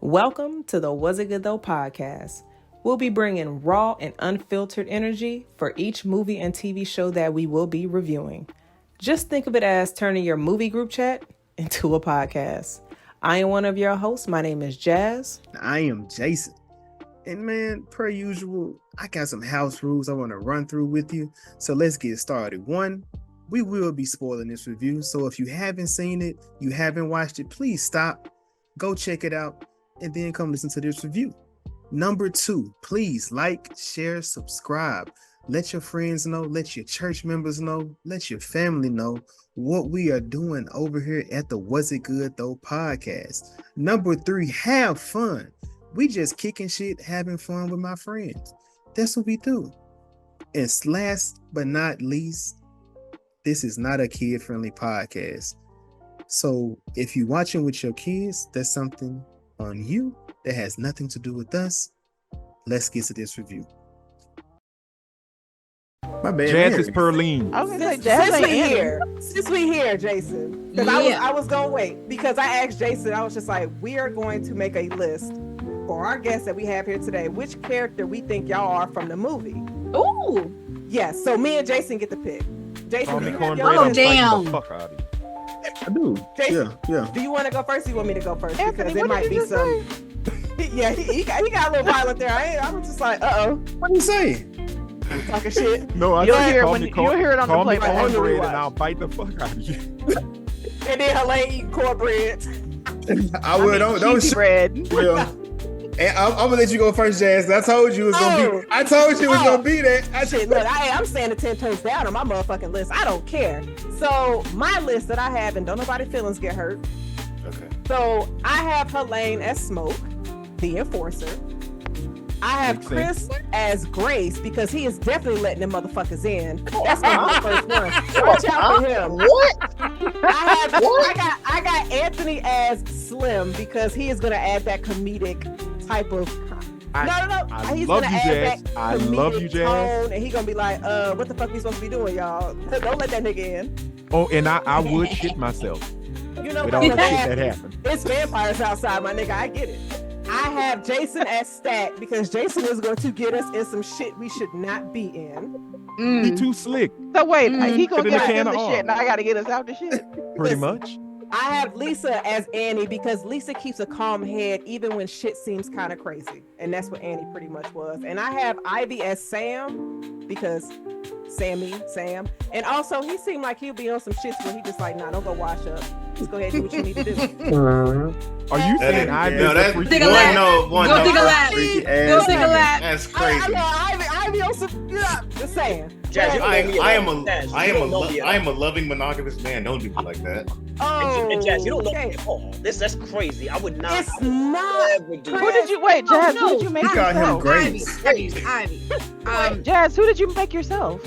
Welcome to the Was It Good Though podcast. We'll be bringing raw and unfiltered energy for each movie and TV show that we will be reviewing. Just think of it as turning your movie group chat into a podcast. I am one of your hosts. My name is Jazz. I am Jason. And man, per usual, I got some house rules I want to run through with you. So let's get started. One, we will be spoiling this review. So if you haven't seen it, you haven't watched it, please stop, go check it out, and then come listen to this review. Number two, please like, share, subscribe. Let your friends know, let your church members know, let your family know what we are doing over here at the Was It Good Though podcast. Number three, have fun. We just kicking shit, having fun with my friends. That's what we do. And last but not least, this is not a kid-friendly podcast. So if you're watching with your kids, that's something on you that has nothing to do with us. Let's get to this review. My bad. Jazz is Perline. I was gonna say Jazz since we here, Jason. Because I was gonna wait because I asked Jason. I was just like, we are going to make a list for our guests that we have here today. Which character we think y'all are from the movie? Ooh. Yes. So me and Jason get to pick. Jason, Call me do you have cornbread. your Oh, I'm list? fighting damn. the fuck out of you. I do. Jason, Yeah. do you want to go first? Or you want me to go first? Anthony, Because it what might did be you some. Yeah, he got a little violent there. I was just like, What do you say? talking shit. No, I You'll said hear call when me you'll hear it on the call me play on the cornbread rewatch. and I'll bite the fuck out of you. And then Hailee eating cornbread. I will. Don't shoot. bread. Well, and I'm gonna let you go first, Jazz. I told you it was gonna be. I told you it was gonna be that. Shit, look, I'm standing 10 toes down on my motherfucking list. I don't care. So my list that I have, and don't nobody feelings get hurt. Okay. So I have Hailee as Smoke, the enforcer. I have Makes Chris as Grace because he is definitely letting them motherfuckers in. That's my first one. Watch out for him. What? I got Anthony as Slim because he is gonna add that comedic type of. I He's love gonna you, add Jazz. that I love you, comedic Jazz. tone, and he gonna be like, what the fuck we supposed to be doing, y'all? Don't let that nigga in. Oh, and I would shit myself. You know With what all the shit happened? that happened. It's vampires outside, my nigga. I get it. I have Jason as Stack because Jason is going to get us in some shit we should not be in. He too slick, So wait, he Put gonna in a get us can in of the oil. shit, and I gotta get us out the shit. pretty much. I have Lisa as Annie because Lisa keeps a calm head even when shit seems kind of crazy. And that's what Annie pretty much was. And I have Ivy as Sam because Sam. And also he seemed like he'll be on some shits where he just like, nah, don't go wash up. Just go ahead and do what you need to do. Are you saying I did No, the that's freaky Take a one. lap. No, one. Go no, take a lap. Freaky Go ass take a nigga. lap. That's I crazy. know Ivy on some, yeah, just saying. Jazz, you I don't know me at am all. a Jazz, I you am a don't know lo- me at I am all. a loving monogamous man. Don't do me like that. Oh, And Jazz, you don't know okay. me at all. That's crazy. I would not. It's I would not. never do Who that. did you wait, Jazz? Who did you make You call him yourself? Grace. Ivy. Jazz, who did you make yourself?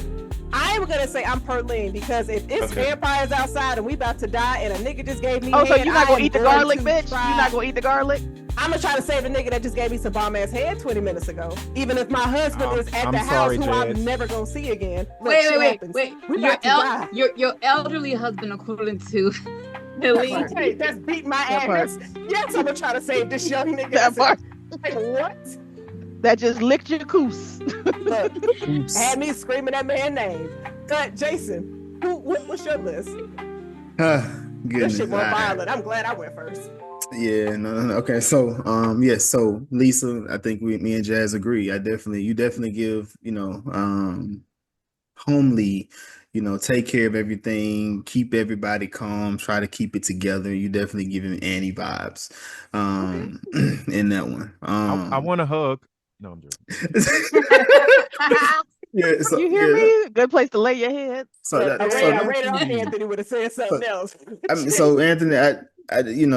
I'm gonna say I'm Perline because if it's Okay. vampires outside and we about to die and a nigga just gave me Oh, so head, you're not gonna I'm eat the going garlic, to bitch? try- You're not gonna eat the garlic? I'm gonna try to save the nigga that just gave me some bomb ass head 20 minutes ago. Even if my husband is at I'm the house sorry, who Jazz. I'm never gonna see again. Look, shit Wait. happens. We Your, about to die. your elderly husband equivalent to Hailee. Hey, that's beating my That part. ass. Yes, I'm gonna try to save this young nigga. That part Like, what? that just licked your coos. Look, Oops. had me screaming that man's name. Jason, what's your list? Goodness. This shit more All right. violent. I'm glad I went first. Yeah, no. Okay, so yes, so Lisa, I think me and Jazz agree. You definitely give, homely, take care of everything, keep everybody calm, try to keep it together. You definitely give him Annie vibes, in that one. I want a hug. No, I'm joking. Yeah, so, You hear yeah, me? Good place to lay your head. So that, I so, rated off Anthony would have said something else. so Anthony,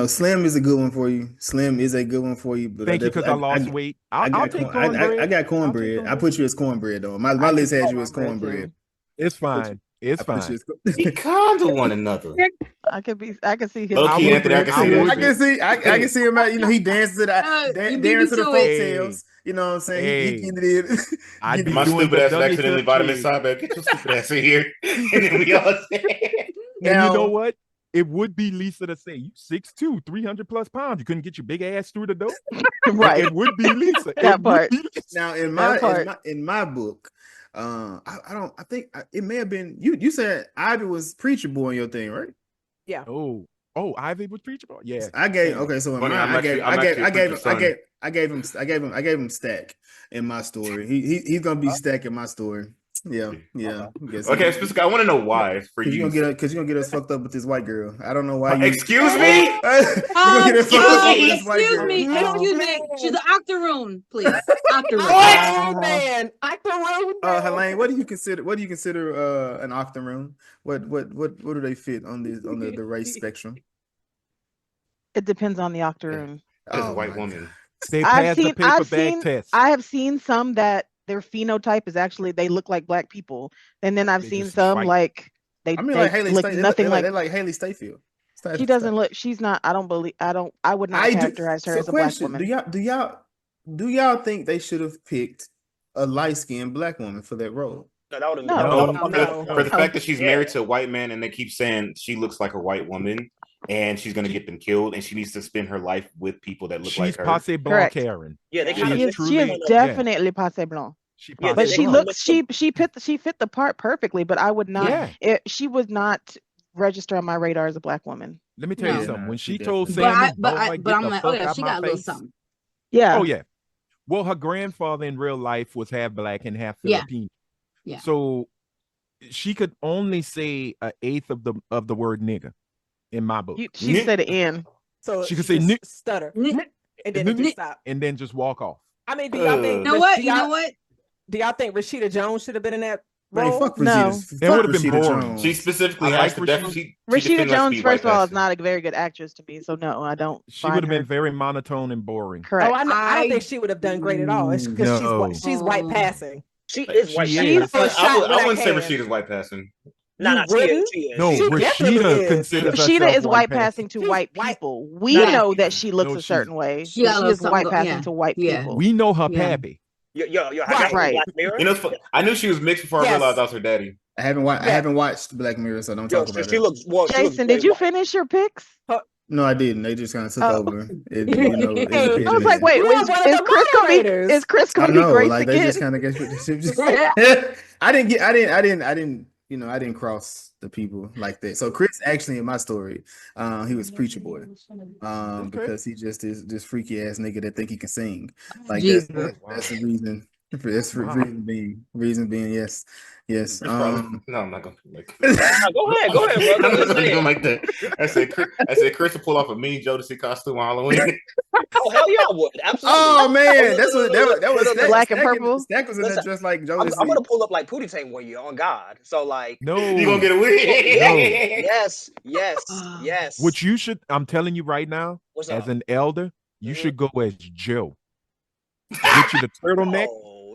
Slim is a good one for you. Slim is a good one for you. But Thank you, because I lost weight. I'll take I cornbread. got cornbread. I put you as cornbread though. My list had you as cornbread, cornbread. It's fine. It's I put fine. you as We kind of one another. I can see him. Low-key, I Anthony, I would- can see I that. would- I can see him out. He dances to that, You beat dancing me to the to folk it. tales. You know what I'm saying? He Hey. getting it in. I'd be My doing stupid the ass Dougie accidentally Cook vitamin jig. side back. Get your stupid ass in here. And then we all And you know what? it would be Lisa to say, you 6'2", 300 plus pounds. You couldn't get your big ass through the door. Right. It would be Lisa. That part. Now in my book, I think it may have been you said Ivy was Preacher Boy in your thing, right? Yeah. Oh, Ivy was Preacher Boy. Yeah. I gave so in Funny, mine, I'm actually I gave him Stack in my story. He's gonna be Stack in my story. Yeah. Okay, specifically, I want to know why for Because you. you're gonna get us fucked up with this white girl. I don't know why you. Excuse me. You're gonna get us fucked up with this white Excuse girl. me. She's an octoroon, please. Octoroon. Oh man, octoroon. Hailee, what do you consider an octoroon? What do they fit on the race spectrum? It depends on the octoroon. That is a Oh, white my woman. They passed the paper bag test. I have seen some that their phenotype is actually they look like black people, and then I've They seen just some fight. like they like Hailee look Stay- nothing they're like. like Hailee Stayfield. She doesn't look. She's not. I would not characterize her as a black woman. Do y'all think they should have picked a light-skinned black woman for that role? No, that would have No. been For the fact that she's married to a white man and they keep saying she looks like a white woman and she's gonna get them killed and she needs to spend her life with people that look She's like her. passe blanc Correct. Karen. Yeah, they She kind is of She is truly- definitely passe blanc. She Yeah, But passe she blanc. looks she fit the part perfectly. But I would not. Yeah. She would not register on my radar as a black woman. Let me tell you No. something. When she She told definitely- Sammy, But I'm get the like, fuck oh yeah, out she my got a little face. something. Yeah. Oh yeah. Well, her grandfather in real life was half black and half Yeah. Filipino. Yeah. So she could only say an eighth of the word nigga in my book, She said it in. So She could say just nick- stutter, Nick. and then it just stop. and then just walk off. I mean, do y'all think? You know what? do You know y'all- what? Do y'all think Rashida Jones should have been in that Man, role? fuck No. Rashida. It Fuck would've been Rashida boring. Jones. She specifically I has to like definitely. Rashida Jones, first of all, is not a very good actress to me. So no, I don't. She find would have her been very monotone and boring. correct. Oh, I don't I- think she would have done great at all. It's because No. she's white passing. She is white. She passing. is. for a shot with I a wouldn't say can. Rashida's white passing. Nah, she wouldn't? is. She is. No, She definitely Rashida is. considers Rashida herself is white passing to She's white white. people. We Nah. know that she looks No, a she's- certain way. She but got a she little is white something passing yeah. to white Yeah. people. We know her Yeah. pappy. Yo, have y'all Right. watched Black Mirror? You know, I knew she was mixed before I Yes. realized that was her daddy. I haven't watched Black Mirror, so don't Yo, talk about she it. looks. Well, she looks Jason, very did you white. finish your picks? No, I didn't. They just kind of took Oh. over. It appeared I was like, to me. wait, We're is one of the Chris gonna be? moderators. Is Chris I gonna be know, great like they again? just kind of I didn't cross the people like that. So Chris actually in my story, he was Preacher Boy, because he just is this freaky ass nigga that think he can sing. Like Jesus. that's the reason. That's the reason being yes. No, I'm not gonna like. Nah, go ahead, bro. I'm Go not gonna ahead. do like that. I said Chris will pull off a mean Jodeci costume on Halloween. Oh hell yeah, I would. Absolutely. Oh man, that's what that was. Look, Black and purple? Stack was in there Listen, just like I'm Jodeci. gonna pull up like Pootie Tang one year on God. So like, No, You gonna get a wig? yes. What you should, I'm telling you right now, What's as up? an elder, you Mhm. should go as Joe. Get you the turtleneck.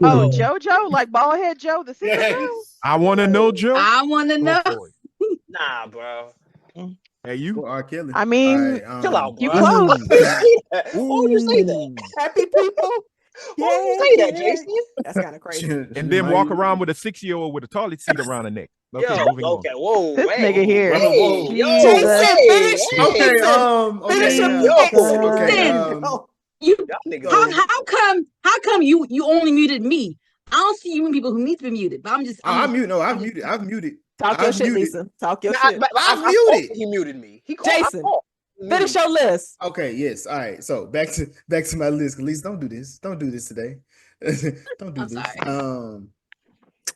Oh, JoJo, like bald head Joe, the singer Yes. Joe? I want to know, Joe. I want to Go know. for it. Nah, bro. Hey, you. For R. Kelly. I mean, All right, Chill out, bro. you close. Why would you say that? Why would you say that? Happy people. Why would you say that, Jason? That's kind of crazy. And then walk around with a 6-year-old with a toilet seat around her neck. Okay, Yo, moving on. okay, whoa, This hey, nigga here. hey, Whoa. yo, Jesus. hey, Finish. hey. Okay, Finish okay, him. Yo, okay, Oh, You Y'all niggas. how come you only muted me? I don't see you and people who need to be muted, but I'm just I'm muted. No, I've muted. talk your I'm shit, muted. Lisa. Talk your Nah, shit. I'm I muted. thought he muted me. He called. Jason, finish your list. Okay, yes. All right. So back to my list. At least don't do this. Don't do this today. Don't do I'm this. sorry.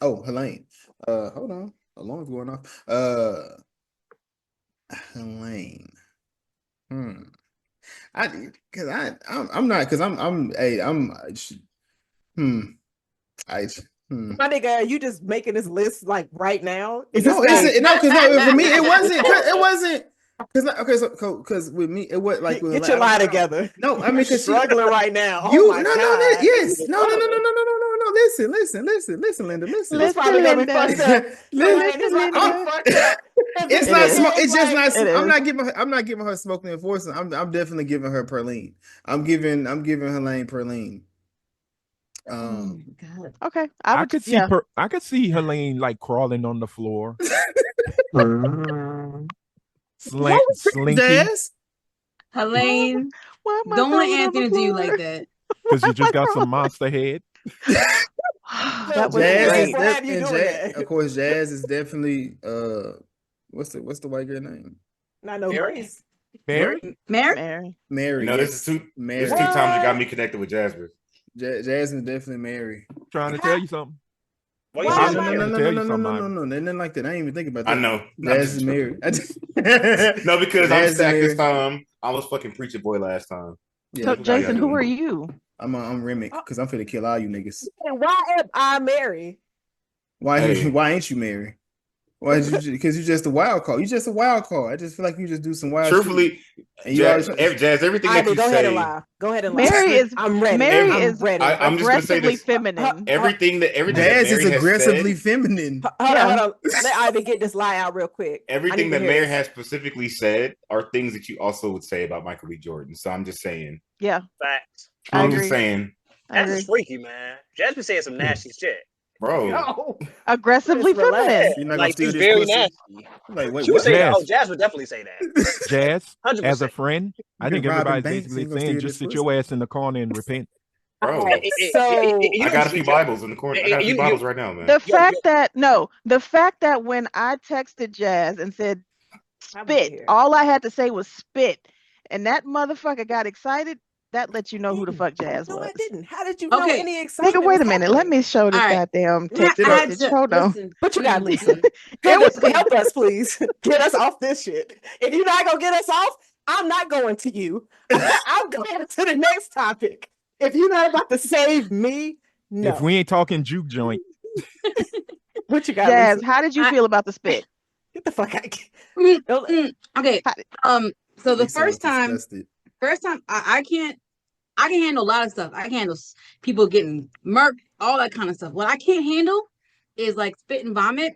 Oh, Hailee. Hold on. Alarm's going off. Hailee. My nigga, you just making this list like right now? Is No, this it's like- for me it wasn't because with me it was like Get your lie together. No, I mean You're because struggling right now. You Oh my no, God. yes, no. Listen, Linda, listen. This probably gonna be fucked up. Listen, This might be I'm- fucked up. It's It not is. smoke. It's just not. It I'm is. not giving her smoke and enforcement. I'm definitely giving her Perline. I'm giving Hailee Perline. God. Okay, I would, could see yeah. I could see Helene like crawling on the floor, Slinky, Jazz. Helene, Why am I don't let throwing on the Anthony do you floor? like that. because you just got some monster head. That was Jazz great. is Why have you and doing Jazz, that? of course, Jazz is definitely what's the white girl name? Not no Mary? Grace. Mary? Mary? Mary. Mary. No, yes. this is two Mary. times you got me connected with Jasmine. Jasmine definitely Mary. Trying to tell you something. Why you Why say I am was I- trying No, to no, tell no, you no, no, something. no, no, no, nothing like that. I didn't even think about that. I know. Jazz is Mary. No, because I'm Jazz is stacked this Mary. time. I was fucking preacher boy last time. Yeah, So, That's what I Jason, gotta who do. are you? I'm Remmicks because I'm finna kill all you niggas. And why am I Mary? Why Hey. why ain't you Mary? Why did you? Because you just a wild card. You just a wild card. I just feel like you just do some wild shit. Truthfully, And you Jazz, always everything that Ivy, you go ahead and say, lie. Go ahead and lie. Mary is I'm ready. Mary I'm is ready. I'm just gonna say aggressively this. feminine. everything that Jazz Mary is aggressively has said, feminine. Hold Yeah. on, hold on. Let Ivy get this lie out real quick. I everything need to that hear Mary this. has specifically said are things that you also would say about Michael B. Jordan. So I'm just saying. Yeah, Facts. I I'm agree. just saying, I That's agree. freaky, man. Jasmine saying some nasty shit. bro. No. Aggressively Just relax. feminine. You're not gonna Like steal she's this very pussy. nasty. Like, wait, She would what? say that. Jazz. Oh, Jazz would definitely say that. Jazz, 100%. as a friend, I You think been robbing everybody's banks, basically you gonna saying steal just this sit your ass in the corner and repent. Bro, All right, so I got a few Bibles in the corner. I got a few You- Bibles right now, man. The Yo, fact that when I texted Jazz and said I'm spit, here. all I had to say was spit, and that motherfucker got excited. That lets you know who the fuck Jazz No, was. I didn't. How did you know Okay. any excitement? Nigga, wait a was minute. Let happening? me show this All right. goddamn I text had message. to Hold on. listen. What you got, please Lisa? listen. It was Help us, please. Get us off this shit. If you're not gonna get us off, I'm not going to you. I'm going to the next topic. If you're not about to save me, no. If we ain't talking juke joint, What you got, Jazz. Lisa? How did you I- feel about the spit? Get the fuck out. Okay. How- So the Lisa was first time I can handle a lot of stuff. I can handle people getting murked, all that kind of stuff. What I can't handle is like spit and vomit.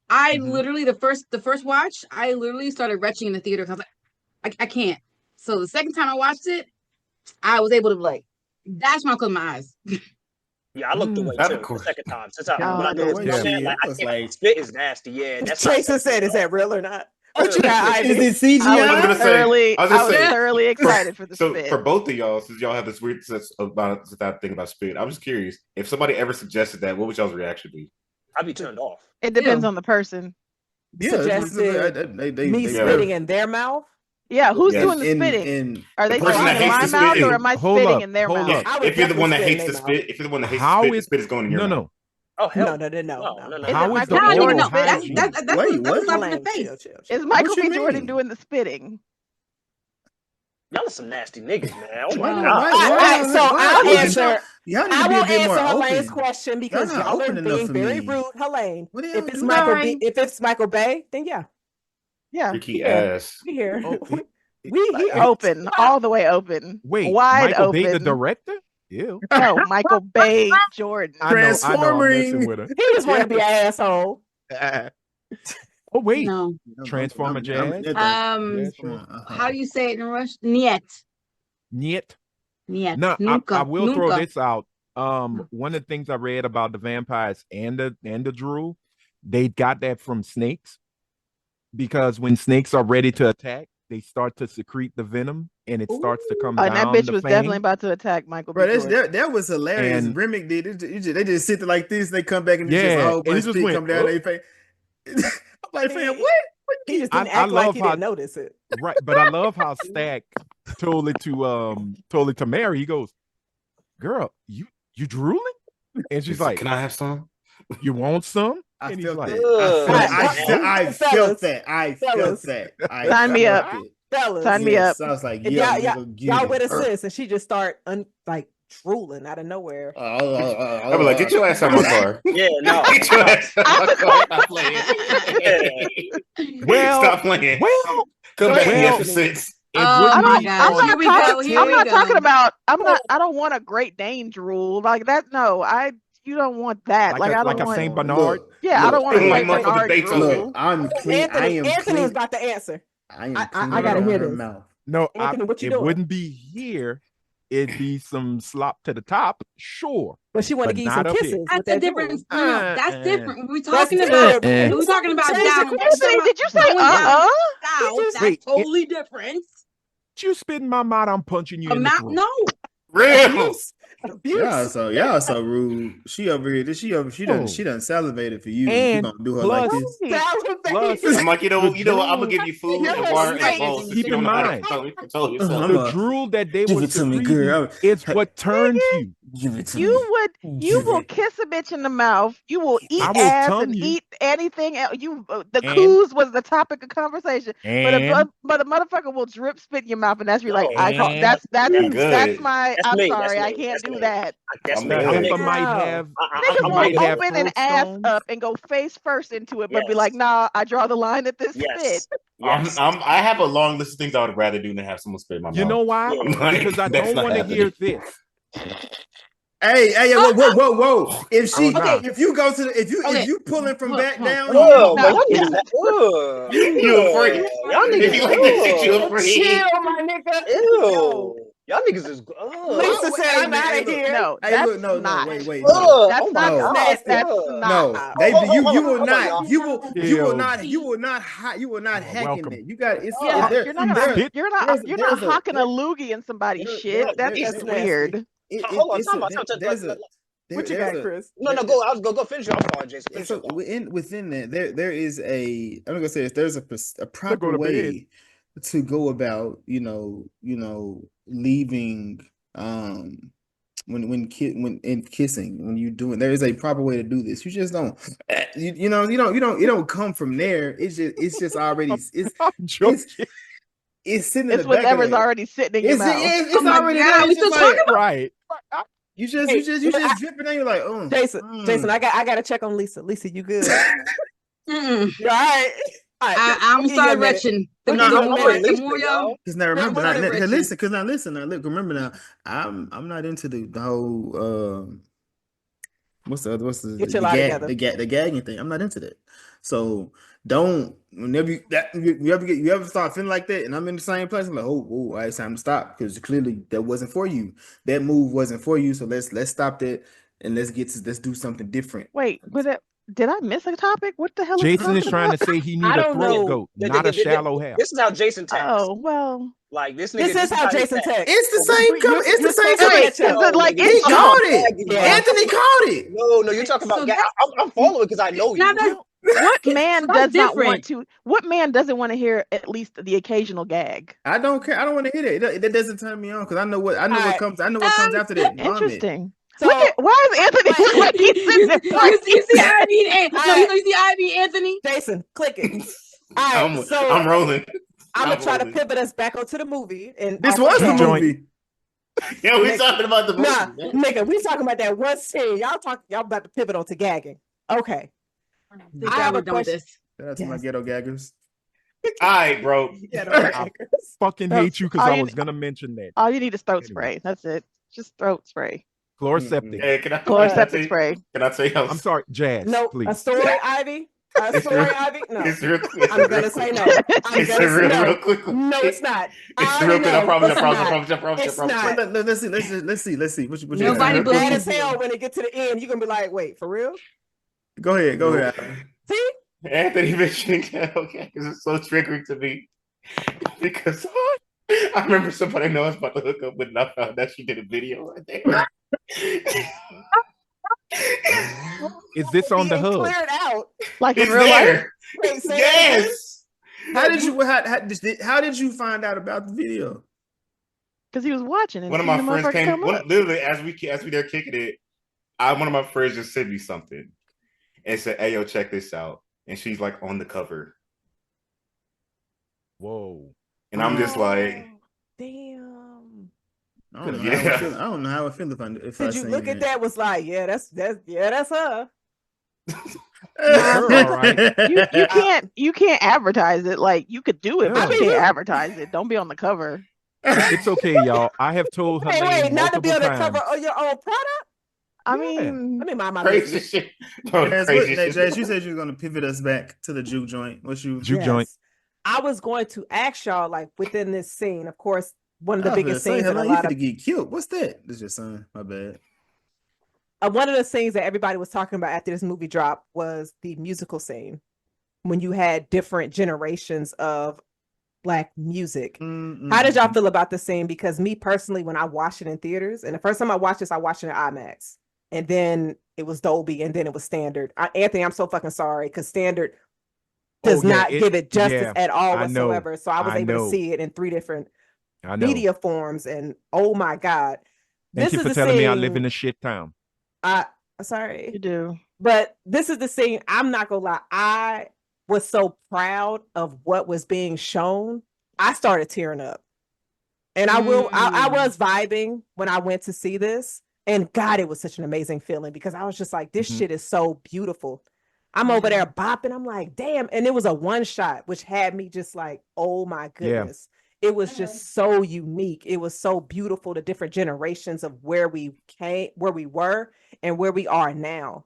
I Mhm. literally the first watch, I literally started retching in the theater because I was like, I can't. So the second time I watched it, I was able to like that's when I closed my eyes. Yeah, I looked away Not too of the course. second time. Since I, Oh, when I the knew way it was she coming, like, I was can't, like- spit is nasty. Yeah, that's not Jason said, "Is that real or not?" What you got, Ivy? Is it I I was gonna CGI? say- I was gonna say- thoroughly excited for the So spit. for both of y'all, since y'all have this weird sense about that thing about spit, I'm just curious if somebody ever suggested that, what would y'all's reaction be? I'd be turned off. It depends Ew. on the person. Yeah, Suggested me Yeah. spitting in their mouth. Yeah, who's Yes. doing the spitting? Are they The person spitting that in my hates to mouth spit- or am I Hold spitting up, in their hold mouth? up. I would If you're the one that definitely hates to spit in their spit, if you're the one that hates How to spit, the is- spit is going in your No, mouth. Oh hell, No. no. Is How it is the Michael No, oral no, that's hygiene? that's Wait, that's what? slap in the face. Chill. Is Michael What you B. Jordan mean? doing the spitting? Y'all are some nasty niggas, man. Oh my Why- god. why- All right, so I'll why- answer. Y'all need I to be will a bit more answer Helene's open. question because Y'all not y'all are open enough being for very me. rude. Helene, What the if hell it's do Michael I? B, if it's Michael Bay, then yeah, Yeah. Freaky Yeah. ass. we here. Oh, we here. Open, all the way open. Wait, Wide Michael Bay, the open. director? Ew. No, Michael Bay Jordan. I know, I'm messing Transforming. with her. He just want to be an asshole. Oh wait, No. Transformer I'm Jazz? in that Yeah, thing. sure. How do you say it in Russian? Niet. Niet. Niet. No, Nunca. I will throw Nunca. this out. One of the things I read about the vampires and the drool, they got that from snakes, because when snakes are ready to attack, they start to secrete the venom and it starts to come And that down bitch the was fang. definitely about to attack Michael B. Bro, Jordan. that was hilarious. And- Remick did it. They just sit there like this. They come back and it's just Yeah, a whole and it bunch of just spit went, come down their face. I'm like, fam, what? He just I- didn't I act like love he how- didn't notice it. Right, but I love how Stack told it to Mary. He goes, "Girl, you drooling?" And she's like, "Can I have some? You want some?" I And he's felt like, that. I Fellas. felt that. I Fellas. felt that. I Sign me felt up. it. Fellas, Sign me up. Yes, I was like, if yeah, y'all nigga, get y'all it. with a sis and she just start like drooling out of nowhere. I'll be like, get your ass out my car. Yeah, no. Get your ass out my car. Stop playing. Well, Stop playing. well, Come back well, here for 6. it Oh wouldn't my be gosh. on- Here we go. Here I'm we not go. talking about. I don't want a Great Dane drool like that. No, you don't want that. like I a, don't want. Saint Bernard. Yeah, I don't want a look, Saint motherfucker Bernard debates drool. over Look, I'm clean. I am Anthony clean. was about to answer. I am I clean gotta on hear her this. mouth. No, Anthony, what you it doing? wouldn't be here. It'd be some slop to the top, sure. But she want to But give you some not up here. kisses. That's with a that different. jewel. No, that's different. When we're That's talking about, different. when we're talking about Change the down, question. Did you say going down south, Wait, that's totally different. You spitting my mouth, I'm punching you in the Amount, throat. no. Real. Y'all so rude. She over here. She Oh. done salivated for you. You And gonna do her like plus- this? Plus, I'm like, you know the what? I'm gonna drool- give you food You're and water right. and balls. Keep You don't in know how to mind. control yourself. I'm the drool that they give were it to me, secreting girl. is what turns you. Give it to You Give will it. kiss a bitch in the mouth. You will eat I will ass tongue and you. eat anything else. The And- coos was the topic of conversation. But And a motherfucker will drip spit in your mouth, and that's you're like, No. And- that's Good. my. That's I'm me, sorry, that's I me, can't that's do me. that. That's I'm me. good. I'm the heifer nigga. might Wow. have Niggas I'm might will have open an throat ass stones. up and go face first into it, but be Yes. like, nah, I draw the line at this Yes. spit. Yes. I have a long list of things I would rather do than have someone spit in my mouth. You know why? Yeah. Because I That's don't not want to hear happening. this. Hey, whoa! If she, Okay. if you go to the, if Okay. you pulling from Hold- back hold- down, hold- Oh, No, but y'all no. niggas that. You a freak. Y'all If niggas. you like that shit, you a freak. Chill, my nigga. Ew. Y'all niggas is. Lisa said, Hey, I'm man, out hey, of look. here. No, Hey, that's look, no, not. wait, That's Oh not my No. god. nasty. That's Ugh. not. no, baby, hold you on, will hold not, on, you will Ew. not You're hacking welcome. it. You got it's Yeah, there. you're not gonna. Spit. You're not. there's- You're there's not a- hocking a loogie in somebody's there- shit. there- That's there- just there- weird. Hold on, it's time a- out. What you got, Chris? No, go. I was go finish your. I'm sorry, Jason. Finish so your thought. within that there is I'm gonna say this, there's a proper to bed. way to go about leaving when in kissing, when you doing, there is a proper way to do this. You just don't you don't come from there. It's just already I'm joking. it's sitting in It's the back of whatever's there. already sitting in your mouth. It's Oh my already God, there. we It's just still like, Right. you just dripping and you're like, oh, Jason, I got to check on Lisa. Lisa, you good? Mm-mm. You all right? I'm Give you a start minute. retching. The No, more, I'm the more y'all. Because now Now, remember, what are the listen. Richards? Now listen. Now look. Remember now. I'm not into the whole. What's the Get your lie together. the gagging thing. I'm not into that. So don't whenever you ever start feeling like that, and I'm in the same place. I'm like, oh, all right, it's time to stop because clearly that wasn't for you. That move wasn't for you. So let's stop that and let's do something different. Wait, did I miss a topic? What the hell Jason is talking trying about? to say he need I a don't throat know. goat, not a shallow half. This is how Jason texts. Oh well. Like this nigga. This is how he Jason texts. texts. It's the same. It's the same. Wait, Wait, is it like nigga, He it's called oh, it. Yeah. Anthony called it. No, you're talking about. So I'm following because I know Now you. that's what man that's does not want different. to? What man doesn't want to hear at least the occasional gag? I don't care. I don't want to hear that. That doesn't turn me on because I know what Alright. comes. I know what comes after that. Vomit. Interesting. So- Look at why is Anthony look like he's sitting there? You see Ivy and All no, right. you see Ivy Anthony. Jason, click it. All right, so I'm rolling. I'm gonna I'm try to rolling. pivot us back onto the movie. And This off was of the that. joint. movie. Yeah, we Nigga. talking about the movie. Nah, man. nigga, we talking about that one scene. Y'all about to pivot onto gagging. Okay. I have a We're done with question. this. Shout out to my Yes. ghetto gaggers. All right, bro. Yeah, no, I fucking hate you because All I you- was gonna mention that. All you need is throat Anyway. spray. That's it. Just throat spray. Chloroseptic. Hey, can I Chloroseptic tell you- spray. Can I tell you? I'm sorry, Jazz. no, please. a story, Ivy. A It's story, real- Ivy. No, It's real. I'm gonna say no. I'm It's gonna a say real, no. real quick one. No, it's not. It's I real quick. I know. promise. I It's promise. I not. promise. I promise. I It's promise. not. Let's see. What you Nobody got? believes Bad as hell when it get to the end. You're gonna be like, wait, for real? Go ahead. Nope. See? Anthony mentioning okay, because it's so triggering to me. Because I remember somebody I know I was about to hook up with, and I found out she did a video right there. Is this on the Being hub? cleared out. Like in It's real life. there. Wait, say that again? Yes. How did you find out about the video? Because he was watching and One of seen my the friends motherfucker came. come up. Literally, as we there kicking it, one of my friends just sent me something and said, "Hey, yo, check this out." And she's like on the cover, Whoa. and I'm just like, Damn. I don't know Yeah. how I feel. I don't know how I feel if I Did you seen look at that? Was like, yeah, that's her. Her, all right. You can't advertise it. Like you could do it, but Yeah. you can't advertise it. Don't be on the cover. It's okay, y'all. I have told her Hey, name wait, not to be multiple on the times. cover of your own product. I Yeah. mean, Let me mind my crazy business. shit. Bro, crazy shit. Jazz, you said you were gonna pivot us back to the juke joint. What's you? Juke joint. I was going to ask y'all, like within this scene, of course, one of the I was biggest gonna say, scenes in hello, a you lot of finna get killed. What's that? This your son. My bad. one of the scenes that everybody was talking about after this movie dropped was the musical scene when you had different generations of Black music. How did y'all feel about the scene? Because me personally, when I watched it in theaters, and the first time I watched this, I watched it in IMAX, and then it was Dolby, and then it was standard. Anthony, I'm so fucking sorry, because standard does not give it justice at all whatsoever. So I was able to see it in 3 different media forms, and oh my God. Thank you for telling me I live in a shit town. Sorry. You do. But this is the scene, I'm not gonna lie, I was so proud of what was being shown. I started tearing up. And I was vibing when I went to see this. And God, it was such an amazing feeling because I was just like, this shit is so beautiful. I'm over there bopping. I'm like, damn. And it was a one shot, which had me just like, oh my goodness. Yeah. It was just so unique. It was so beautiful, the different generations of where we were and where we are now.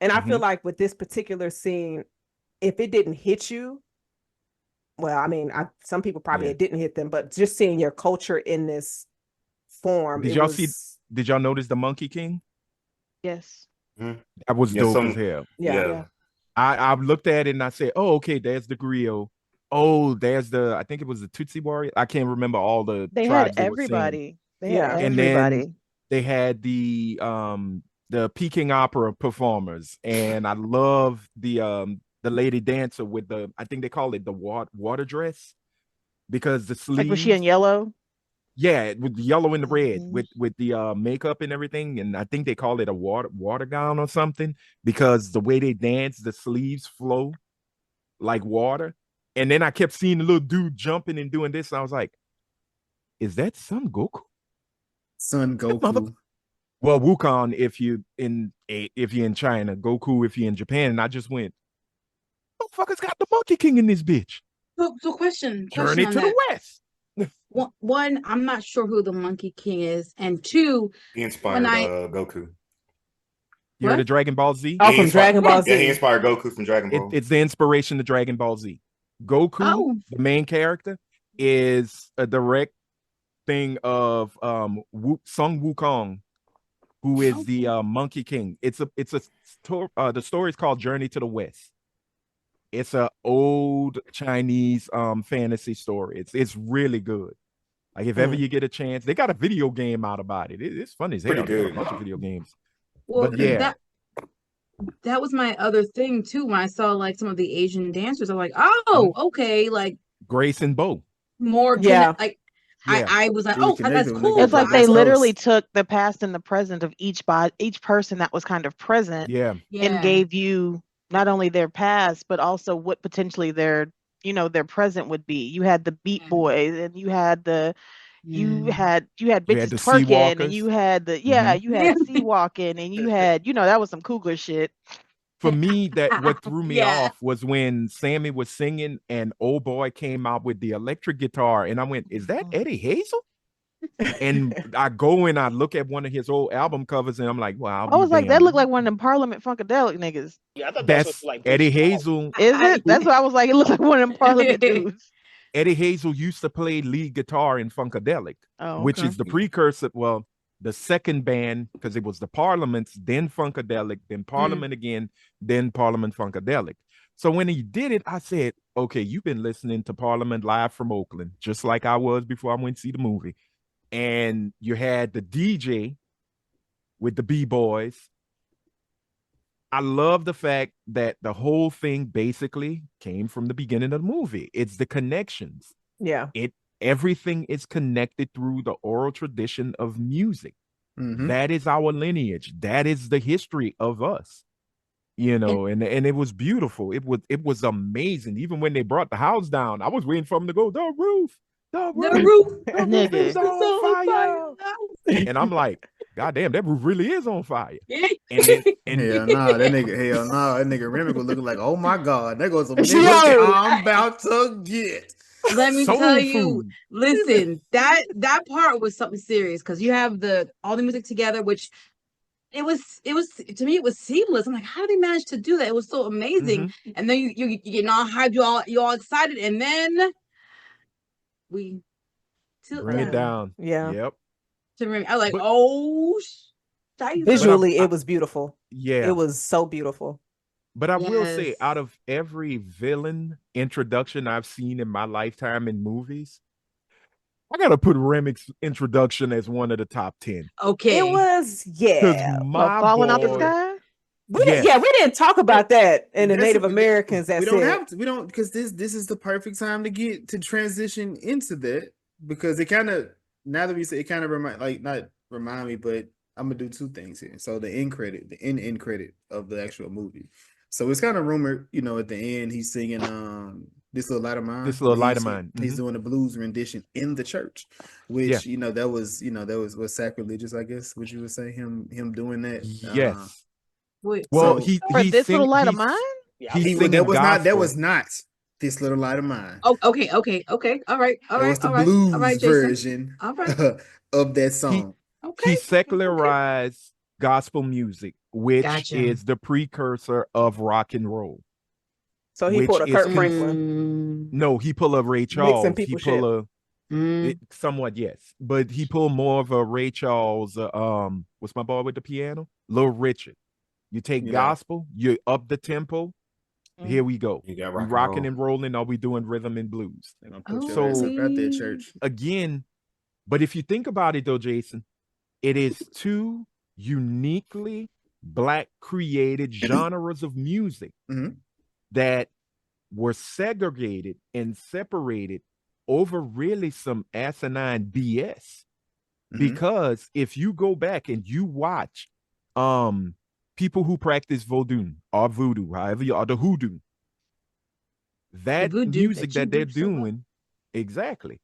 And I feel like with this particular scene, if it didn't hit you, well, I mean, some people probably it didn't hit them, but just seeing your culture in this form. Did y'all notice the Monkey King? Yes. That was dope as hell. Yeah. I looked at it and I said, oh, okay, there's the griot. Oh, there's I think it was the Tutsi warrior. I can't remember all the they tribes had everybody. They had and everybody. then they had the Peking opera performers, and I love the lady dancer with I think they call it the water dress, because the sleeves. Like, was she in yellow? Yeah, with the yellow and the red, with the makeup and everything, and I think they call it a water gown or something, because the way they dance, the sleeves flow like water. And then I kept seeing the little dude jumping and doing this, and I was like, "Is that Son Goku?" Son Goku. Well, Wukong if you're in China, Goku if you're in Japan, and I just went, "Motherfuckers got the Monkey King in this bitch." So question. Journey to the West. One, I'm not sure who the Monkey King is, and 2, he inspired Goku. You heard of Dragon Ball Z? Oh, from Dragon Ball Z. Yeah, he inspired Goku from Dragon Ball. It's the inspiration to Dragon Ball Z. Goku, the main character, is a direct thing of Sun Wukong, who is the Monkey King. The story is called Journey to the West. It's an old Chinese fantasy story. It's really good. Like, if ever you get a chance, they got a video game out about it. It's funny as hell. Pretty good. A bunch of video games. Well, but yeah, that was my other thing too. When I saw like some of the Asian dancers, I'm like, oh, okay, like Grace and Bo. More, like. Yeah. I was like, oh, that's cool. It's like they literally took the past and the present of each person that was kind of present, and gave you not only their past, but also what potentially their present would be. You had the Beat Boys, and you had you had bitches twerking, and you had you had sea walking, and you had that was some cougar shit. For me, what threw me off was when Sammy was singing and old boy came out with the electric guitar, and I went, "Is that Eddie Hazel?" And I go and I look at one of his old album covers, and I'm like, "Wow!" I was like, "That looked like one of them Parliament Funkadelic niggas." Yeah, I thought that's like Eddie Hazel. Is it? That's what I was like. It looked like one of them Parliament dudes. Eddie Hazel used to play lead guitar in Funkadelic, which is the precursor. Well, the second band, because it was the Parliaments, then Funkadelic, then Parliament again, then Parliament Funkadelic. So when he did it, I said, okay, you've been listening to Parliament live from Oakland, just like I was before I went to see the movie. And you had the DJ with the B-Boys. I love the fact that the whole thing basically came from the beginning of the movie. It's the connections. Yeah. Everything is connected through the oral tradition of music. That is our lineage. That is the history of us, and it was beautiful. It was amazing. Even when they brought the house down, I was waiting for them to go, the roof is on fire. And I'm like, God damn, that roof really is on fire. And hell no, that nigga Remmicks was looking like, oh my God, there goes a nigga I'm about to get. Let me tell you, listen, that part was something serious, because you have all the music together, which it was to me, it was seamless. I'm like, how did they manage to do that? It was so amazing. And then you getting all hyped, you all excited, and then we bring it down. Yeah. Yep. I was like, oh. Visually, it was beautiful. Yeah. It was so beautiful. But I will say, out of every villain introduction I've seen in my lifetime in movies, I gotta put Remmicks' introduction as one of the top 10. Okay. It was, Because yeah. my falling out the boy, sky. We didn't talk about that in the That's- Native Americans. we don't have to. We don't, because this is the perfect time to get to transition into that, because it kind of, now that we say, it kind of not remind me, but I'm gonna do two things here. So the end credit, the end credit of the actual movie. So it's kind of rumored, you know, at the end he's singing This Little Light of Mine. This Little Light of Mine. He's doing a blues rendition in the church, which that was sacrilegious, I guess. Would you would say him doing that? Yes. Wait, well, so he This Little Light of Mine. That was not This Little Light of Mine. Oh, okay. All right. It was the blues version of that song. He secularized gospel music, which is the precursor of rock and roll. So he pulled a Kurt Franklin. No, he pulled a Ray Charles. He pulled somewhat, yes, but he pulled more of a Ray Charles. What's my boy with the piano? Little Richard. You take gospel, you up the tempo. Here we go. We rocking and rolling. Are we doing rhythm and blues? So at their church again. But if you think about it, though, Jason, it is two uniquely Black created genres of music that were segregated and separated over really some asinine BS. Because if you go back and you watch people who practice voodoo, however you are, the hoodoo, that music that they're doing, exactly.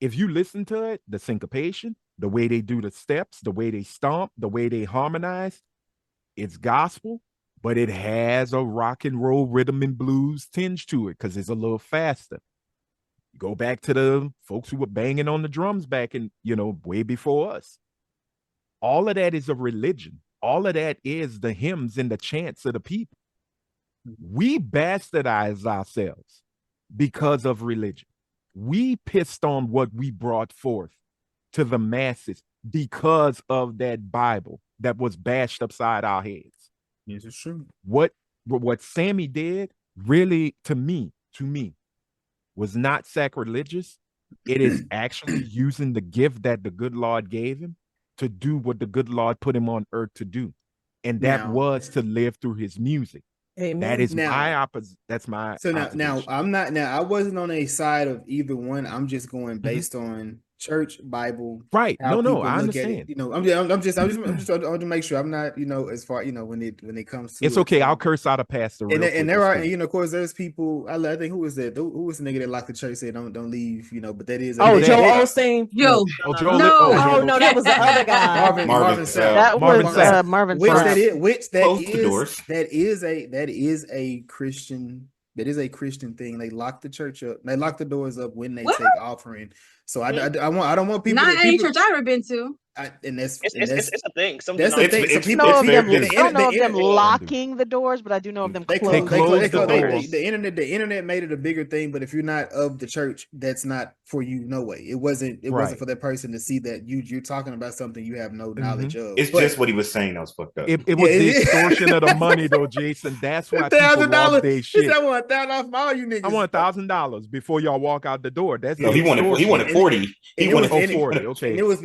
If you listen to it, the syncopation, the way they do the steps, the way they stomp, the way they harmonize, it's gospel, but it has a rock and roll rhythm and blues tinge to it because it's a little faster. Go back to the folks who were banging on the drums back in, way before us. All of that is a religion. All of that is the hymns and the chants of the people. We bastardize ourselves because of religion. We pissed on what we brought forth to the masses because of that Bible that was bashed upside our heads. Yes, it's true. What Sammy did really, to me, was not sacrilegious. It is actually using the gift that the good Lord gave him to do what the good Lord put him on earth to do. And that was to live through his music. Amen. That is my opposite. That's my now I'm not, I wasn't on a side of either one. I'm just going based on church Bible. Right. No, I understand. I'm just to make sure I'm not, as far, when it comes to it's okay. I'll curse out a pastor. And there are, of course, there's people. I think who was that? Who was the nigga that locked the church? Said don't leave, but that is. Joel Osteen. No, that was the other guy. Marvin Sapp. That was Marvin Sapp. Which that is a Christian. That is a Christian thing. They lock the church up. They lock the doors up when they take offering. So I don't want people. Not any church I've ever been to. It's a thing. That's the thing. I don't know of them locking the doors, but I do know of them closing the doors. The internet made it a bigger thing. But if you're not of the church, that's not for you. No way. It wasn't for that person to see that you're talking about something you have no knowledge of. It's just what he was saying that was fucked up. It was the extortion of the money, though, Jason. That's why people love their shit. I want $1,000 from all you niggas. I want $1,000 before y'all walk out the door. That's he wanted 40. He wanted 40. Okay, and it was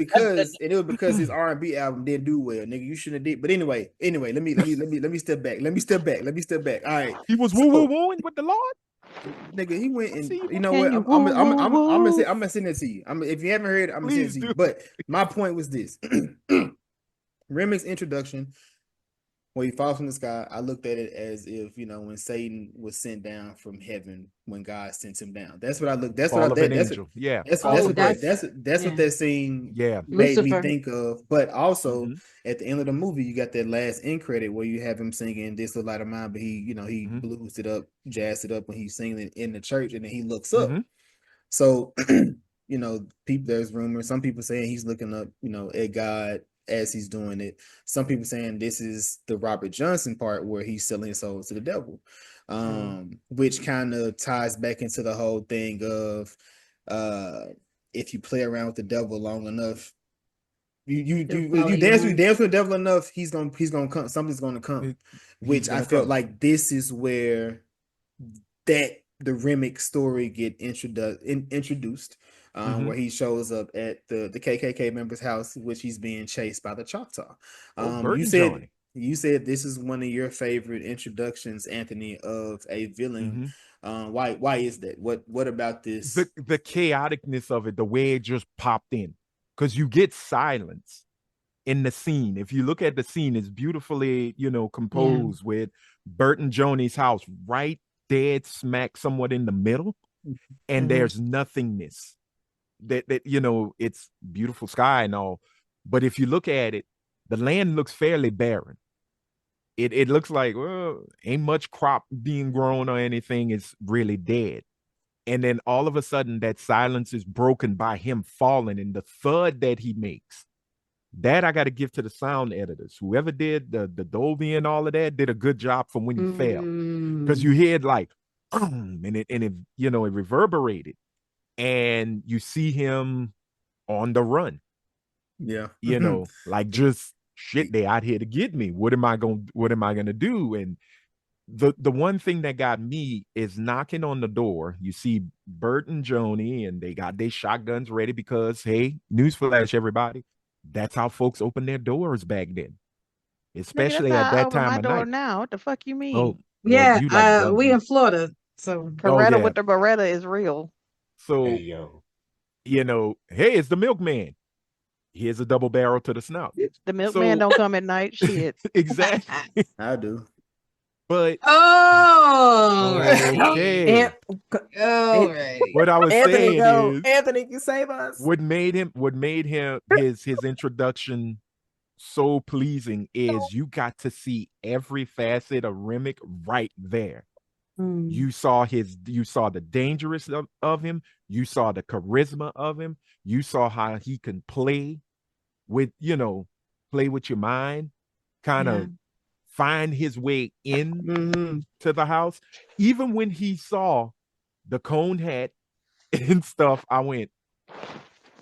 because his R&B album didn't do well, nigga. You shouldn't have did. But anyway, let me step back. Let me step back. All right. He was wooing with the Lord. Nigga, he went and you know what? I'm gonna send it to you. If you haven't heard it, I'm gonna send it to you. But my point was this: Remmicks' introduction, when he falls from the sky, I looked at it as if when Satan was sent down from heaven when God sent him down. That's what I looked. That's what that scene made me think of. But also at the end of the movie, you got that last end credit where you have him singing "This Little Light of Mine," but he blues it up, jazzed it up when he's singing it in the church, and then he looks up. So people, there's rumors. Some people saying he's looking up, at God as he's doing it. Some people saying this is the Robert Johnson part where he's selling his soul to the devil, which kind of ties back into the whole thing of if you play around with the devil long enough, You dance with the devil enough, he's gonna come. Something's gonna come. Which I felt like this is where the Remmicks story get introduced, where he shows up at the KKK member's house, which he's being chased by the Choctaw. You said this is one of your favorite introductions, Anthony, of a villain. Why is that? What about this? The chaoticness of it, the way it just popped in, because you get silence in the scene. If you look at the scene, it's beautifully, composed with Bert and Joni's house right dead smack somewhat in the middle, and there's nothingness. That it's beautiful sky and all, but if you look at it, the land looks fairly barren. It looks like, well, ain't much crop being grown or anything. Is really dead. And then all of a sudden that silence is broken by him falling, and the thud that he makes. That I got to give to the sound editors. Whoever did the Dolby and all of that did a good job from when he fell, because you hear it like, and it reverberated, and you see him on the run. Yeah, like just shit. They out here to get me. What am I gonna do? And the one thing that got me is knocking on the door. You see Bert and Joni, and they got their shotguns ready because, hey, newsflash, everybody. That's how folks opened their doors back then, especially at that time of night. Now, what the fuck you mean? Oh, yeah, we in Florida, so Beretta with the Beretta is real. So, hey, it's the milkman. Here's a double barrel to the snout. The milkman don't come at night. Shit, exactly. I do. But okay. What I was saying is, Anthony, you save us. What made him his introduction so pleasing is you got to see every facet of Remmicks right there. You saw the dangerous of him. You saw the charisma of him. You saw how he can play with your mind, kind of find his way in to the house. Even when he saw the cone hat and stuff, I went,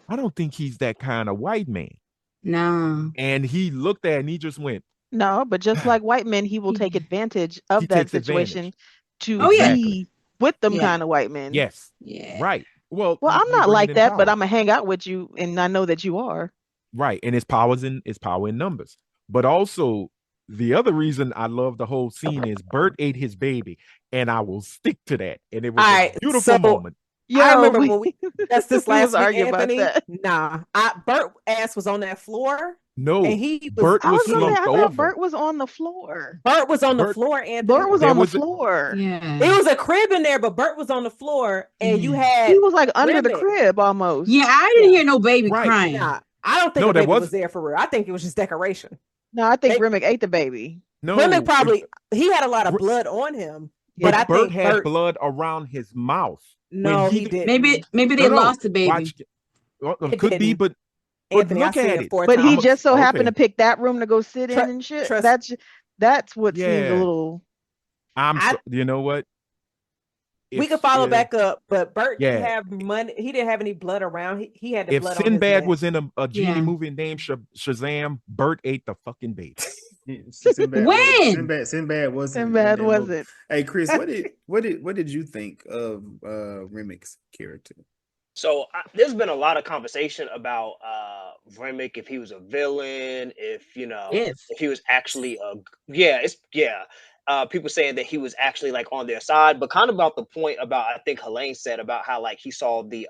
I don't think he's that kind of white man. No. And he looked at it and he just went, no, but just like white men, he will take advantage of that situation to be with them kind of white men. Yes. Yeah. Right. Well, I'm not like that, but I'm gonna hang out with you, and I know that you are. Right. And it's power in numbers. But also, the other reason I love the whole scene is Bert ate his baby, and I will stick to that. And it was a beautiful moment. I remember when we that's this last week, Anthony. Nah, Bert ass was on that floor. No, and he Bert was slumped over. Bert was on the floor. Bert was on the floor, Anthony. Bert was on the floor. Yeah, it was a crib in there, but Bert was on the floor, and you had he was like under the crib almost. Yeah, I didn't hear no baby crying. Nah, I don't think the baby was there for real. I think it was just decoration. No, I think Remmicks ate the baby. No, Remmicks probably he had a lot of blood on him, but I Bert think had blood around his mouth. No, he didn't. Maybe they lost the baby. Could be, but Anthony, look at it. But he just so happened to pick that room to go sit in and shit. That's what seems a little. You know what? We could follow back up, but Bert didn't have money. He didn't have any blood around. He had the blood on his Sinbad neck. was in a genie movie named Shazam, Bert ate the fucking baby. Sinbad wasn't. Hey, Chris, what did you think of Remmicks' character? So there's been a lot of conversation about Remmicks, if he was a villain, if he was actually people saying that he was actually like on their side, but kind of about the point about I think Hailee said about how like he saw the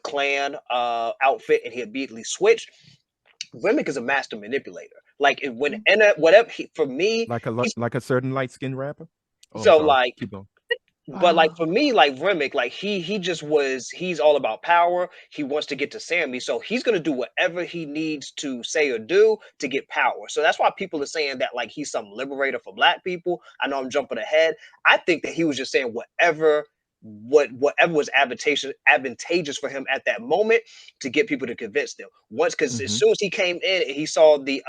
clan outfit and he immediately switched. Remmicks is a master manipulator. Like when whatever for me, like a certain light skinned rapper. But like for me, like Remmicks, like he's all about power. He wants to get to Sammy, so he's gonna do whatever he needs to say or do to get power. So that's why people are saying that like he's some liberator for Black people. I know I'm jumping ahead. I think that he was just saying whatever was advantageous for him at that moment to get people to convince them. Because as soon as he came in and he saw the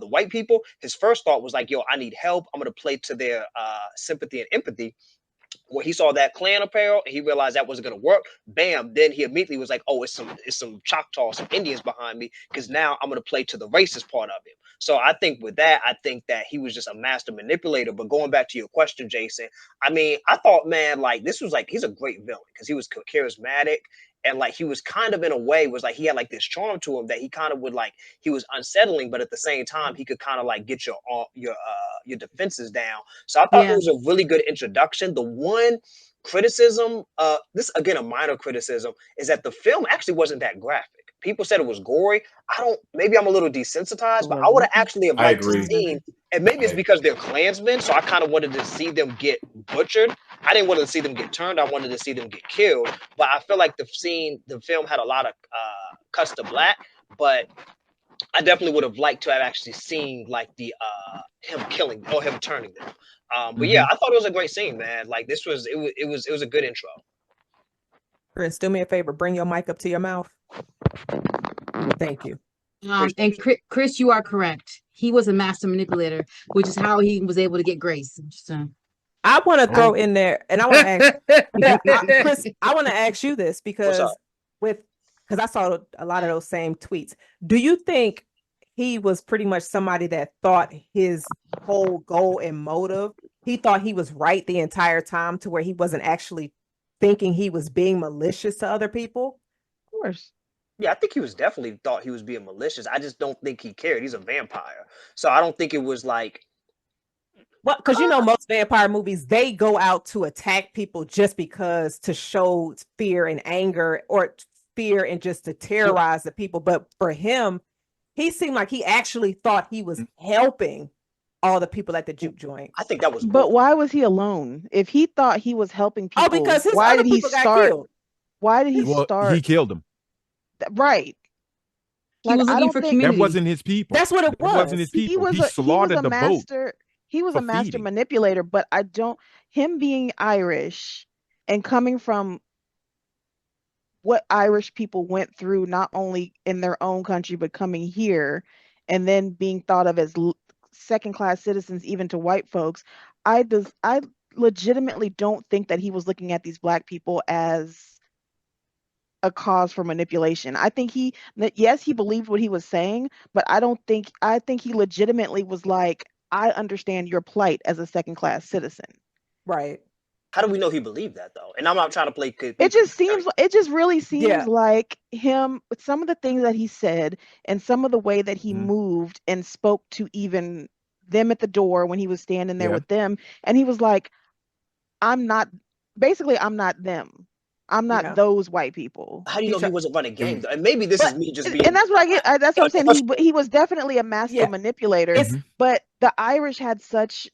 white people, his first thought was like, "Yo, I need help. I'm gonna play to their sympathy and empathy." when he saw that clan apparel and he realized that wasn't gonna work, bam, then he immediately was like, oh, it's some Choctaw, some Indians behind me, because now I'm gonna play to the racist part of him. So I think with that, I think that he was just a master manipulator. But going back to your question, Jason, I mean, I thought, man, like this was like, he's a great villain because he was charismatic. And like he was kind of in a way was like he had like this charm to him that he kind of would like, he was unsettling, but at the same time he could kind of like get your defenses down. So I thought it was a really good introduction. The one criticism, this again a minor criticism, is that the film actually wasn't that graphic. People said it was gory. Maybe I'm a little desensitized, but I would have actually have liked to see, and maybe it's because they're Klansmen, so I kind of wanted to see them get butchered. I didn't want to see them get turned. I wanted to see them get killed. But I feel like the film had a lot of cuts to black, but I definitely would have liked to have actually seen like the him killing or him turning them. But yeah, I thought it was a great scene, man. Like it was a good intro. Chris, do me a favor, bring your mic up to your mouth. Thank you. And Chris, you are correct. He was a master manipulator, which is how he was able to get Grace. I want to throw in there, and I want to ask Chris. I want to ask you this because I saw a lot of those same tweets. Do you think he was pretty much somebody that thought his whole goal and motive, he thought he was right the entire time to where he wasn't actually thinking he was being malicious to other people? Of course. Yeah, I think he was definitely thought he was being malicious. I just don't think he cared. He's a vampire. So I don't think it was like, well, because most vampire movies, they go out to attack people just because to show fear and anger, or fear and just to terrorize the people. But for him, he seemed like he actually thought he was helping all the people at the juke joint. I think that was. But why was he alone? If he thought he was helping people, because his why other did he people got start? Killed. Why did he start? He killed him. Right. He was looking for community. That wasn't his people. That's what it was. That wasn't his people. He slaughtered the boat. He was a master manipulator, but him being Irish and coming from what Irish people went through, not only in their own country, but coming here and then being thought of as second-class citizens, even to white folks. I legitimately don't think that he was looking at these Black people as a cause for manipulation. I think he believed what he was saying, but I think he legitimately was like, I understand your plight as a second-class citizen. Right. How do we know he believed that though? And I'm not trying to play. It just really seems like him, with some of the things that he said and some of the way that he moved and spoke to even them at the door when he was standing there with them. And he was like, I'm not them. I'm not those white people. How do you know he wasn't running gang though? And maybe this is me just being. And that's what I get. That's what I'm saying. He was definitely a master manipulator. But the Irish had such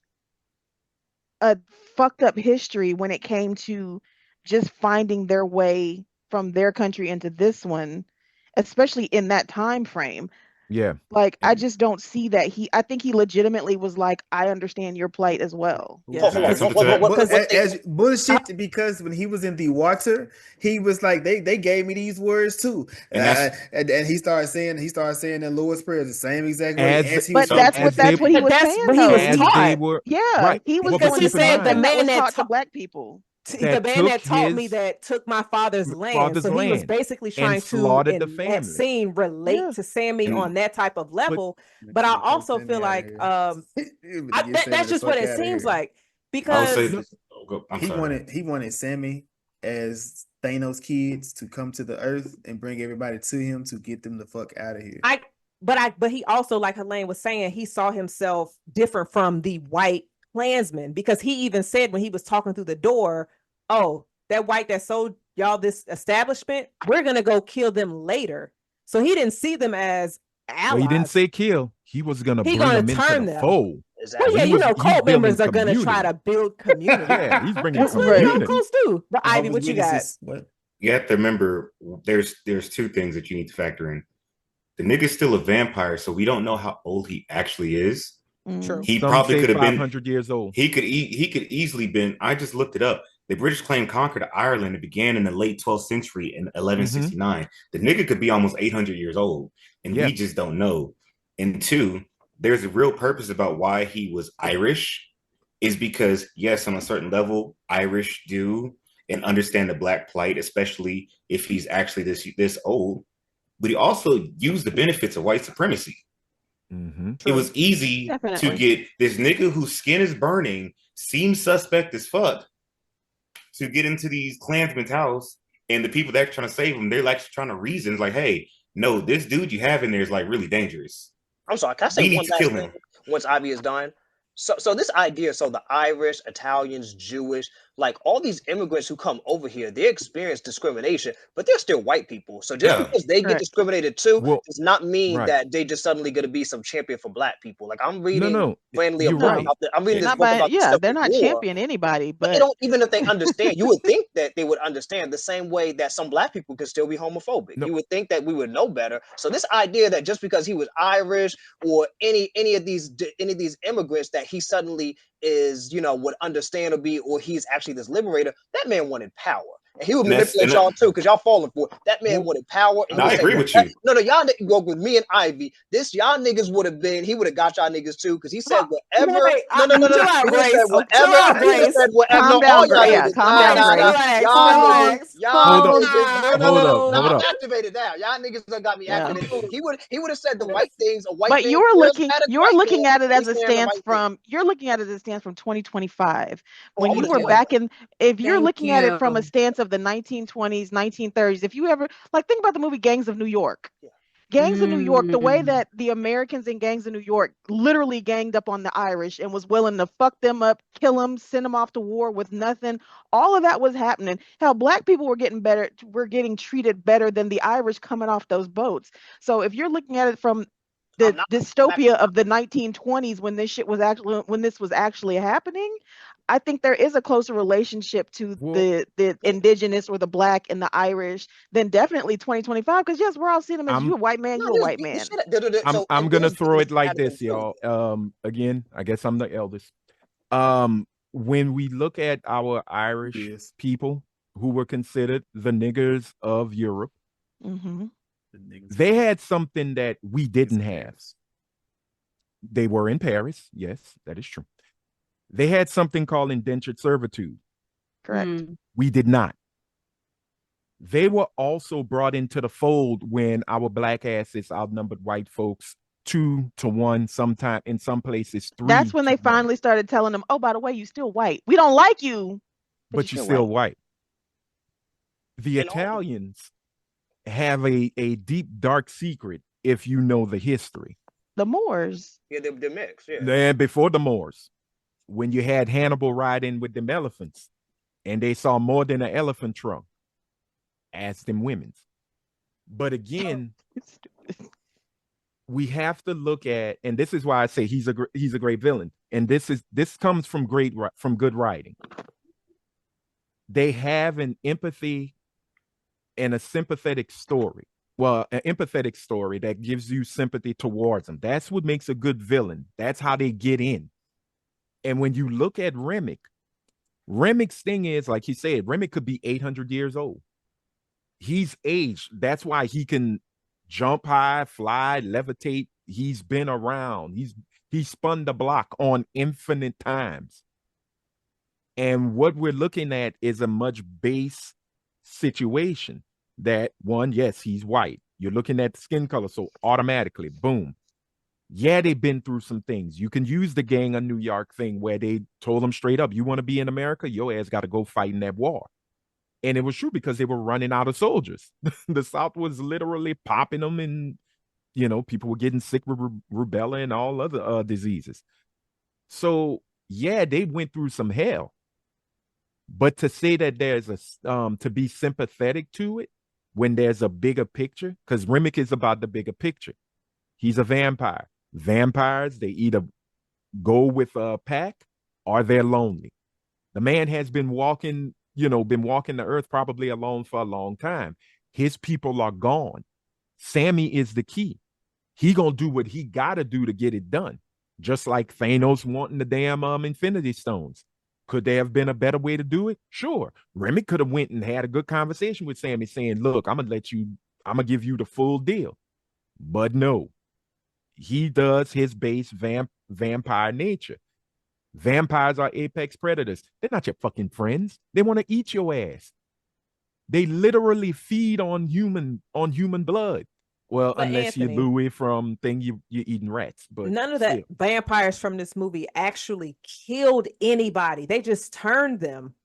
a fucked up history when it came to just finding their way from their country into this one, especially in that time frame. Yeah. Like, I just don't see that I think he legitimately was like, I understand your plight as well. Yeah. Bullshit, because when he was in the water, he was like, they gave me these words too. And he started saying the Lord's Prayer the same exact way as he was. But that's what he was saying. He was taught. Yeah. He was because he said the man that taught to Black people. The man that taught me that took my father's land. So he was basically trying to, in that scene, relate to Sammy on that type of level. But I also feel like that's just what it seems like, because he wanted Sammy as Thanos' kids to come to the earth and bring everybody to him to get them the fuck out of here. But he also, like Helene was saying, he saw himself different from the white Klansmen, because he even said when he was talking through the door, oh, that white that sold y'all this establishment, we're gonna go kill them later. So he didn't see them as allies. Well, he didn't say kill. He was gonna bring them into the fold. Exactly. Well, yeah, cult members are gonna try to build community. Yeah, he's bringing that's what cults do. But Ivy, what you got? You have to remember, there's two things that you need to factor in. The nigga's still a vampire, so we don't know how old he actually is. True. He probably could have been 500 years old. He could easily been. I just looked it up. The British claim conquered Ireland. It began in the late 12th century in 1169. The nigga could be almost 800 years old, and we just don't know. And two, there's a real purpose about why he was Irish. is because, yes, on a certain level, Irish do and understand the Black plight, especially if he's actually this old. But he also used the benefits of white supremacy. Mm-hmm. It was easy to get this nigga whose skin is burning, seems suspect as fuck, to get into these Klansmen's house, and the people that are trying to save him, they're like trying to reason, like, hey, no, this dude you have in there is like really dangerous. I'm sorry, can I say one last thing once Ivy is done? So this idea, so the Irish, Italians, Jewish, like all these immigrants who come over here, they experience discrimination, but they're still white people. So just because they get discriminated too, does not mean that they just suddenly going to be some champion for Black people. Like I'm reading randomly about I'm reading this book about they're not champion anybody, but they don't, even if they understand, you would think that they would understand the same way that some Black people could still be homophobic. You would think that we would know better. So this idea that just because he was Irish or any of these immigrants that he suddenly is, would understand or be, or he's actually this liberator, that man wanted power. And he would manipulate y'all too, because y'all falling for it. That man wanted power. And I agree with you. No, y'all go with me and Ivy. This y'all niggas would have been. He would have got y'all niggas too, because he said whatever. No. He said whatever. He said whatever. Calm down, Grace. Calm down, Grace. Y'all niggas. No. I'm activated now. Y'all niggas done got me activated. He would have said the white things. But you're looking at it as a stance from 2025. When you were back in, if you're looking at it from a stance of the 1920s, 1930s, if you ever think about the movie Gangs of New York. Gangs of New York, the way that the Americans in Gangs of New York literally ganged up on the Irish and was willing to fuck them up, kill them, send them off to war with nothing. All of that was happening. Hell, Black people were getting treated better than the Irish coming off those boats. So if you're looking at it from the dystopia of the 1920s when this was actually happening, I think there is a closer relationship to the indigenous or the Black and the Irish than definitely 2025. Because yes, we're all seeing them as you a white man, you a white man. I'm gonna throw it like this, y'all. Again, I guess I'm the eldest. When we look at our Irish people who were considered the niggers of Europe, they had something that we didn't have. They were in Paris. Yes, that is true. They had something called indentured servitude. Correct. We did not. They were also brought into the fold when our Black asses outnumbered white folks 2 to 1, sometime in some places 3. That's when they finally started telling them, oh, by the way, you still white. We don't like you. But you're still white. The Italians have a deep, dark secret if you know the history. The Moors. Yeah, the mix. Yeah. And before the Moors, when you had Hannibal ride in with them elephants and they saw more than an elephant trunk, ask them women's. But again, we have to look at, and this is why I say he's a great villain. And this comes from good writing. They have an empathy and a sympathetic story. Well, an empathetic story that gives you sympathy towards them. That's what makes a good villain. That's how they get in. And when you look at Remmick's thing is, like he said, Remmick could be 800 years old. He's aged. That's why he can jump high, fly, levitate. He's been around. He's spun the block on infinite times. And what we're looking at is a much base situation that one, yes, he's white. You're looking at the skin color. So automatically, boom. Yeah, they've been through some things. You can use the Gang of New York thing where they told them straight up, you want to be in America? Your ass got to go fight in that war. And it was true because they were running out of soldiers. The South was literally popping them, and, people were getting sick with rubella and all other diseases. So, yeah, they went through some hell. But to say that there's to be sympathetic to it when there's a bigger picture, because Remmicks is about the bigger picture. He's a vampire. Vampires, they either go with a pack or they're lonely. The man has been walking the earth probably alone for a long time. His people are gone. Sammy is the key. He gonna do what he gotta do to get it done. Just like Thanos wanting the damn Infinity Stones. Could there have been a better way to do it? Sure. Remmicks could have went and had a good conversation with Sammy saying, look, I'm gonna give you the full deal. But no. He does his base vampire nature. Vampires are apex predators. They're not your fucking friends. They want to eat your ass. They literally feed on human blood. Well, But unless Anthony, you're Louis from you're eating rats. But none of the vampires from this movie actually killed anybody. They just turned them.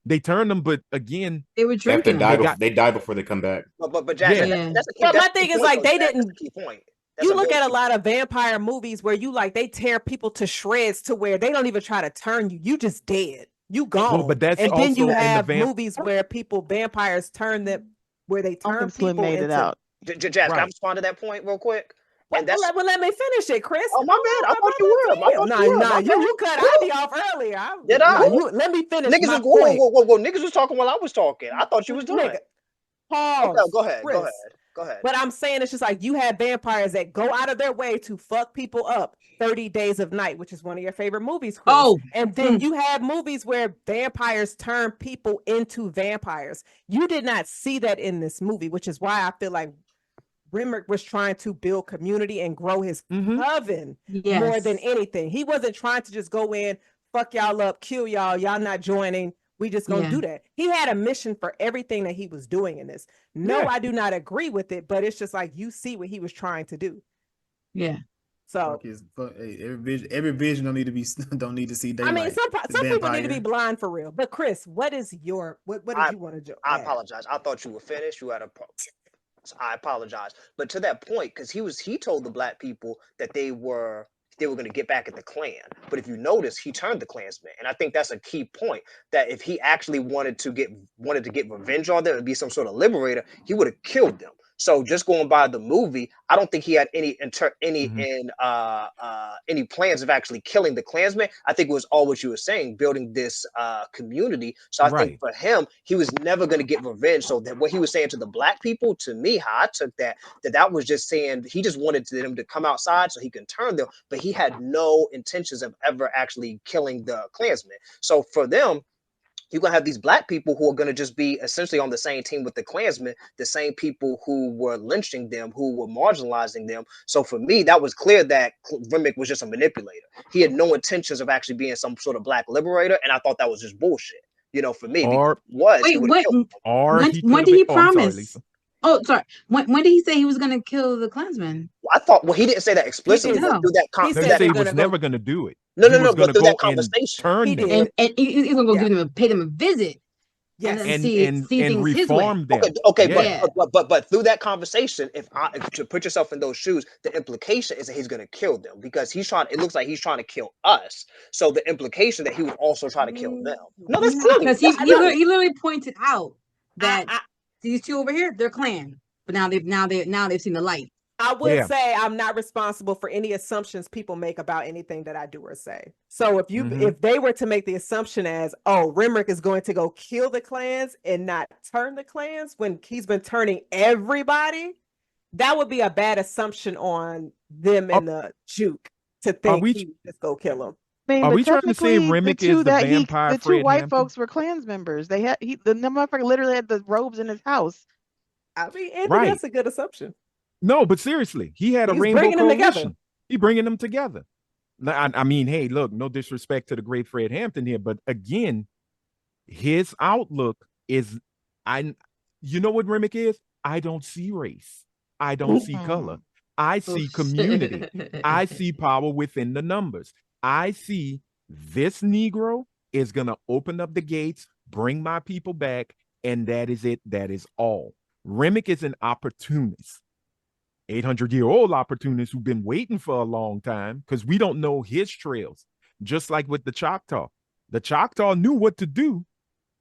They turned them, but again, they were drinking. They die before they come back. But Jack, that's a key, but my thing is like they didn't. That's a key point. You look at a lot of vampire movies where they tear people to shreds to where they don't even try to turn you. You just dead. You gone. Well, but that's and then you also have movies where vampires turn them, where they turn people made it out. Jazz, can I respond to that point real quick? And that's let me finish it, Chris. Oh, my bad. I thought you were. Nah, you cut Ivy off earlier. Did I? Let me finish. Niggas whoa. Niggas was talking while I was talking. I thought you was doing it. Pause. Okay, go ahead. But I'm saying it's just like you have vampires that go out of their way to fuck people up. 30 Days of Night, which is one of your favorite movies, Chris. Oh, and then you have movies where vampires turn people into vampires. You did not see that in this movie, which is why I feel like Remmicks was trying to build community and grow his coven more than anything. He wasn't trying to just go in, fuck y'all up, kill y'all not joining. We just gonna do that. He had a mission for everything that he was doing in this. No, I do not agree with it, but it's just like you see what he was trying to do. Yeah. So every vision don't need to see daylight. I mean, some people need to be blind for real. But Chris, what is your what did you want to do? I apologize. I thought you were finished. You had a so I apologize. But to that point, because he told the black people that they were going to get back at the Klan. But if you notice, he turned the Klansmen. And I think that's a key point, that if he actually wanted to get revenge on them and be some sort of liberator, he would have killed them. So just going by the movie, I don't think he had any plans of actually killing the Klansmen. I think it was all what you were saying, building this community. So I think for him, he was never going to get revenge. So that what he was saying to the black people, to me, how I took that was just saying he just wanted them to come outside so he can turn them, but he had no intentions of ever actually killing the Klansmen. So for them, you're going to have these black people who are going to just be essentially on the same team with the Klansmen, the same people who were lynching them, who were marginalizing them. So for me, that was clear that Remmicks was just a manipulator. He had no intentions of actually being some sort of black liberator, and I thought that was just bullshit. For me, when did he promise? Oh, sorry. When did he say he was going to kill the Klansmen? I thought, he didn't say that explicitly. He said he was never going to do it. No, but through that conversation, he did. And he's going to go pay them a visit. Yes, and see reform them. Okay, but through that conversation, if to put yourself in those shoes, the implication is that he's going to kill them because it looks like he's trying to kill us. So the implication that he would also try to kill them. No, that's clear. Because he literally pointed out that these two over here, they're Klan, but now they've seen the light. I would say I'm not responsible for any assumptions people make about anything that I do or say. So if they were to make the assumption as, Remmicks is going to go kill the clans and not turn the clans when he's been turning everybody, that would be a bad assumption on them and the juke to think he would just go kill him. Are we trying to say Remmicks is the vampire? The two white folks were Klans members. The motherfucker literally had the robes in his house. I mean, Anthony, that's a good assumption. No, but seriously, he had a rainbow coalition. He bringing them together. I mean, hey, look, no disrespect to the great Fred Hampton here, but again, his outlook is, you know what Remmicks is? I don't see race. I don't see color. I see community. I see power within the numbers. I see this Negro is going to open up the gates, bring my people back, and that is it. That is all. Remmicks is an opportunist. 800-year-old opportunist who've been waiting for a long time because we don't know his trails. Just like with the Choctaw. The Choctaw knew what to do.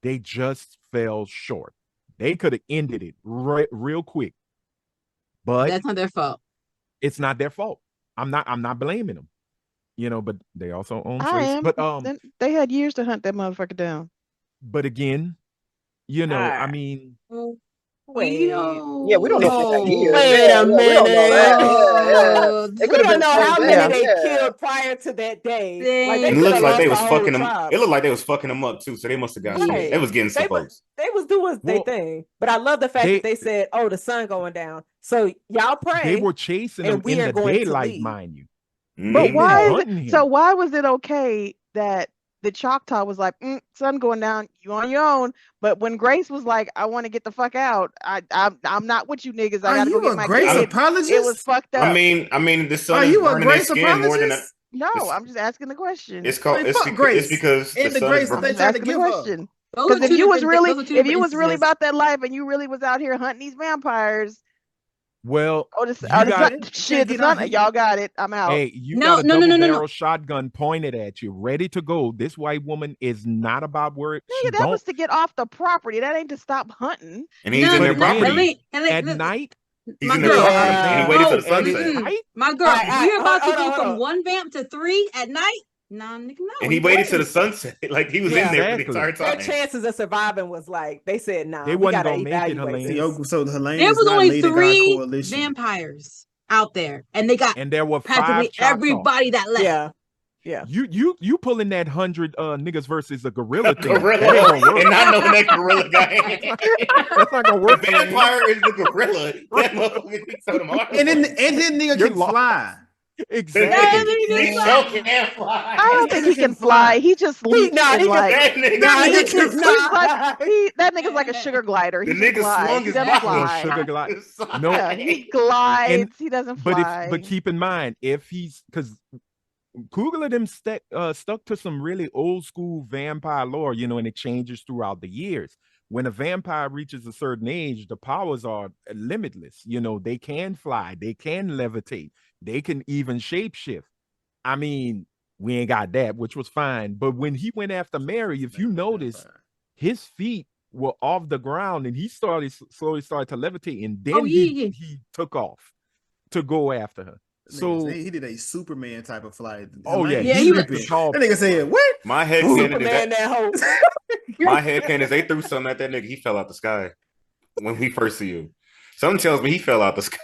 They just fell short. They could have ended it real quick. But that's not their fault. It's not their fault. I'm not blaming them. But they also own slaves. But they had years to hunt that motherfucker down. But again, I mean, we don't know. Wait a minute. We don't know how many they killed prior to that day. It looked like they was fucking them. It looked like they was fucking them up too. So they must have got. They was getting some folks. They was doing their thing. But I love the fact that they said, the sun going down. So y'all pray. They were chasing them in the daylight, mind you. But why was it okay that the Choctaw was like, "Sun going down, you on your own." But when Grace was like, "I want to get the fuck out. I'm not with you niggas. I gotta go get my Grace kid." apologist? It was fucked up. I mean, the sun Are is you a burning their Grace skin more than apologist? No, I'm just asking the question. it's called. I mean, It's, fuck Grace. it's because And the the sun Grace is that they burning. tried to Asking the give her. question. Those Because are if two you was different- really those are two if you different was really instances. about that life and you really was out here hunting these vampires, Well, the sun, get out here. y'all got it. I'm out. hey, you No, got a no, no, double no, no, barrel shotgun pointed at you, ready to go. This white woman is not about where she Nigga, that don't. was to get off the property. That ain't to stop hunting. And he's in their property. At night. He's My in their girl. property, and he waited till the And sunset. it's night? My girl, All right, we're about to hold go on, from hold on. 1 vamp to 3 at night. Nah, nigga, no. And he waited till the sunset. Like he was in there for the entire Their time. chances of surviving was like they said, "Nah, They we wasn't gotta gonna make it, evaluate Hailee. this." So Helene There is was not only Lady God 3 Coalition. vampires out there, and they got And there were practically 5 Choctaw. everybody that left. Yeah. You pulling that 100 niggas versus a gorilla thing. Gorilla. That ain't gonna work. And not knowing that gorilla guy. That's not gonna work. The vampire is the gorilla. That motherfucker keeps on And then nigga You're can lost. fly. Exactly. He so can't fly. I don't think he can fly. He just leaps nah, and he like That nigga, that nigga's like a sugar glider. the He just nigga glides. swung He his doesn't body. fly. Sugar glide. No. Yeah, he glides. And- he doesn't But fly. but keep in mind, if he's because Kugler them stuck to some really old school vampire lore, and it changes throughout the years. When a vampire reaches a certain age, the powers are limitless. They can fly, they can levitate, they can even shapeshift. I mean, we ain't got that, which was fine. But when he went after Mary, if you notice, his feet were off the ground and he slowly started to levitate, and then he took off to go after her. So he did a Superman type of flight. Oh yeah, he was that nigga said what? My head canon Superman, is that hoe. my head canon is they threw something at that nigga. He fell out the sky when we first see him. Something tells me he fell out the sky.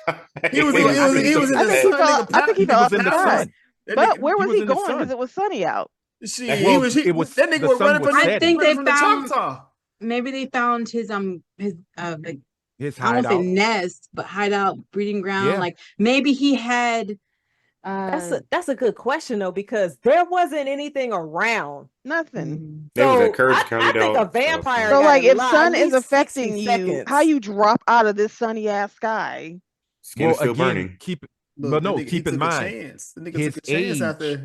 He was in the I think he fell out the sky. sun. But where was he in the going? sun. Because it was sunny out. That nigga was the sun running was from the setting. I think they from the found- Choctaw. Maybe they found his His I don't want to say hideout. nest, but hideout, breeding ground. Yeah. Like maybe he had. That's a good question though, because there wasn't anything around. Nothing. There was So that Courage I County think dog. a vampire. So got like, in if line sun at is least affecting 60 you, seconds. how you drop out of this sunny ass sky? Skin is still burning. Keep Look, but no, the nigga, keep he in took a mind chance. The nigga his took a chance out age.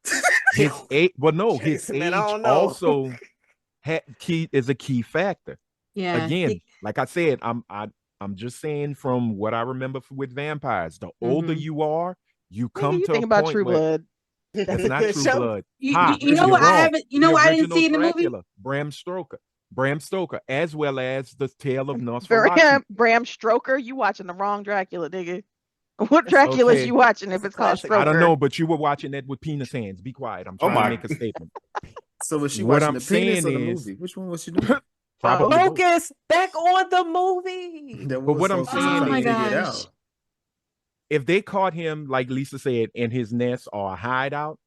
there. his age. Well, no, his Jason, man, age I don't know. also is a key factor. Yeah. Again, like I said, I'm just saying from what I remember with vampires. The older you are, you come you to think a about point True where Blood. that's not True Show- Blood. You Ha, know you're what? I wrong. haven't. You know The what I didn't original see in the movie. Dracula, Bram Stoker, as well as the Tale of Nosferatu. Bram Stoker, you watching the wrong Dracula, nigga. What Dracula is okay. you watching if it's called Classic. Stroker? I don't know, but you were watching that with penis hands. Be quiet. I'm trying to make a statement. So was she What watching I'm the penis or the saying is- movie? Which one was she doing? Probably both. Focus back on the movie. That But was what I'm so saying trying to is- figure it gosh. out. If they caught him, like Lisa said, in his nest or a hideout,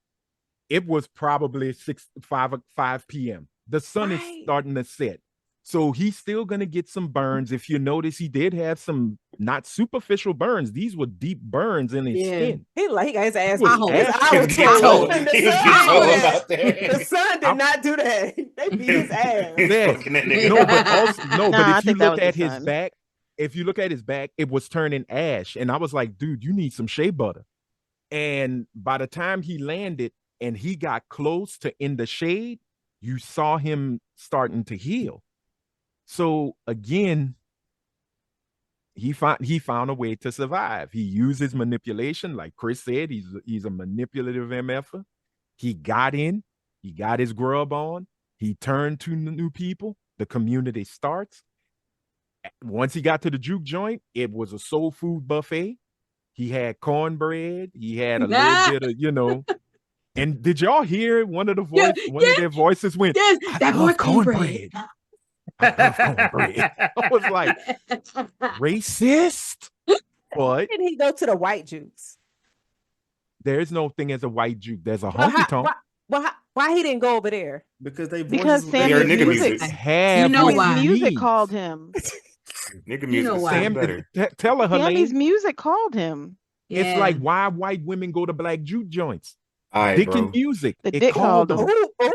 it was probably 5 p.m. The sun is starting to set. So he's still going to get some burns. If you notice, he did have some not superficial burns. These were deep burns in his skin. He got his ass. He was beat. ass His eye kicked. was He was swollen. getting The told. He was sun getting told did out that. there. The sun did not do that. They beat his ass. Yeah. Fucking that nigga. No, but also Nah, but I if you think that look was at the his sun. back, it was turning ash. And I was like, dude, you need some shea butter. And by the time he landed and he got close to in the shade, you saw him starting to heal. So again, he found a way to survive. He uses manipulation, like Chris said. He's a manipulative MFer. He got in, he got his grub on, he turned to new people. The community starts. Once he got to the juke joint, it was a soul food buffet. He had cornbread. He had a little bit of, And did y'all hear one of their voices went, Yes, I that love boy cornbread. I love cornbread. I was like, racist? But Did he go to the white Jews? there's no thing as a white juke. There's a honky tonk. Why he didn't go over there? Because Because They are Sammy's nigga music, music. You know why. music called him. Nigga You music know is why. better. Tell her, Sammy's Hailee. music called him. It's like why white women go to black juke joints. All right, Dick bro. and music. The It dick called called them. them.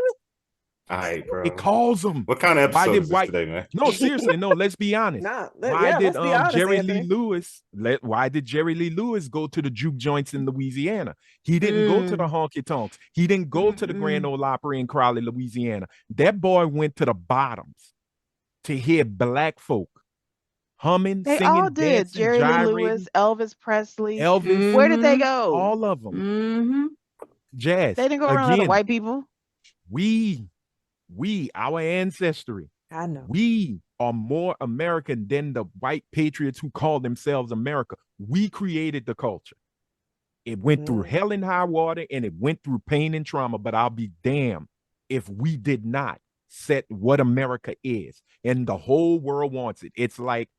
All right, bro. It calls them. What kind of Why episode did is this white today, man? No, seriously, no, let's be honest. Why did let's be honest, Jerry Anthony. Lee Lewis go to the juke joints in Louisiana? He didn't go to the honky tonks. He didn't go to the Grand Ole Opry in Crowley, Louisiana. That boy went to the bottoms to hear black folk humming, They singing, all did. dancing, Jerry Lee gyrating. Lewis, Elvis Presley. Elvis. Where did they go? All of them. Jazz. They didn't go around other white people. Our ancestry. I know. We are more American than the white patriots who call themselves America. We created the culture. It went through hell and high water, and it went through pain and trauma, but I'll be damned if we did not set what America is, and the whole world wants it. It's like,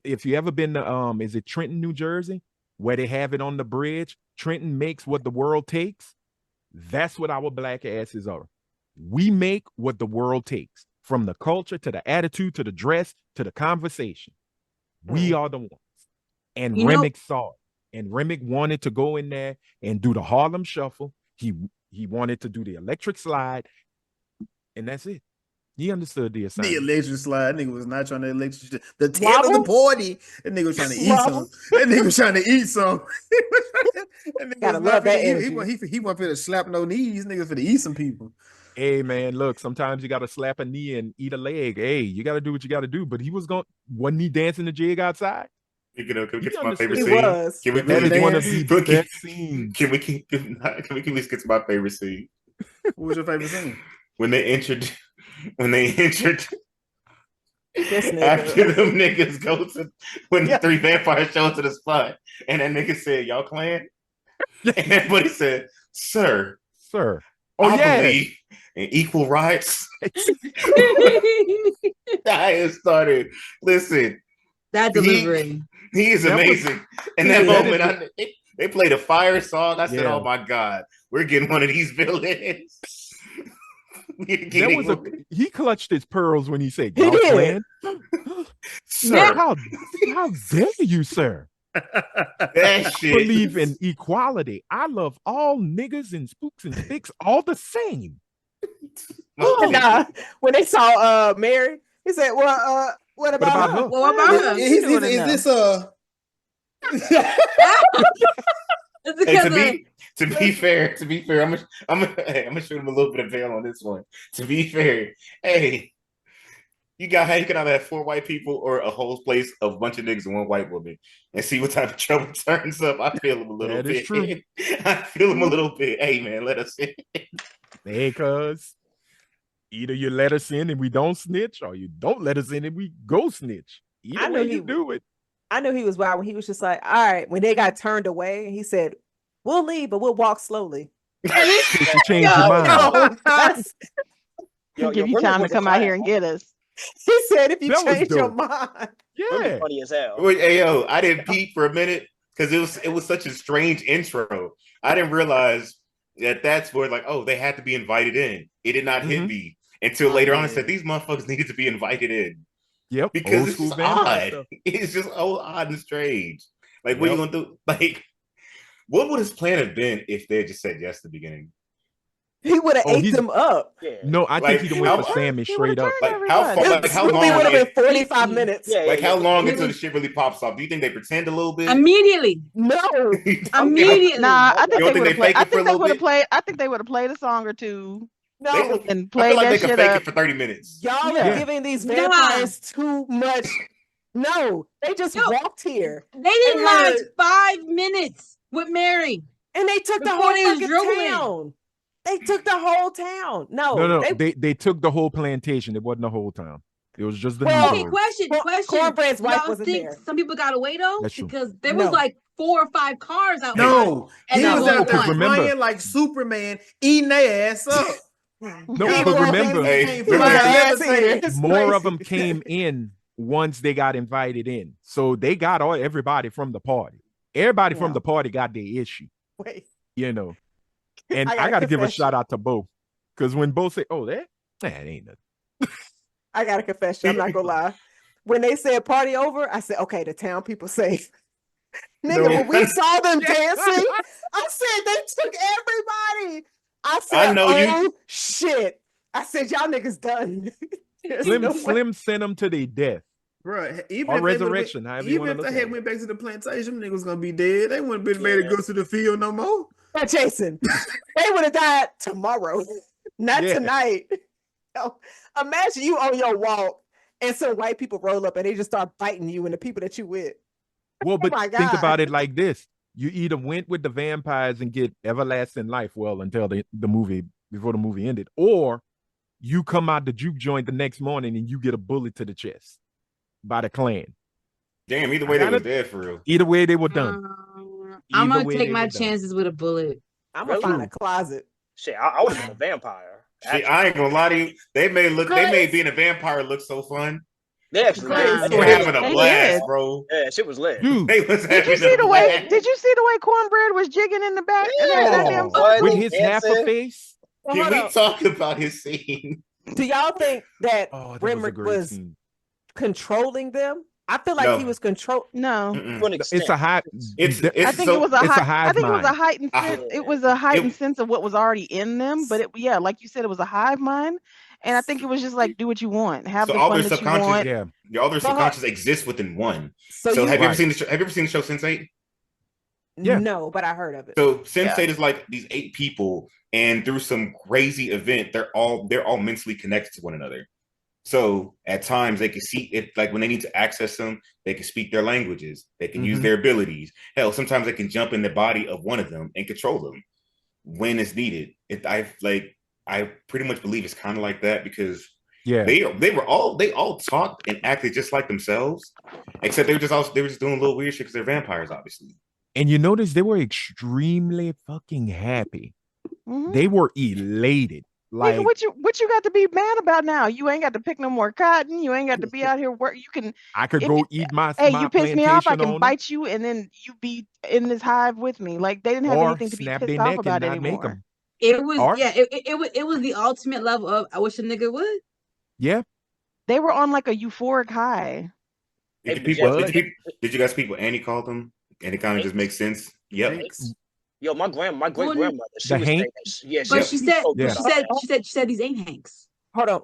if you ever been to, is it Trenton, New Jersey, where they have it on the bridge? Trenton makes what the world takes. That's what our black asses are. We make what the world takes, from the culture to the attitude to the dress to the conversation. We are the ones. And Remmicks saw it. And Remmicks wanted to go in there and do the Harlem Shuffle. He wanted to do the electric slide. And that's it. He understood the assignment. The electric slide. That nigga was not trying to electric. The tail of the party. That nigga was trying to eat some. That nigga was trying to eat some. Gotta love that he wasn't for to slap no knees. Niggas for to eat some people. Hey man, look, sometimes you gotta slap a knee and eat a leg. Hey, you gotta do what you gotta do. But he wasn't he dancing the jig outside? Can we get to my favorite He scene? was. Can we That is one of please- the best scenes. Can we at least get to my favorite scene? What was your favorite scene? When they entered This nigga. after them niggas go to when the three vampires show up to the spot, and that nigga said, "Y'all clan?" And everybody said, "Sir, Oh I yeah. believe in equal rights." I started. Listen, That delivery. he is That was- amazing. In that moment, they played a fire song. I said, Yeah. "Oh my god, we're getting one of these villains." He clutched his pearls when he said, He "Y'all did. playing?" Sir, How dare you, sir? that shit. Believe in equality. I love all niggas and spooks and sticks all the same. Nah, when they saw Mary, he said, "Well, what about her?" Well, what about her? Is this It's Hey, because to be fair, I'm gonna shoot him a little bit of veil on this one. To be fair, hey, you can either have 4 white people or a whole place of a bunch of niggas and 1 white woman, and see what type of trouble turns up. I feel him a little That bit. is true. I feel him a little bit. Hey man, let us in. Hey, cuz either you let us in and we don't snitch, or you don't let us in and we go snitch. I Either know way he you do it. I knew he was wild when he was just like, "All right." When they got turned away, he said, "We'll leave, but we'll walk slowly." If you change your mind. Give you time to come out here and get us. He said, "If you That was change your dope. mind." Yeah. Funny as hell. Wait, hey yo, I didn't peep for a minute because it was such a strange intro. I didn't realize that that's where they had to be invited in. It did not hit me until later on. I said these motherfuckers needed to be invited in. Yep. Because Old it's school just vampire odd. stuff. It's just odd and strange. Like, what are you Yep. gonna do? Like, what would his plan have been if they had just said yes at the beginning? He would have ate them up. Yeah. No, I Like, think he went for how- Sammy straight up. Like how This movie long? would have been 45 minutes. Yeah, Like how long It until the was- shit really pops off? Do you think they pretend a little bit? immediately. No. Immediately. Nah, I You think don't they think would have they played. fake I it for a think they little would have bit? played. I think they would have played a song or two No. and I played feel like that they could shit fake up. it for 30 minutes. Y'all Yeah. are giving these Nah. vampires too much. No, they just No. walked here They didn't And last heard- 5 minutes with Mary. and they took the Before whole they was fucking drooling. town. They took the whole town. No, they took the whole plantation. It wasn't the whole town. It was just the Well, Okay, Negroes. question. Cornbread's wife Y'all wasn't think there. some people got away though? That's true. Because there No. was like 4 or 5 cars out No, there. he And was that out there one. Remember- flying like Superman, eating their ass up. No, but remember, Hey, Flying remember- levitating. more of them came in once they got invited in. So they got everybody from the party. Everybody from Yeah. the party got their issue, Wait. you know. And I got I got to give a confession. shout out to Bo, because when Bo said, "Oh, that ain't nothing." I got a confession. I'm not gonna lie. When they said party over, I said, "Okay, the town people safe." Nigga, No. when we saw them dancing, I said they took everybody. I said, know you. Shit. I said, y'all niggas done. Slim sent them to their death. Bro, Or resurrection, however you want to even if look they at had it. went back to the plantation, them niggas gonna be dead. They wouldn't been able to go to the field no more. But Jason, they would have died tomorrow, not tonight. Imagine you on your walk and some white people roll up and they just start biting you and the people that you with. Well, but think about it like this. You either went with the vampires and get everlasting life, well, until before the movie ended, or you come out the juke joint the next morning and you get a bullet to the chest by the Klan. Damn, either way they were dead for real. Either way they were done. I'm gonna take my chances with a bullet. I'm gonna find a closet. Shit, I would have been a vampire. Shit, I ain't gonna lie to you. They made being a vampire look so fun. They actually they were having a blast, bro. Yeah, shit was lit. Dude, did you see the way Cornbread was jigging in the back? With his half a face. Can we talk about his scene? Do y'all think that Remmicks was controlling them? I feel like he was control. No, it's a high. I think it was a heightened sense. It was a heightened sense of what was already in them. But like you said, it was a hive mind, and I think it was just like do what you want, have the fun that you want. All their subconscious exists within one. So have you ever seen the show? Have you ever seen the show Sense8? Yeah. No, but I heard of it. So Sense8 is like these 8 people, and through some crazy event, they're all mentally connected to one another. So at times they can see it, like when they need to access them, they can speak their languages, they can use their abilities. Hell, sometimes they can jump in the body of one of them and control them when it's needed. I pretty much believe it's kind of like that because they all talked and acted just like themselves, except they were just doing a little weird shit because they're vampires, obviously. And you notice they were extremely fucking happy. They were elated. Like, what you got to be mad about now? You ain't got to pick no more cotton. You ain't got to be out here work. You can. I could go eat my. Hey, my you piss me off. I can bite it. you, and then you be in this hive with me. Like they didn't have anything to be pissed off about anymore. It was it was the ultimate level of I wish a nigga would. Yeah, they were on like a euphoric high. Did you guys speak what Annie called them? And it kind of just makes sense. Yep. Yo, my great grandmother. She said these ain't Hanks. Hold on.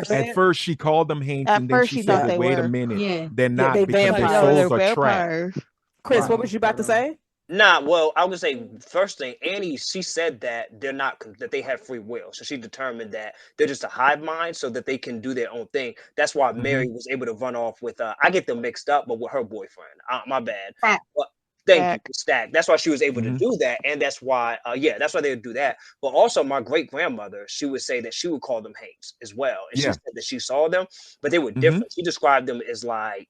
At first she called them Hanks, and then she said, "Wait a minute, they're not because their souls are trapped." Chris, what was you about to say? Nah, well, I was gonna say first thing, Annie, she said that they're not that they have free will, so she determined that they're just a hive mind, so that they can do their own thing. That's why Mary was able to run off with. I get them mixed up, but with her boyfriend. My bad. Thank you, Stack. That's why she was able to do that, and that's why, that's why they would do that. But also, my great grandmother, she would say that she would call them Hanks as well, and she said that she saw them, but they were different. She described them as like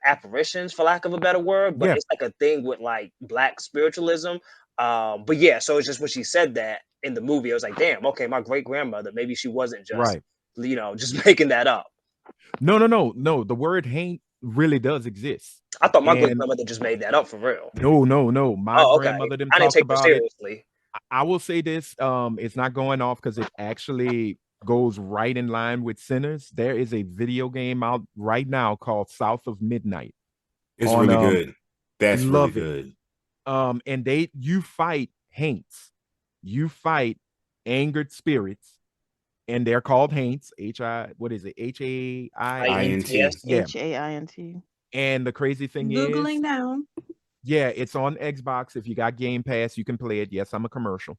apparitions, for lack of a better word, but it's like a thing with like Black spiritualism. But so it's just when she said that in the movie, I was like, damn, okay, my great grandmother, maybe she wasn't just just making that up. No. The word Hank really does exist. I thought my great grandmother just made that up for real. No. My grandmother I didn't take it seriously. I will say this: it's not going off because it actually goes right in line with Sinners. There is a video game out right now called South of Midnight. It's really good. That's really good. And you fight Haints, you fight angered spirits, and they're called Haints. What is it? Haint. Haint. And the crazy thing Googling is, now. Yeah, it's on Xbox. If you got Game Pass, you can play it. Yes, I'm a commercial.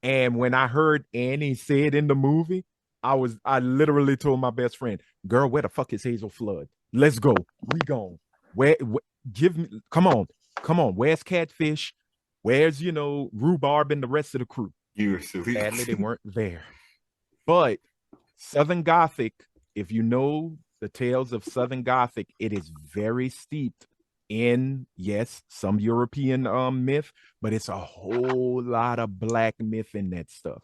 And when I heard Annie say it in the movie, I literally told my best friend, "Girl, where the fuck is Hazel Flood? Let's go. We gone. Where give me come on. Where's Catfish? Where's Rhubarb and the rest of the crew?" You're silly. Sadly, they weren't there. But Southern Gothic, if you know the tales of Southern Gothic, it is very steeped in, yes, some European myth, but it's a whole lot of Black myth in that stuff.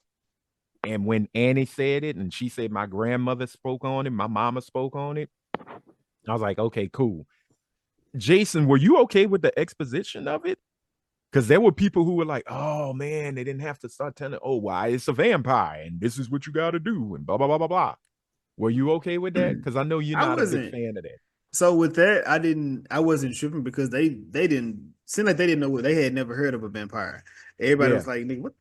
And when Annie said it, and she said my grandmother spoke on it, my mama spoke on it, I was like, okay, cool. Jason, were you okay with the exposition of it? Because there were people who were like, oh man, they didn't have to start telling, oh, why it's a vampire and this is what you got to do and blah, blah, blah, blah, blah. Were you okay with that? Because I know you're not a big fan of that. So with that, I wasn't tripping because they didn't seemed like they didn't know what they had never heard of a vampire. Everybody was like, nigga,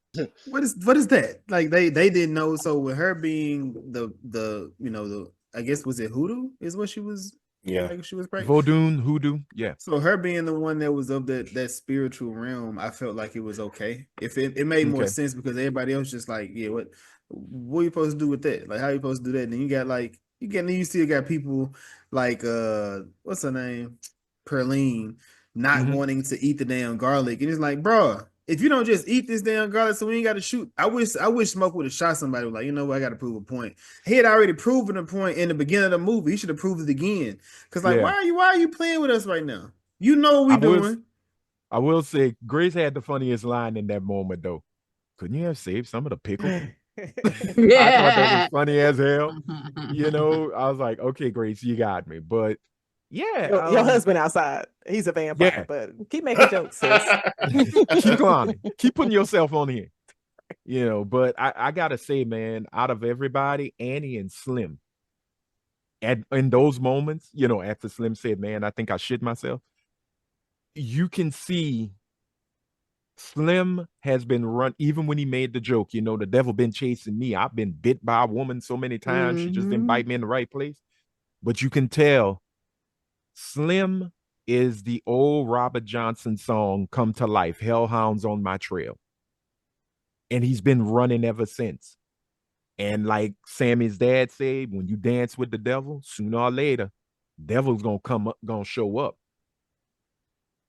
what is that? Like they didn't know. So with her being the I guess was it hoodoo is what she was. Yeah, like she was pregnant. Hoodoo. Yeah. So her being the one that was of that spiritual realm, I felt like it was okay. If it made more sense because everybody else just like, yeah, what are you supposed to do with that? Like, how are you supposed to do that? And then you got like you still got people like what's her name? Perline not wanting to eat the damn garlic. And it's like, bro, if you don't just eat this damn garlic, so we ain't got to shoot. I wish Smoke would have shot somebody like, you know what, I got to prove a point. He had already proven a point in the beginning of the movie. He should have proved it again. Cause like, why are you playing with us right now? You know what we doing. I will say Grace had the funniest line in that moment though. Couldn't you have saved some of the pickle? I thought that was funny as hell. You know, I was like, okay, Grace, you got me. But yeah, your husband outside. He's a vampire, but keep making jokes, sis. Keep climbing. Keep putting yourself on here. You know, but I gotta say, man, out of everybody, Annie and Slim, in those moments, you know, after Slim said, man, I think I shit myself, you can see Slim has been run, even when he made the joke, you know, the devil been chasing me. I've been bit by a woman so many times. She just didn't bite me in the right place. But you can tell Slim is the old Robert Johnson song come to life, Hellhounds on My Trail. And he's been running ever since. And like Sammy's dad said, when you dance with the devil, sooner or later, devil's gonna show up.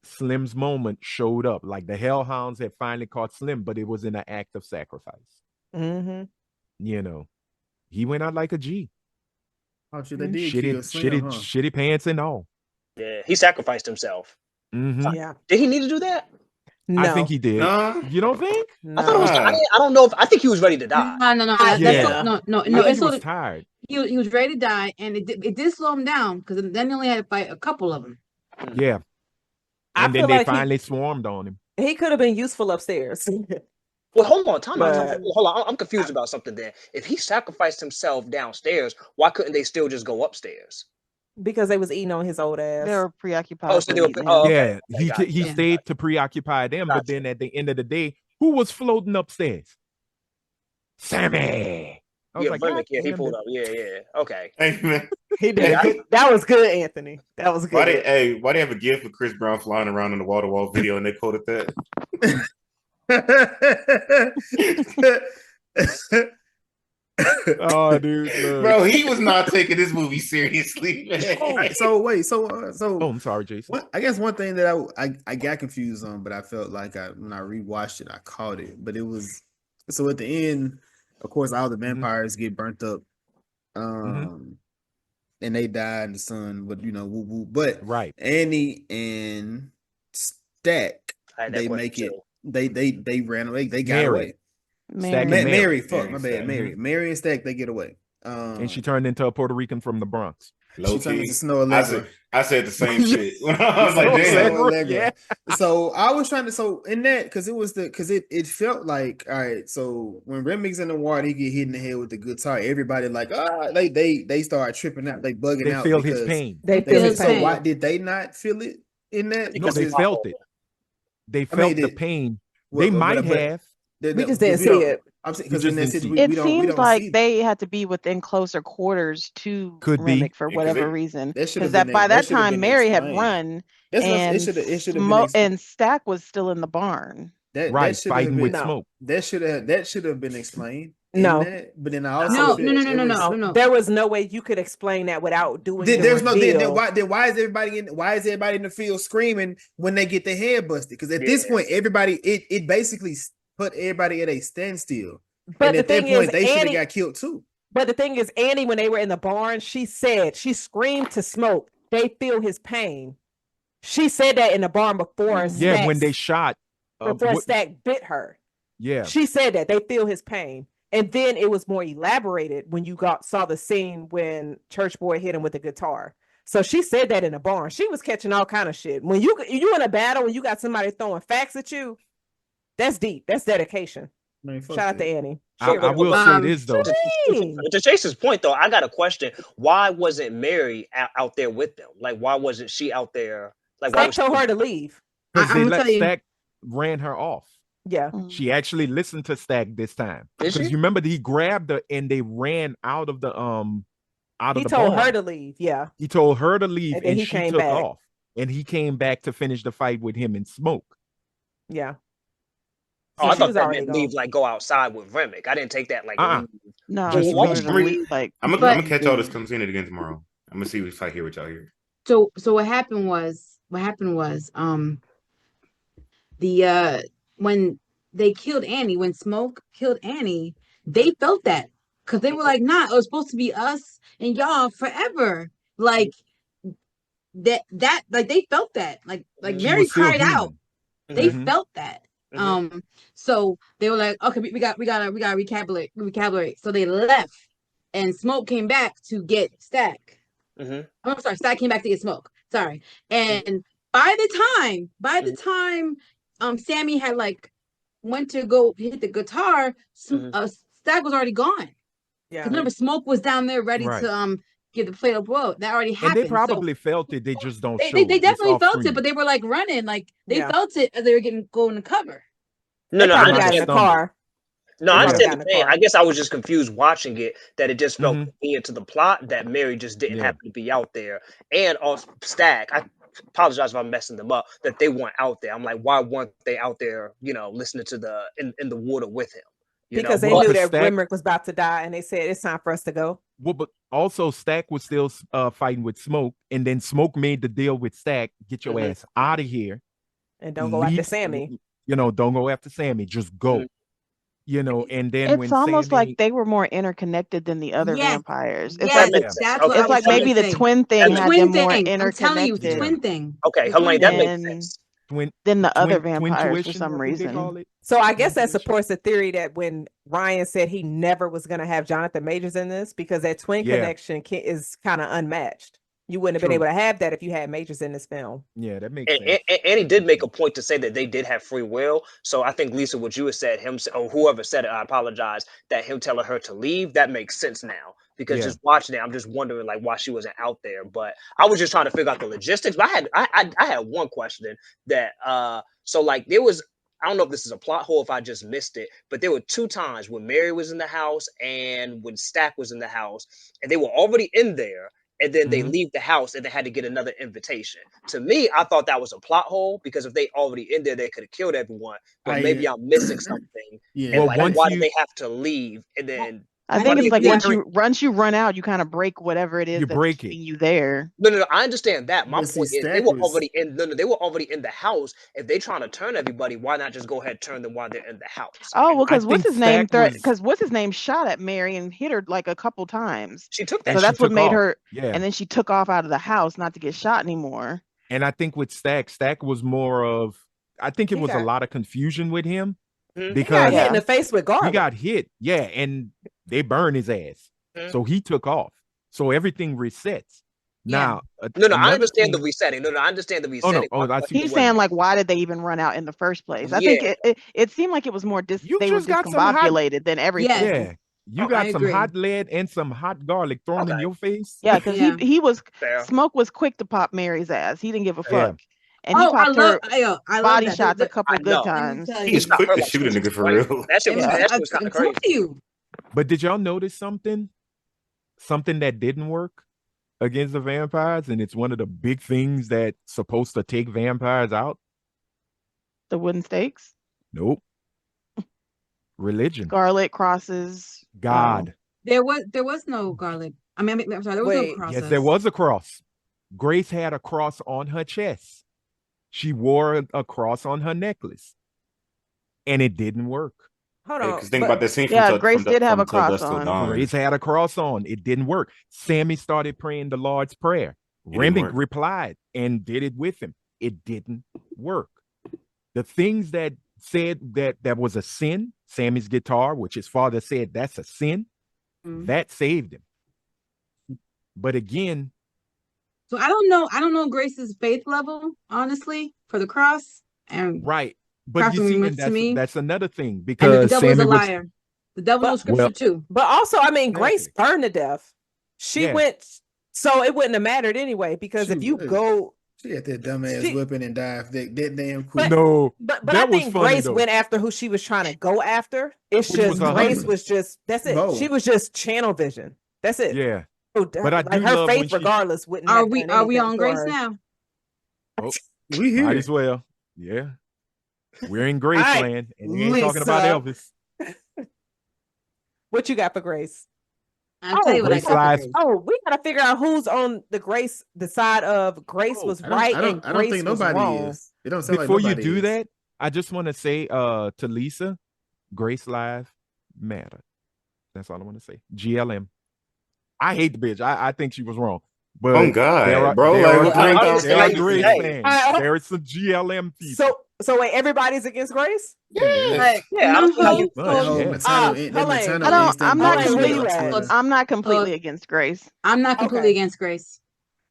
Slim's moment showed up. Like the Hellhounds had finally caught Slim, but it was in an act of sacrifice. You know, he went out like a G. Oh, shit, they did kill Slim, shitty pants and all. Yeah, he sacrificed himself. Yeah. Did he need to do that? No. I think he did. You don't think? No. I thought it was. I don't know if I think he was ready to die. No. He was tired. He was ready to die, and it did slow him down because then he only had to fight a couple of them. Yeah. And then they finally swarmed on him. He could have been useful upstairs. Well, hold on, hold on. I'm confused about something there. If he sacrificed himself downstairs, why couldn't they still just go upstairs? Because they was eating on his old ass. They were preoccupied. Oh, so they were. Oh, okay. Yeah, he stayed to preoccupy them, but then at the end of the day, who was floating upstairs? Sammy. Remmicks, he pulled up. Yeah. Okay. Hey, man. He did. That was good, Anthony. That was good. Why they have a gift of Chris Brown flying around in the wall-to-wall video and they quoted that? Oh, dude, bro, he was not taking this movie seriously. I'm sorry, Jason. I guess one thing that I got confused on, but I felt like when I rewatched it, I caught it. But it was so at the end, of course, all the vampires get burnt up, and they die in the sun. But But Annie and Stack, they make it. They ran away. They got away. Mary, fuck my bad. Mary and Stack, they get away. And she turned into a Puerto Rican from the Bronx. She turned into Snow Allegra. I said the same shit. I was like, damn. Yeah. So I was trying to in that because it felt like, all right. So when Remmicks in the water, he get hit in the head with the guitar. Everybody like they start tripping out. They bugging out. They feel his pain. They feel his pain. So why did they not feel it in that? No, they felt it. They felt the pain. They might have. We just didn't see it. I'm saying because in that situation, it seems like they had to be within closer quarters to Remmicks for whatever reason. Because by that time, Mary had run, and Stack was still in the barn. Fighting with Smoke. That should have been explained. No, but then I also no. There was no way you could explain that without doing. There's no. Why is everybody in the field screaming when they get their head busted? Because at this point, everybody it basically put everybody at a standstill. But and at that point, they should have got killed too. But the thing is, Annie, when they were in the barn, she screamed to Smoke, they feel his pain. She said that in the barn before. Yeah, when they shot. Before Stack bit her. Yeah. She said that they feel his pain. And then it was more elaborated when you saw the scene when Church Boy hit him with the guitar. So she said that in the barn. She was catching all kind of shit. When you in a battle and you got somebody throwing facts at you, that's deep. That's dedication. Man, shout out to Annie. I will say this though. To Chase's point though, I got a question. Why wasn't Mary out there with them? Like, why wasn't she out there? Like, I told her to leave. Because I'm they gonna let tell you. Stack ran her off. Yeah. She actually listened to Stack this time. Did Because she? you remember he grabbed her and they ran out of the He told her to leave. Yeah. He told her to leave And then and he she came took back. off. And he came back to finish the fight with him and Smoke. Yeah. Oh, So I she thought was that already meant gone. leave, like go outside with Remick. I didn't take that like leave. No, Just he Well, told her to leave. leave. Like, I'm gonna catch all this come seeing it again tomorrow. I'm gonna see if I hear what y'all hear. So what happened was the when they killed Annie, when Smoke killed Annie, they felt that because they were like, nah, it was supposed to be us and y'all forever. Like that like they felt that. Like She Mary was still cried out. human. They Mhm. felt that. So they were like, okay, we gotta recalibrate. So they left, and Smoke came back to get Stack. I'm sorry, Stack came back to get Smoke. Sorry, and by the time, Sammy had like went to go hit the guitar, Stack was already gone. Yeah. Because remember, Smoke was down there ready Right. to give the plate of blow. That already happened. And they probably felt it. They just don't show They it. It's definitely off felt screen. it, but they were like running, like they Yeah. felt it as they were going to cover. No, They I probably got in understand. the car. No, They I probably understand got in the the pain. car. I guess I was just confused watching it, that it just felt Mhm. convenient to the plot that Mary just didn't Yeah. happen to be out there. And also Stack, I apologize if I'm messing them up, that they weren't out there. I'm like, why weren't they out there, listening to the in the water with him? Because they Well, knew 'cause that Stack- Remmicks was about to die, and they said it's time for us to go. Well, but also Stack was still fighting with Smoke, and then Smoke made the deal with Stack: get your ass out of here, And don't go after Sammy. Don't go after Sammy. Just go. And then it's when almost Sammy, like they were more interconnected than the other vampires. It's Yes, like makes sense. that's Okay. what I it's was like trying maybe to the say. twin thing The had twin them more thing. I'm telling you, the interconnected twin thing. Okay, The twin Hailee, that thing. makes than sense. the other twin vampires for tuition, some I think they call reason. it. So I guess that Twin tuition. supports the theory that when Ryan said he never was going to have Jonathan Majors in this, because that twin Yeah. connection is kind of unmatched. You wouldn't have been True. able to have that if you had Majors in this film. Yeah, that makes And, sense. and he did make a point to say that they did have free will. So I think, Lisa, what you had said, or whoever said it, I apologize, that him telling her to leave, that makes sense now. Because Yeah. just watching it, I'm just wondering like why she wasn't out there. But I was just trying to figure out the logistics. But I had one question that so like there was, I don't know if this is a plot hole if I just missed it, but there were 2 times when Mary was in the house and when Stack was in the house, and they were already in there. And then they leave the house and they had to get another invitation. To me, I thought that was a plot hole because if they already in there, they could have killed everyone. But maybe I'm missing something. Yeah. And Well, like, why did they have to leave? And then I think it's like yeah. once you run out, you kind of break whatever it is You that's break keeping it. you there. no, I understand that. My But see, point is they Stack were was- already in. No, they were already in the house. If they trying to turn everybody, why not just go ahead and turn them while they're in the house? Oh, well, I because what's think his name Stack was- because what's his name shot at Mary and hit her like a couple times. She took So that. that's what took made off. her. Yeah. And then she took off out of the house not to get shot anymore. And I think with Stack was more of, I think it He was a got- lot of confusion with him Mhm. He got because hit in the face with garlic. he got hit. Yeah. And they burned his ass. Mhm. So he took off. So everything resets. Now, No, I another understand the thing- resetting. No, I understand the Oh, resetting. no. Oh, My I see. question He's was- saying like, why did they even run out in the first place? I think it seemed like it was more You they were just got some hot- discombobulated than everything. Yeah. You I got some agree. hot lead and some hot garlic thrown in Okay. your face. Yeah, because Yeah. he was Fair. Smoke was quick to pop Mary's ass. He didn't give a Yeah. fuck, and he Oh, I popped love, her I love body that. shots a couple I good know. times. Let me tell He's you. Got quick her to like shoot a she was nigga for crazy. real. That shit was Yeah, that shit was kind I'm of telling crazy. you. But did y'all notice something? Something that didn't work against the vampires, and it's one of the big things that's supposed to take vampires out? The wooden stakes, Nope. Religion. garlic crosses, God. There was no garlic. I'm sorry, there was Wait. no crosses. Yes, there was a cross. Grace had a cross on her chest. She wore a cross on her necklace. And it didn't work. Hold on. Because think but- about the scene from Yeah, Till- Grace from did have from a Till cross Dusk Till on. Dawn. Grace had a cross on. It didn't work. Sammy started praying the Lord's Prayer. didn't Remick work. replied and did it with him. It didn't work. The things that said that was a sin, Sammy's guitar, which his father said that's a sin, that saved him. But again, So I don't know Grace's faith level, honestly, for the cross. And right. But cross you when we see, went and to me. that's another thing And the because devil is Sammy a was liar. The devil knows scripture well- too. But also, I mean, Grace Exactly. burned to death. She Yeah. went, so it wouldn't have mattered anyway, because She if you was. go She had that dumbass whipping and dive that damn quick. But I think Grace went after who she was trying to go after. It's just Grace was just that's it. She was just channel vision. That's it. Yeah. So, but I like do her love faith, regardless, wouldn't. Are we on Grace now? Oh, we here. Might as well. Yeah. We're in Graceland, and we ain't talking about Elvis. What you got for Grace? I'll tell you what I got. Oh, we gotta figure out who's on the side of Grace was right and Grace was wrong. I don't think nobody is. It don't sound Before like nobody you do is. that, I just want to say to Lisa, Grace Live matter. That's all I want to say. GLM. I hate the bitch. I think she was wrong. But oh God, bro! There is some GLM people. So wait, everybody's against Grace? Yeah, I'm not completely against Grace. I'm not completely against Grace.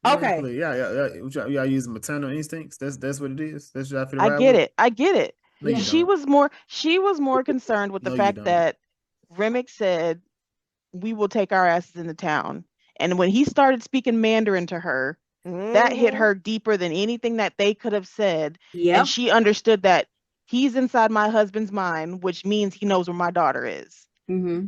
Okay. Y'all using maternal instincts. That's what it is. That's what I get it. No, she was more concerned with the fact that Remmicks said, "We will take our asses into town." And when he started speaking Mandarin to her, that hit her deeper than anything that they could have said. Yep. And she understood that he's inside my husband's mind, which means he knows where my daughter is. Mm-hmm.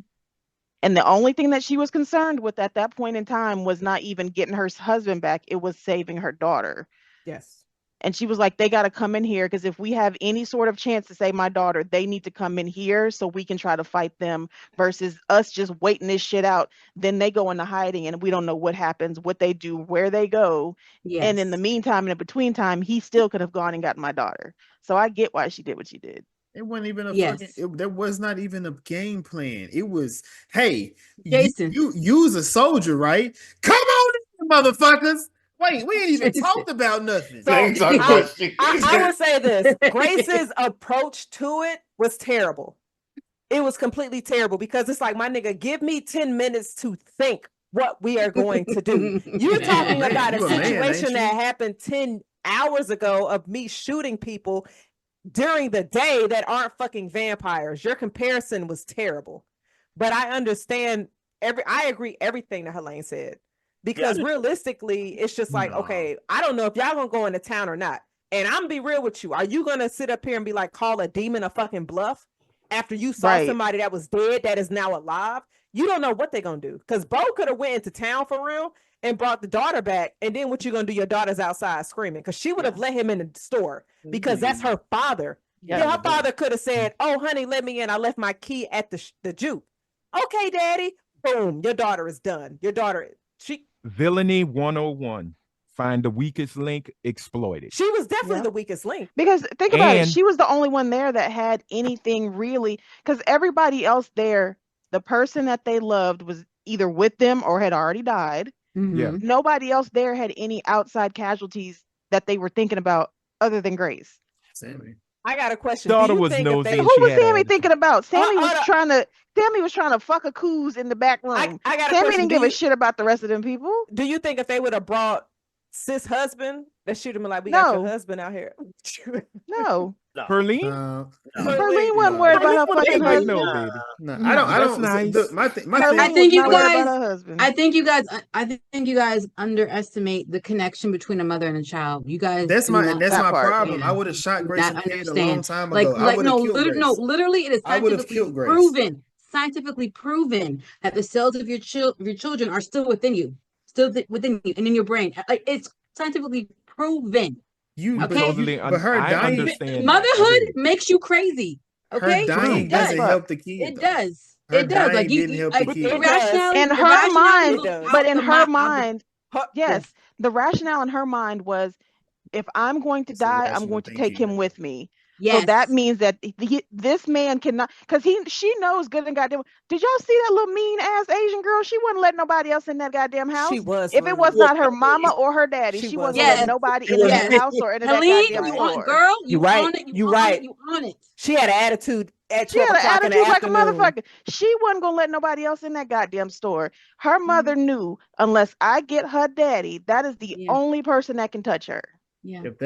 And the only thing that she was concerned with at that point in time was not even getting her husband back. It was saving her daughter. Yes. And she was like, they got to come in here because if we have any sort of chance to save my daughter, they need to come in here so we can try to fight them versus us just waiting this shit out. Then they go into hiding and we don't know what happens, what they do, where they go. Yes. And in the meantime, in the between time, he still could have gone and gotten my daughter. So I get why she did what she did. It wasn't even there was not even a game plan. It was, hey, Jason, you use a soldier, right? Come on in, motherfuckers. Wait, we ain't even talked about nothing. So, I will say this. Grace's approach to it was terrible. It was completely terrible because it's like, my nigga, give me 10 minutes to think what we are going to do. You're talking about a situation that happened 10 hours ago of me shooting people during the day that aren't fucking vampires. Your comparison was terrible. But I understand I agree everything that Hailee said. Because realistically, it's just like, okay, I don't know if y'all gonna go into town or not. And I'm gonna be real with you. Are you gonna sit up here and be like, call a demon a fucking bluff after you saw somebody that was dead that is now alive? You don't know what they're gonna do. Because Bo could have went into town for real and brought the daughter back. And then what you gonna do? Your daughter's outside screaming. Because she would have let him in the store because that's her father. Yeah, her father could have said, oh, honey, let me in. I left my key at the juke. Okay, daddy. Boom. Your daughter is done. Your daughter, Villainy 101. Find the weakest link, exploit it. She was definitely the weakest link. Because think about it, she was the only one there that had anything really, because everybody else there, the person that they loved was either with them or had already died. Mm-hmm. Yeah. Nobody else there had any outside casualties that they were thinking about other than Grace. Sammy. I got a question. Daughter was nosy. Who was Sammy thinking about? Sammy was trying to fuck a coos in the back room. I got a Sammy question. didn't give a shit about the rest of them people. Do you think if they would have brought sis husband, that shoot him like, we got your husband out here? No. Perlene? Perlene wasn't worried about her fucking husband. No, baby. No, I don't. That's nice. I think you guys underestimate the connection between a mother and a child. You guys. That's my problem. I would have shot Grace in the head a long time ago. Literally, it is scientifically proven that the cells of your children are still within you, and in your brain. Like, it's scientifically proven. But her dying, motherhood makes you crazy. Okay, her dying doesn't help the kid. It does. It does. Like didn't help the kid. In her mind, but in her mind, yes, the rationale in her mind was, if I'm going to die, I'm going to take him with me. Yes. So that means that this man cannot, because she knows good and goddamn. Did y'all see that little mean ass Asian girl? She wouldn't let nobody else in that goddamn house. She was. If it was not her mama or her daddy, she wasn't letting nobody in that house or in that goddamn store. Girl, you right. You right. You on it. She had an attitude. She had an attitude like a motherfucker. She wasn't gonna let nobody else in that goddamn store. Her mother knew, unless I get her daddy, that is the only person that can touch her. Yeah. If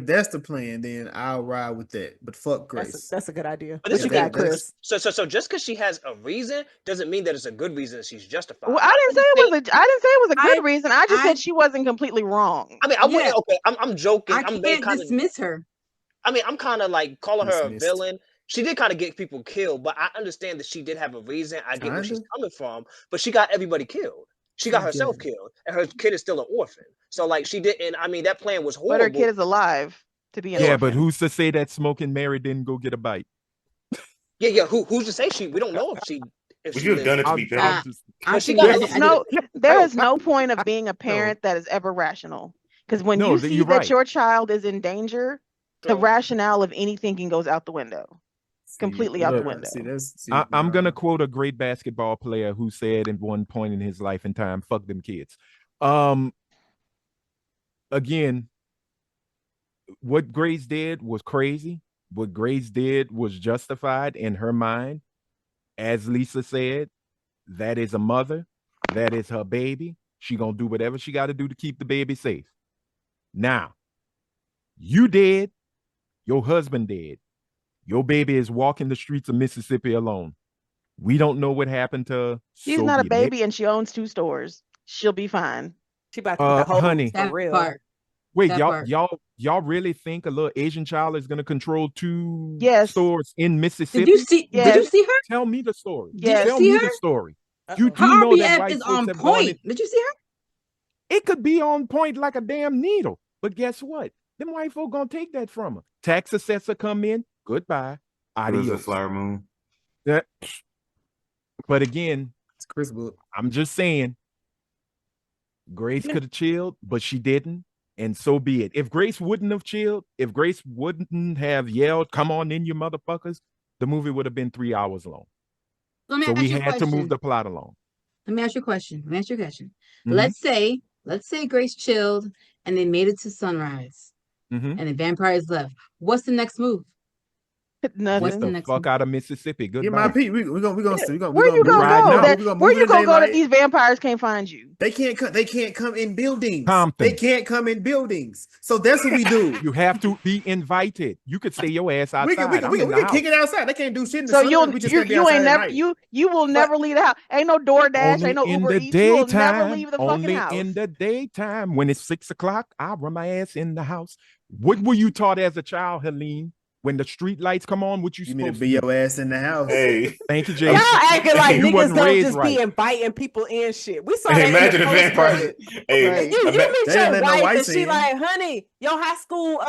that's the plan, then I'll ride with that. But fuck Grace. That's a good idea. But What you got, Chris? So just because she has a reason doesn't mean that it's a good reason that she's justified. Well, I didn't say it was a good reason. I just said she wasn't completely wrong. I mean, I wouldn't. Okay, I'm joking. I can't dismiss her. I mean, I'm kind of like calling her a villain. She did kind of get people killed, but I understand that she did have a reason. I get where she's coming from, but she got everybody killed. She got herself killed, and her kid is still an orphan. So, like, she didn't. I mean, that plan was horrible. But her kid is alive to be an orphan. But who's to say that Smoking Mary didn't go get a bite? Yeah. Who's to say we don't know if she. Would you have done it to be fair? There is no point of being a parent that is ever rational. Because when you see that your child is in danger, the rationale of any thinking goes out the window. Completely out the window. I'm going to quote a great basketball player who said at one point in his life and time, fuck them kids. Again, what Grace did was crazy. What Grace did was justified in her mind. As Lisa said, that is a mother. That is her baby. She going to do whatever she got to do to keep the baby safe. Now, you dead. Your husband dead. Your baby is walking the streets of Mississippi alone. We don't know what happened to her. She's not a baby and she owns 2 stores. She'll be fine. She about to the whole honey. For real. Wait, y'all really think a little Asian child is gonna control 2 stores in Mississippi? Did you see her? Tell me the story. Yes. Tell me the story. You her know RBF that white is folks on have point. Did you see her? It could be on point like a damn needle. But guess what? Them white folk gonna take that from her. Tax assessor come in. Goodbye. Adios. Flower moon. But again, it's Chris book. I'm just saying, Grace could have chilled, but she didn't, and so be it. If Grace wouldn't have chilled, if Grace wouldn't have yelled, "Come on in, you motherfuckers," the movie would have been 3 hours long. So we had to move the plot along. Let me ask you a question. Mm-hmm. Let's say Grace chilled and they made it to sunrise, and the vampires left. What's the next move? Nothing. Get the fuck out of Mississippi. Goodbye. Get my Pete. We're gonna where you gonna go? Where you gonna go that these vampires can't find you? They can't come in buildings. Compton. They can't come in buildings. So that's what we do. You have to be invited. You could stay your ass outside. We can kick it outside. They can't do shit in the so sun. you will never leave the house. Ain't no DoorDash. Ain't no Uber Eats. You will never leave the fucking house. Only in the daytime when it's 6 o'clock, I run my ass in the house. What were you taught as a child, Hailee? When the street lights come on, what you mean to be your ass in the house? Hey, thank you, Jason. Y'all acting like niggas don't just be inviting people in shit. We saw that. Imagine the vampires. Hey, you meet your wife and she like, honey, your high school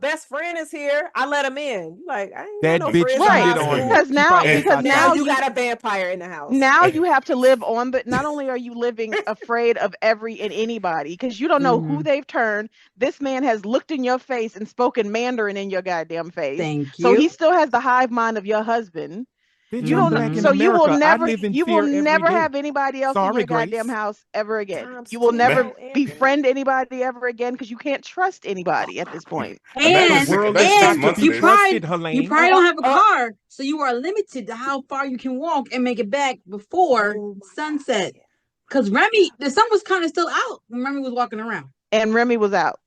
best friend is here. I let him in. You like, I ain't that no bitch friends on because now you got a vampire in the house. Now you have to live on the. Not only are you living afraid of every and anybody because you don't know who they've turned. This man has looked in your face and spoken Mandarin in your goddamn face. Thank you. So he still has the hive mind of your husband. You don't know. So you will never have anybody else in your goddamn house ever again. You will never befriend anybody ever again because you can't trust anybody at this point. And you probably don't have a car, so you are limited to how far you can walk and make it back before sunset. Because the sun was kind of still out when Remy was walking around. And Remy was out.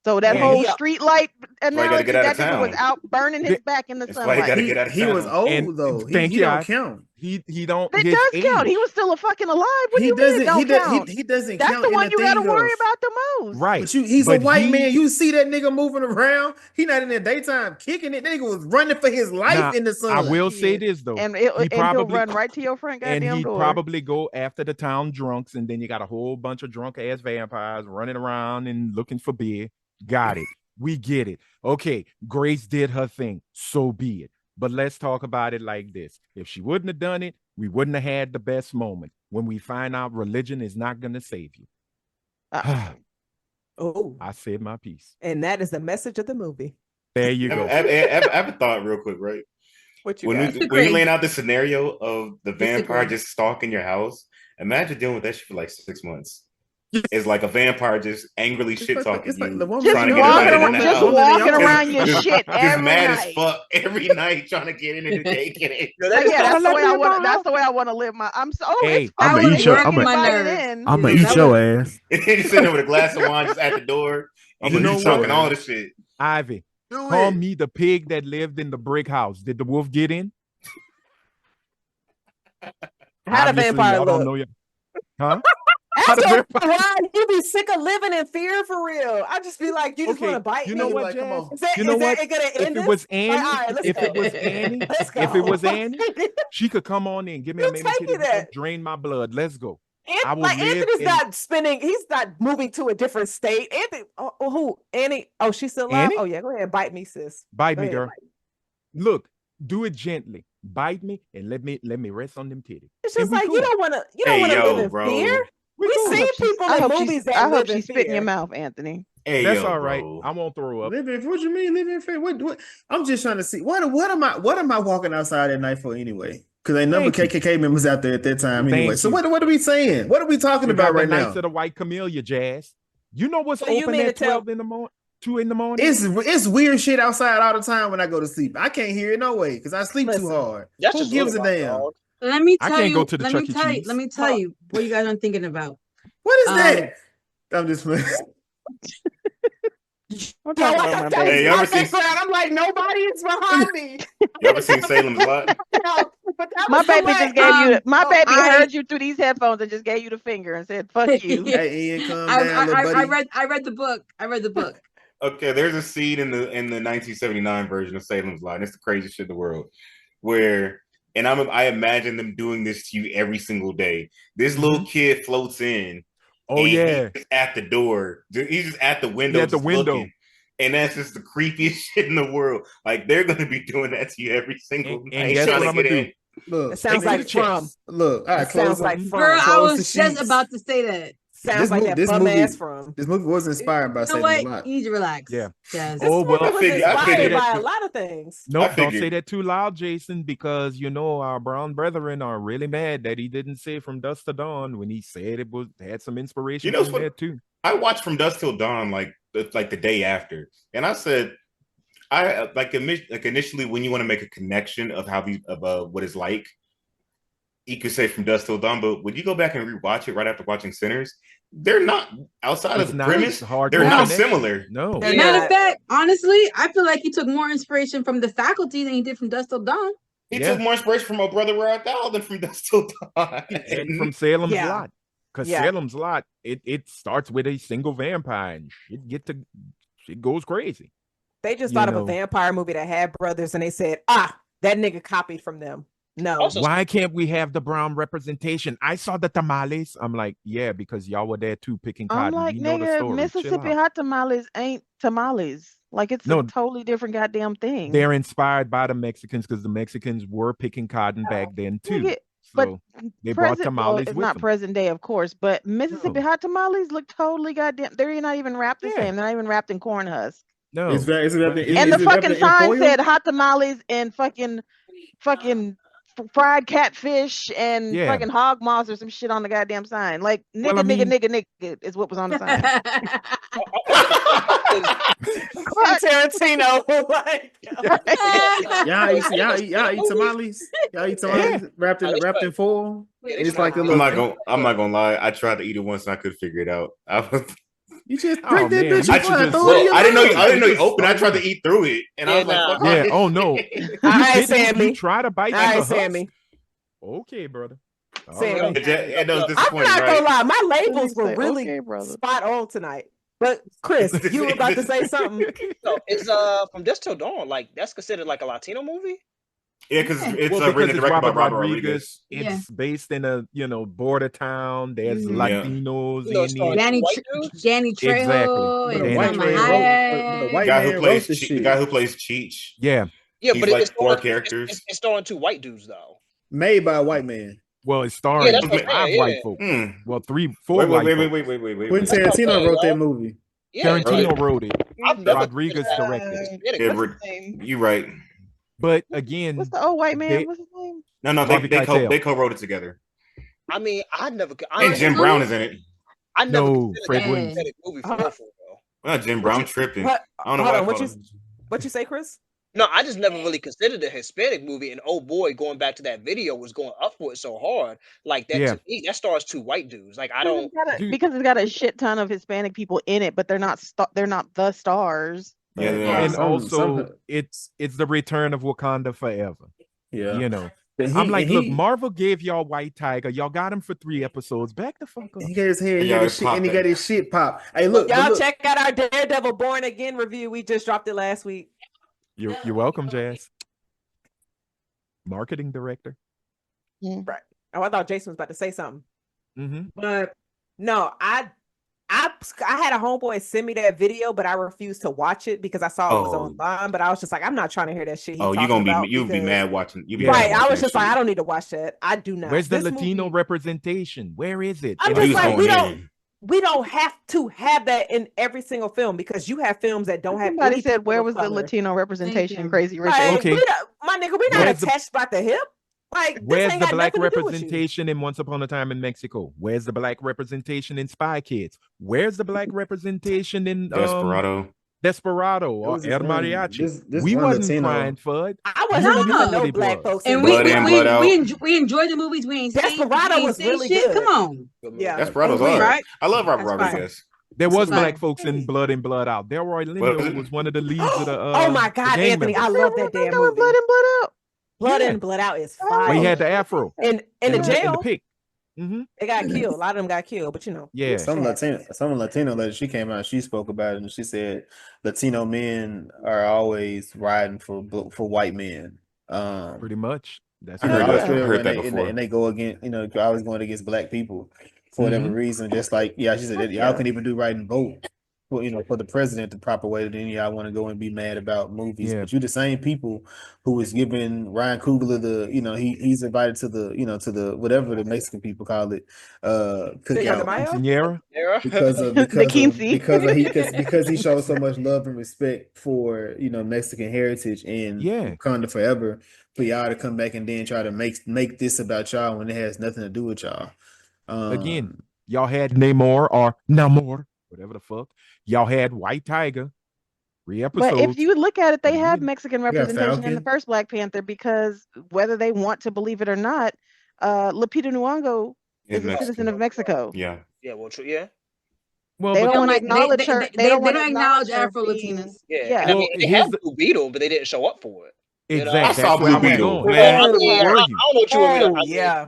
So that whole street light analogy, that nigga was out burning his back in the sunlight. He was old though. He don't count. He don't. It does count. He was still fucking alive. What do you mean it don't count? He doesn't That's count. That's the one you gotta worry about the most. Right. But he's a white man. You see that nigga moving around. He not in the daytime kicking it. That nigga was running for his life in the sun. I will say this though. And he'll run right to your front goddamn door. And he'd probably go after the town drunks, and then you got a whole bunch of drunk ass vampires running around and looking for beer. Got it. We get it. Okay, Grace did her thing. So be it. But let's talk about it like this. If she wouldn't have done it, we wouldn't have had the best moment when we find out religion is not going to save you. Oh, I said my piece. And that is the message of the movie. There you go. I have a thought real quick, right? What you when you're laying out the scenario of the vampire just stalking your house, imagine dealing with that shit for like 6 months. It's like a vampire just angrily shit talking you, trying to get walking around your shit every mad night. as fuck every night, trying to get in and taking it. That's the way I want. That's the way I want to live my. I'm gonna eat your ass. And then you sitting there with a glass of wine just at the door, You know talking all this shit. Ivy, call me the pig that lived in the brick house. Did the wolf get in? How the vampire look? Don't know yet. Huh? After why you be sick of living in fear for real? I just be like, you just want to bite me. You know what, like, Jazz? You know what? If it was Annie, if it was Annie, she could come on in, give me a minute to drain my blood. Let's go. Anthony's not spinning. He's not moving to a different state. Anthony, who? Annie? Oh, she's still alive. Annie? Oh yeah, go ahead, bite me, sis. Bite me, girl. Look, do it gently. Bite me and let me rest on them titties. It's just like cool. You don't want to live in fear. We see people in movies that I hope she's spit in your mouth, Anthony. Hey, that's all right. I won't throw up. What you mean live in fear? What? I'm just trying to see what am I walking outside at night for anyway? Because they number KKK members out there at that time anyway. So what are we saying? What are we talking about right now? Knights of the White Camellia, Jazz. You know what's open at 12 in the morning? 2 in the morning? It's weird shit outside all the time when I go to sleep. I can't hear it no way because I sleep too hard. Who gives a damn? Let me tell you. I can't go to the Chuck E. Cheese. Let me tell you what you guys are thinking about. What is that? I'm just playing. Hey, I'm like, nobody is behind me. You ever seen Salem's Lot? My baby just gave you. My baby heard you through these headphones and just gave you the finger and said, "Fuck you." Hey, Ian, calm down, little buddy. I read the book. Okay, there's a scene in the 1979 version of Salem's Lot. And it's the craziest shit in the world, where I imagine them doing this to you every single day. This little kid floats in. Oh yeah, he's at the door. He's just at the window. At the window. Looking. And that's just the creepiest shit in the world. Like they're gonna be doing that to you every single night. And guess what I'm gonna do? Look, it sounds like From. Look, all right, sounds like From. Girl, I was just about to say that. Sounds like that bum ass From. This movie was inspired by Salem's Lot. You need to relax. Yeah. Yes. Oh well, I figured by a lot of things. No, don't say that too loud, Jason, because our brown brethren are really mad that he didn't say From Dusk to Dawn when he said it had some inspiration from there too. I watched From Dusk Till Dawn like the day after, and I said, initially when you want to make a connection of how what it's like, you could say From Dusk Till Dawn, but when you go back and rewatch it right after watching Sinners, they're not outside of the premise. They're not similar. No. Matter of fact, honestly, I feel like he took more inspiration from The Faculty than he did from Dusk Till Dawn. He took more inspiration from Oh Brother Where Art Thou than from Dusk Till Dawn, and from Salem's Lot. Because Salem's Lot, it starts with a single vampire and shit goes crazy. They just thought of a vampire movie that had brothers and they said, that nigga copied from them. No. Why can't we have the brown representation? I saw the tamales. I'm like, yeah, because y'all were there too picking cotton. I'm like, nigga, Mississippi hot tamales ain't tamales. Like it's a totally different goddamn thing. They're inspired by the Mexicans because the Mexicans were picking cotton back then too. Nigga, so they brought tamales it's with not them. present day, of course, but Mississippi hot tamales look totally goddamn. They're not even wrapped the same. They're not even wrapped in corn husk. No, and the fucking sign said hot tamales and fucking fried catfish and fucking hog moss or some shit on the goddamn sign. Like nigga is what was on the sign. Tarantino. Y'all eat tamales? Y'all eat tamales wrapped in foil? It's like a little. I'm not gonna lie. I tried to eat it once and I couldn't figure it out. You just break that bitch. I didn't know you open. I tried to eat through it, and I was like, "Oh no!" All right, Sammy. You try to bite. All right, Sammy. Okay, brother. Sammy. I'm not gonna lie. My labels were really spot on tonight. But Chris, you were about to say something. So it's From Dusk Till Dawn. Like that's considered like a Latino movie. Yeah, because it's written and directed by Robert Rodriguez. It's based in a border town. There's Latinos, Danny Trejo, exactly. The guy who plays Cheech. Yeah, but it's like 4 characters. It's starring 2 white dudes though. Made by a white man. Well, it's starring 5 white folk. Well, 3, 4 white folk. Wait. When Tarantino wrote that movie. Tarantino wrote it. Rodriguez directed it. You're right. But again, what's the old white man? What's his name? No, they co-wrote it together. I mean, and Jim Brown is in it. I never Fred Williams. movie for Jim Brown tripping. I don't know why. What you say, Chris? No, I just never really considered a Hispanic movie, and oh boy, going back to that video was going up for it so hard. Like that to me, that stars two white dudes. Like I don't because it's got a shit ton of Hispanic people in it, but they're not the stars. Yeah, and also it's the return of Wakanda forever. Yeah, you know. I'm like, look, Marvel gave y'all White Tiger. Y'all got him for 3 episodes. Back the fuck up. He got his hair, he got his shit pop. Hey, look, y'all check out our Daredevil Born Again review. We just dropped it last week. You're welcome, Jazz. Marketing director. Right. Oh, I thought Jason was about to say something. Mm-hmm. But no, I had a homeboy send me that video, but I refused to watch it because I saw it was online. But I was just like, I'm not trying to hear that shit. You'll be mad watching. Right. I was just like, I don't need to watch that. I do not. Where's the Latino representation? Where is it? I'm just like, we don't have to have that in every single film because you have films that don't have. Somebody said, where was the Latino representation? Crazy Rich. Like, okay, my nigga, we're not attached by the hip. Like, where's the black representation in Once Upon a Time in Mexico? Where's the black representation in Spy Kids? Where's the black representation in Desperado or El Mariachi? We wasn't crying for it. I wasn't no black folks. And we enjoyed the movies. We ain't Desperado was really good. Come on. Yeah. Desperado's right. I love Robert Rodriguez. There was black folks in Blood In, Blood Out. Delroy Lindo was one of the leads of the oh my God, Anthony, I love that damn movie. Blood In, Blood Out. Blood In, Blood Out is fire. Well, he had the afro. In the jail. In the pig. They got killed. A lot of them got killed, but you know. Yeah. Some Latino lady, she came out, she spoke about it, and she said Latino men are always riding for white men. Pretty much. That's I heard that before. And they go against, always going against black people for whatever reason. Just like, she said, y'all can even do right and vote. For the president the proper way, then y'all want to go and be mad about movies. But you the same people who was giving Ryan Coogler the, he's invited to the, to the whatever the Mexican people call it, cookout. Because he showed so much love and respect for Mexican heritage and Wakanda forever. For y'all to come back and then try to make this about y'all when it has nothing to do with y'all. Again, y'all had Namor or Namor, whatever the fuck. Y'all had White Tiger, 3 episodes. But if you look at it, they have Mexican representation in the first Black Panther because whether they want to believe it or not, Lupita Nyong'o is a citizen of Mexico. Yeah. Yeah. Well, true. Yeah. Well, they don't want to acknowledge her. They don't acknowledge Afro-Latinas. Yeah. I mean, they have Blue Beetle, but they didn't show up for it. Exactly. I saw Blue Beetle. I don't know what you want me to. Yeah.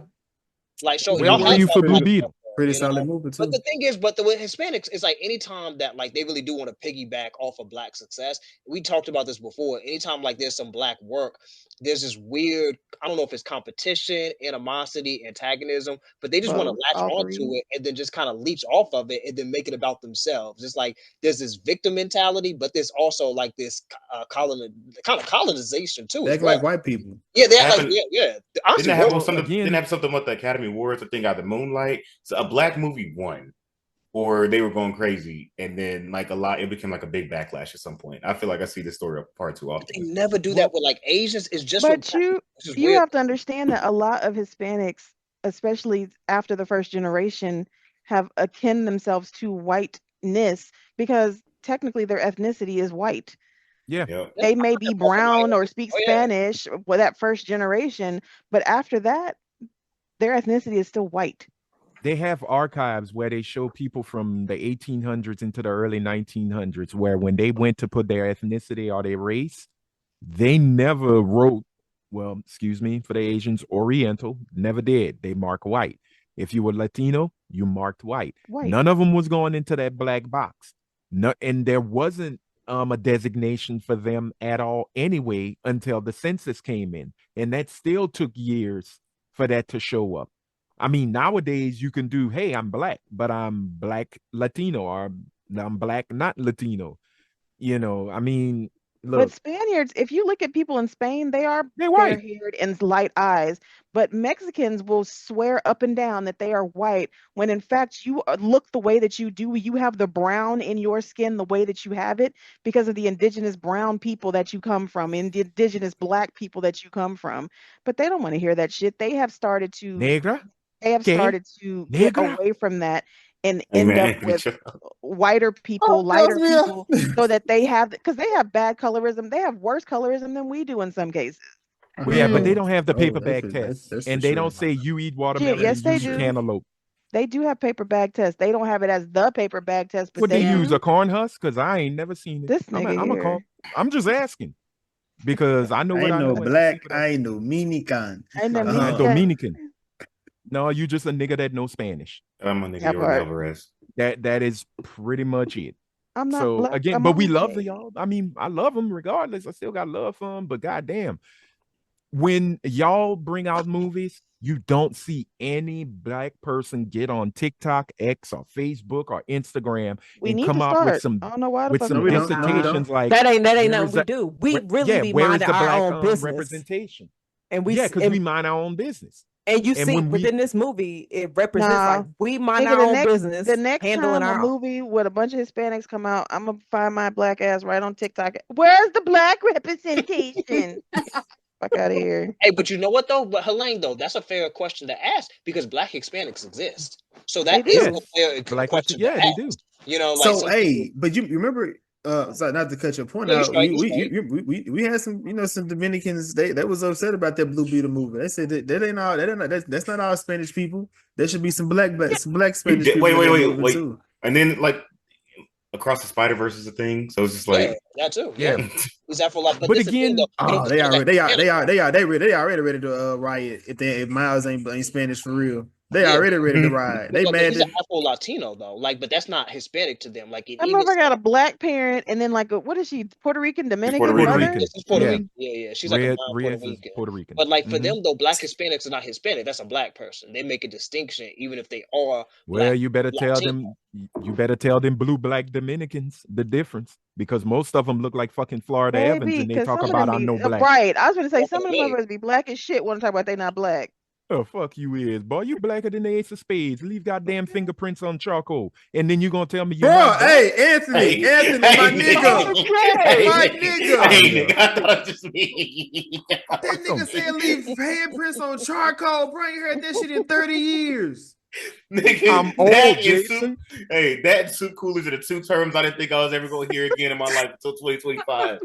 Like, so where were you for Blue Beetle? Pretty solid movie too. But the thing is, with Hispanics, it's like anytime that like they really do want to piggyback off of black success. We talked about this before. Anytime like there's some black work, there's this weird, I don't know if it's competition, animosity, antagonism, but they just want to latch onto it and then just kind of leech off of it and then make it about themselves. It's like there's this victim mentality, but there's also like this kind of colonization too. They act like white people. Yeah, they act like yeah. Honestly, didn't have something with the Academy Awards. I think out the Moonlight. So a black movie won, or they were going crazy, and then like it became like a big backlash at some point. I feel like I see this story far too often. They never do that with like Asians. It's just but you have to understand that a lot of Hispanics, especially after the first generation, have akin themselves to whiteness because technically their ethnicity is white. Yeah. They may be brown or speak Spanish for that first generation, but after that, their ethnicity is still white. They have archives where they show people from the 1800s into the early 1900s where when they went to put their ethnicity or their race, they never wrote, well, excuse me, for the Asians, Oriental, never did. They mark white. If you were Latino, you marked white. None of them was going into that black box. No, and there wasn't a designation for them at all anyway until the census came in. And that still took years for that to show up. I mean, nowadays you can do, hey, I'm black, but I'm black Latino, or I'm black not Latino. I mean, look. But Spaniards, if you look at people in Spain, they're white haired and light eyes. But Mexicans will swear up and down that they are white when in fact you look the way that you do. You have the brown in your skin the way that you have it because of the indigenous brown people that you come from and the indigenous black people that you come from. But they don't want to hear that shit. They have started to Negra? They have started to get away from that. and end up with whiter people, lighter people, so that they have, because they have bad colorism. They have worse colorism than we do in some cases. Well, yeah, but they don't have the paper bag test, and they don't say you eat watermelon. Yes, and you they eat do. cantaloupe. They do have paper bag tests. They don't have it as the paper bag test, but What they use a corn husk? Because I ain't never seen it. This nigga I'm just asking because I know what I know. Black, I know Dominican. Dominican. No, you just a nigga that knows Spanish. I'm a nigga Alvarez. That is pretty much it. I'm not so black, again, I'm but we okay. love y'all. I mean, I love them regardless. I still got love for them, but goddamn, when y'all bring out movies, you don't see any black person get on TikTok, X, or Facebook, or Instagram and come out with some dissertations like that ain't nothing we do. We really be minding our own business representation, and we because we mind our own business. And you see within this movie, it represents like we mind our own business. The next time a movie with a bunch of Hispanics come out, I'm gonna find my black ass right on TikTok. Where's the black representation? Fuck out of here. Hey, but you know what though? But Hailee, though, that's a fair question to ask because black Hispanics exist. So that is a fair question to ask. They do. You know, like but you remember sorry, not to cut your point out. We had some, some Dominicans. They was upset about that Blue Beetle movie. They said that's not all Spanish people. There should be some black Spanish people. Wait. Too. And then like Across the Spider-Verse is a thing, so it's just like that too. Yeah, is that for like? But again, they already ready to riot if Miles ain't Spanish for real. They already ready to ride. They mad. He's an Afro-Latino though, like, but that's not Hispanic to them. Like, I remember got a black parent, and then like, what is she? Puerto Rican, Dominican, Puerto Rican. She's Puerto Rican. Yeah. She's like a Puerto Rican. But like for them though, black Hispanics are not Hispanic. That's a black person. They make a distinction, even if they are. Well, you better tell them. You better tell them blue black Dominicans the difference, because most of them look like fucking Florida Evans, and they talk about I'm no black. Right. I was going to say some of them motherfuckers be black as shit. Want to talk about they not black. Oh, fuck you is, boy. You blacker than the ace of spades. Leave goddamn fingerprints on charcoal. And then you gonna tell me you hey, Anthony, my nigga. My nigga. Hey, nigga, I thought it was me. That nigga said leave handprints on charcoal. Bro, you heard that shit in 30 years. Nigga, I'm old, Jason. That soup coolers are the two terms I didn't think I was ever gonna hear again in my life until 2025.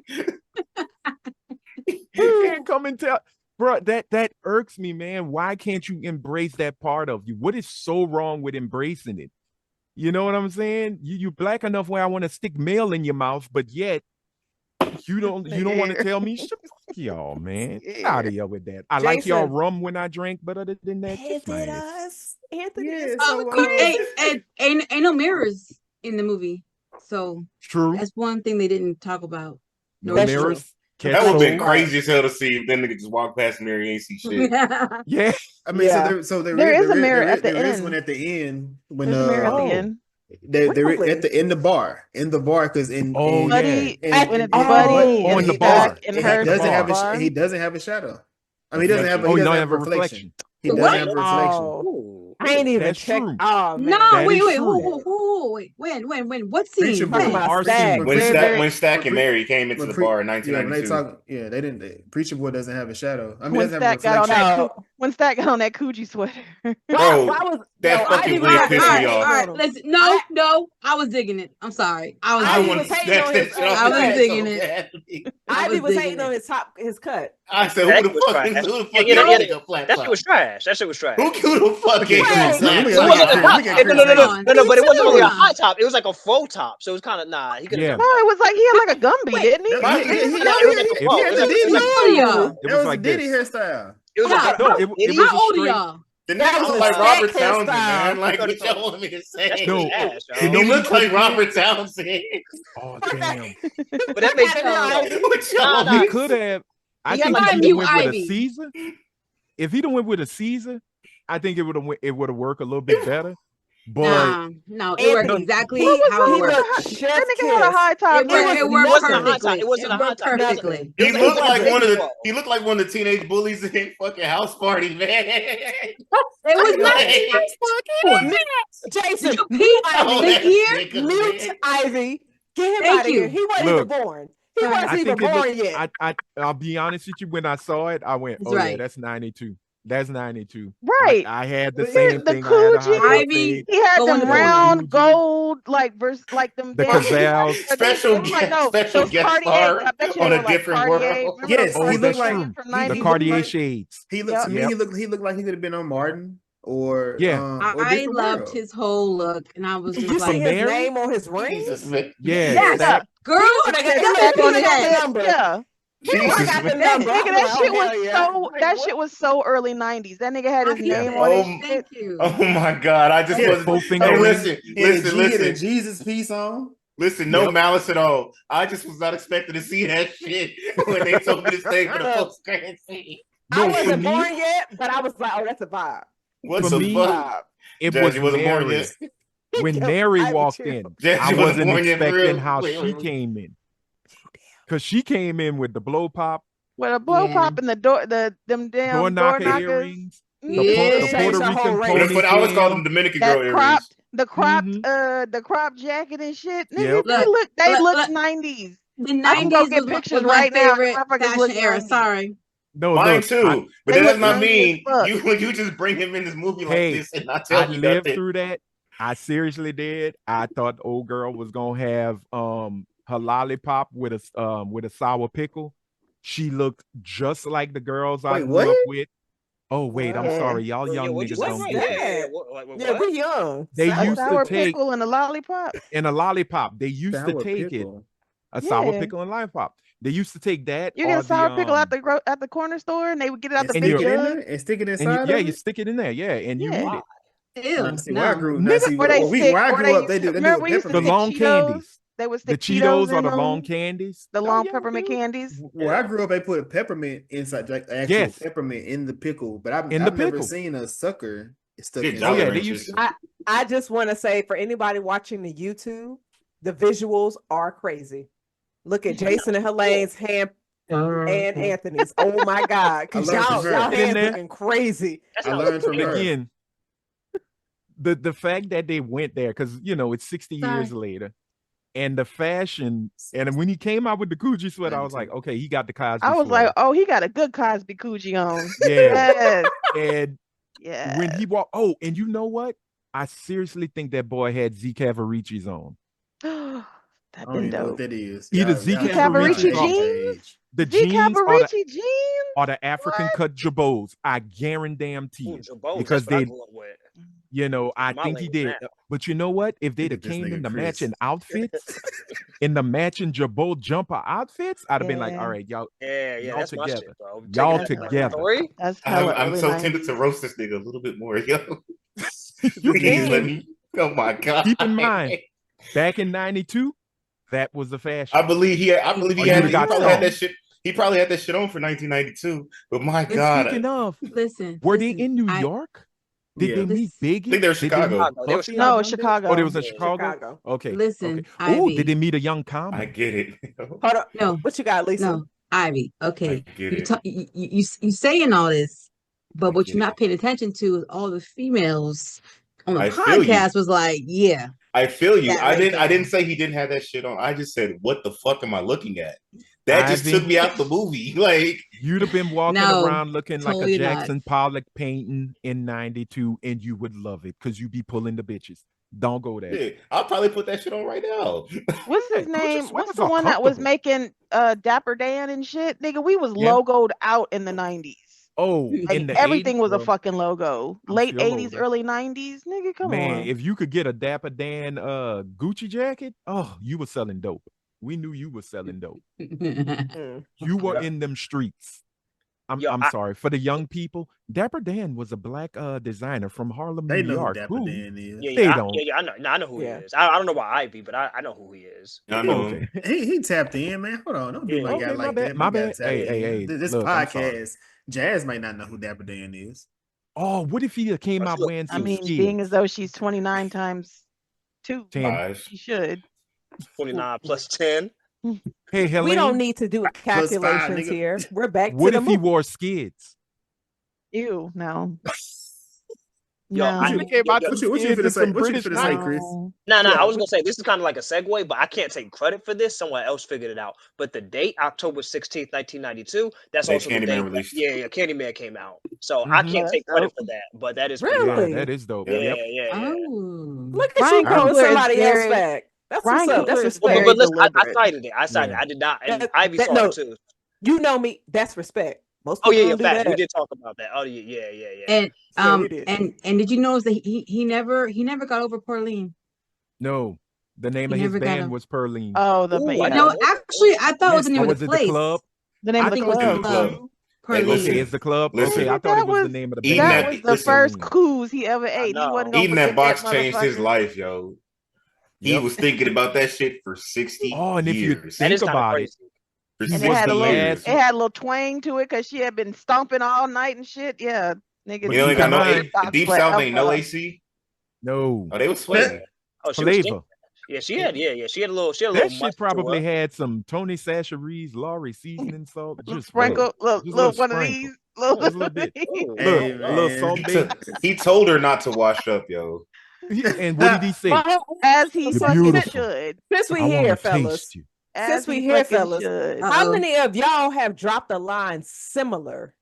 You can't come and tell. Bro, that irks me, man. Why can't you embrace that part of you? What is so wrong with embracing it? You know what I'm saying? You black enough where I want to stick mail in your mouth, but yet you don't want to tell me. Fuck y'all, man. Get out of here with that. I like y'all rum when I drink, but other than that, Anthony. Ain't no mirrors in the movie, so true. That's one thing they didn't talk about. No mirrors. That would have been crazy as hell to see if that nigga just walk past the mirror and ain't see shit. Yeah. I mean, there is a mirror at the end. There is one at the end when they're at the bar because in Buddy in the bar he doesn't have a shadow. I mean, he doesn't have a reflection. He doesn't have a reflection. I ain't even checked. Oh man. No, wait. When? What scene? When Stack and Mary came into the bar in 1992. They didn't. Preacher Boy doesn't have a shadow. I mean, when Stack got on that Coochie sweater. Bro, that fucking wig pissed me off. All right, listen. No, I was digging it. I'm sorry. I was digging it. Ivy was hating on his cut. I said, who the fuck? That shit was trash. That shit was trash. Who the fuck is no, but it wasn't really a high top. It was like a faux top, so it was kind of No, it was like he had like a Gumby, didn't he? It was like Diddy hairstyle. It was how old are y'all? The nigga looked like Robert Townsend, man. Like what y'all want me to say? No, he looked like Robert Townsend. Oh damn! But that makes sense. He could have. I think if he went with a Caesar, I think it would have worked a little bit better. But no, it worked exactly how it worked. That nigga had a high top. It worked perfectly. It wasn't a high top. Perfectly. He looked like one of the teenage bullies in fucking house party, man. It was not. Jason, mute Ivy. Get him out of here. He wasn't even born. He wasn't even born yet. I'll be honest with you. When I saw it, I went, "Oh yeah, that's 92." That's 92. Right. I had the same The thing. I had a hot dog Ivy. fade. He had Going them to round Fuji. gold like them The damn Cazals. Special those guest Cartier. star I bet you on they a were like different Cartier. world. Remember Yes, those he Oh, Cartier looked that's like true. from he The 90s? Cartier like- shades. He looked Yep. to me. Yep. He looked like he could have been on Martin or Yeah. or I different loved world. his whole look, and I was Did just you like, see his Mary? name on his ring? Jesus, man. Yeah. yes, Stack. girl, Nigga, it that looked nigga like on got that. the number. Yeah. I Jesus, got the man. number. Nigga, that shit was Hell yeah. so that shit was so early 90s. That nigga had his name on his Oh, shit. Thank you. oh my God. I just Yeah. wasn't. Full finger Hey, ring. listen, He had a listen. Jesus piece on. Listen, no Yep. malice at all. I just was not expecting to see that shit when they told me to stay for the post-credit scene. I No, for wasn't me, born yet, but I was like, oh, that's a vibe. What For the me, fuck? it Jazz, was you wasn't born Mary. yet. When Yo, Mary I walked chill. in, Jazz, I you wasn't wasn't born yet, for expecting real? how Wait, she wait. came in. Because she came in with the blow pop, With a blow Yeah. pop and them damn door knocker knockers. earrings, Yeah. the Changed Puerto her whole Rican race. But I always called them ponytail. Dominican That girl earrings. the cropped jacket and shit. Nigga, Yep. they look Look, 90s. the I can go 90s get was pictures my right now. favorite Motherfuckers fashion look era. 90s. Sorry. No, Mine look, too. But they that does look not 90 mean as fuck. you just bring him in this movie like Hey, this and not I tell me lived nothing. through that. I seriously did. I thought the old girl was gonna have her lollipop with a sour pickle. She looked just like the girls I Wait, grew what? up with. Oh wait, I'm Yeah. sorry, y'all Yeah, young what'd you niggas say, don't bro? get Yeah, it. yeah. What? Yeah, we young. They Sour- used to Sour take pickle and a lollipop. in a lollipop. They used to Sour take pickle. a sour Yeah. pickle and lollipop. They used to take that. You get or a sour the, pickle at the corner store, and they would get it out And the stick big it in jug. there and stick it and inside. you stick it in there, and you Yeah. eat it. Ew. See, where I No. grew, Nigga, now see, Or they stick. where I Or grew they up, used they to, do remember we used to The peppermint. stick long Cheetos. candies. They would The stick Cheetos or in the them. long candies. The Oh, long yeah, peppermint dude. candies. Where I grew up, they put a peppermint inside, like actual Yes. peppermint in the pickle. But In the I've never pickle. seen a sucker stuck Get in. Oh Jolly yeah, they Ranchers. used. I just want to say for anybody watching the YouTube, the visuals are crazy. Look at Jason and Helene's hand and Anthony's. Oh my God. Because I learned y'all from her. hands there. looking crazy. I learned from her. Again, the fact that they went there, because it's 60 years Sorry. later, and the fashion, and when he came out with the Gucci sweater, I was like, okay, he got the Cosby I was sweater. like, oh, he got a good Cosby Coochie on. Yeah. Yes. And Yeah. when he walked, and you know what? I seriously think that boy had Z Cavaricci's on. That'd I don't been even know what dope. that is. Either Y'all- Z y'all- Cavaricci y'all- jeans? The Z jeans Cavaricci jeans? or the African cut jabots. I guarantee Ooh, you. Jabos, Because that's what I they, grew up with. I My think he lane did. was now. But you know what? If they'd Look have at this came in nigga, the Chris. matching outfits, in the matching jabot jumper outfits, I'd have been like, Yeah. all right, y'all Yeah, y'all that's my together. shit, bro. Y'all Taking that together. 3. That's hella I'm early so 90s. tempted to roast this nigga a little bit more, yo. You Niggas can. let me- Oh my God. Keep in mind, back in 92, that was the fashion. I believe he Oh, probably you had got that shit. He probably had that shit on for 1992. But my And God, speaking of, Listen. were they in New York? Did they meet Biggie? I think they were Did Chicago. meet They were Puffy Chicago. on No, Monday? Chicago. Oh, they was in Yeah. Chicago? Okay. Listen, Okay. Oh, Ivy. did they meet a young Common? I get it. Hold on. No. What you got, Lisa? No, Ivy. Okay, I get it. you saying all this, but what get you're it. not paying attention to is all the females on the I feel you. podcast was like, yeah, I feel you. That I right didn't. I there. didn't say he didn't have that shit on. I just said, what the fuck am I looking at? That just Ivy. took me out the movie. Like You'd have been walking No, around looking like totally a not. Jackson Pollock painting in 92, and you would love it because you'd be pulling the bitches. Don't go there. yeah, I'll probably put that shit on right now. What's his Gucci name? What's sweaters the are one that was comfortable. making Dapper Dan and shit? Nigga, we was Yeah. logoed out in the 90s. Oh, Like, in the Everything 80s, was a bro, fucking logo. I'm Late still 80s, older. early 90s. Nigga, come Man, on. if you could get a Dapper Dan Gucci jacket, you were selling dope. We knew you were selling dope. Mm. You were Yeah. in them streets. I'm Yo, sorry. For the young people, Dapper Dan was a black designer from Harlem, They New know who York. Dapper Dan is. Yeah, They yeah, don't. I know. I know who Yeah. he is. I don't know about Ivy, but I know who he is. I know. Okay. He tapped in, man. Hold on, don't do Yeah. my guy Okay, my like bad, that. my guy bad. tapped Hey, in. hey, This look, I'm sorry. podcast, Jazz might not know who Dapper Dan is. Oh, what if he came Let's out look. wearing I some mean, skids? being as though she's 29 times 2. 10. 5. She should. 29 plus 10. Hey, We Helene, don't need to do Plus 5, calculations nigga. here. We're back what to the if he movie. wore skids? Ew, no. Yo, No. I, You came out yo, to What you skins finna and say? some What you British finna say, night. Chris? nah. Yeah. I was gonna say this is kind of like a segue, but I can't take credit for this. Someone else figured it out. But the date, October 16th, 1992, that's That also the Candyman date. released. Candyman came out. So I Mhm. can't Oh, take that's credit dope. for that, but that is pretty Yeah, fire. Really? that is dope. Yeah. Yep. Yeah. Oh. Look at Ryan you pulling Coogler is somebody else very back. That's what's Ryan up. That's Coogler is But, respect. very listen, I deliberate. cited it. I cited it. Yeah. I did not, and That, Ivy that saw no, it too. you know me. That's respect. Most Oh people yeah, don't do facts. We that. did talk about that. Oh yeah. And Yeah, we did. and did you notice that he never got over Pauline? No, the name He of his never got band him. was Pearline. Oh, Ooh, I yeah. didn't No, know that. actually, I thought it was the name Or of was the it the place. club? The name I of the think it was It was club. the club. club. Hey, Pearline. listen. Okay, it's the club. Listen. Okay, I thought it was the name of the Eating band. That that- was the listen. first coos he ever ate. He know. wasn't gonna Eating that forget box that changed his motherfucker. life, yo. He Yep. was thinking about that shit for 60 Oh, and if you years. That think is kind of about it, crazy. For he And it was had the a little years. last. it had a little twang to it because she had been stomping all night and shit. Yeah, nigga. But You only keep got in no mind, the Deep South ain't no AC. no, Oh, they was sweating. Oh, she was flavor. stinking. Yeah, she had. Yeah. She had a little. That musk shit to probably her. had some Tony Chachere's Laurie seasoning salt. Little Just sprinkle, little just a little one of sprinkle. these, little, Just a little bit. Ooh. Hey, Look, a little man. salt baby. He told her not to wash up, yo. And what did he say? Well, as he You're fucking beautiful. should. since we I want here, to fellas. taste you. As Since we he here, fucking fellas. should. How Uh-oh. many of y'all have dropped a line similar?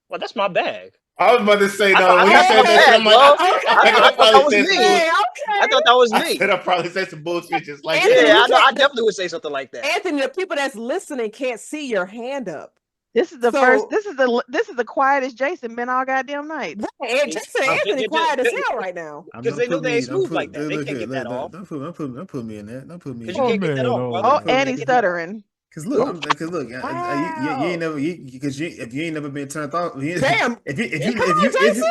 Well, that's my bag. I was about to say, I no, thought- when I he thought said that that was shit, I'm like, bad, I I thought that was me. Okay. I thought that was I me. said I probably said some bullshit just like Anthony, Yeah, that. I know. I definitely would say something like that. Anthony, the people that's listening can't see your hand up. This is the So- first. This is the quietest Jason been all goddamn night. Right, and Jason Anthony quiet as hell right now. Because they know they ain't smooth like that. They can't get that off. Don't put me in that. Don't put me in Because you that. can't get that off, brother. Oh, Put me and in he's that. stuttering. Cause look, you Wow. ain't never if you ain't never been turned off. Damn. If you Jason.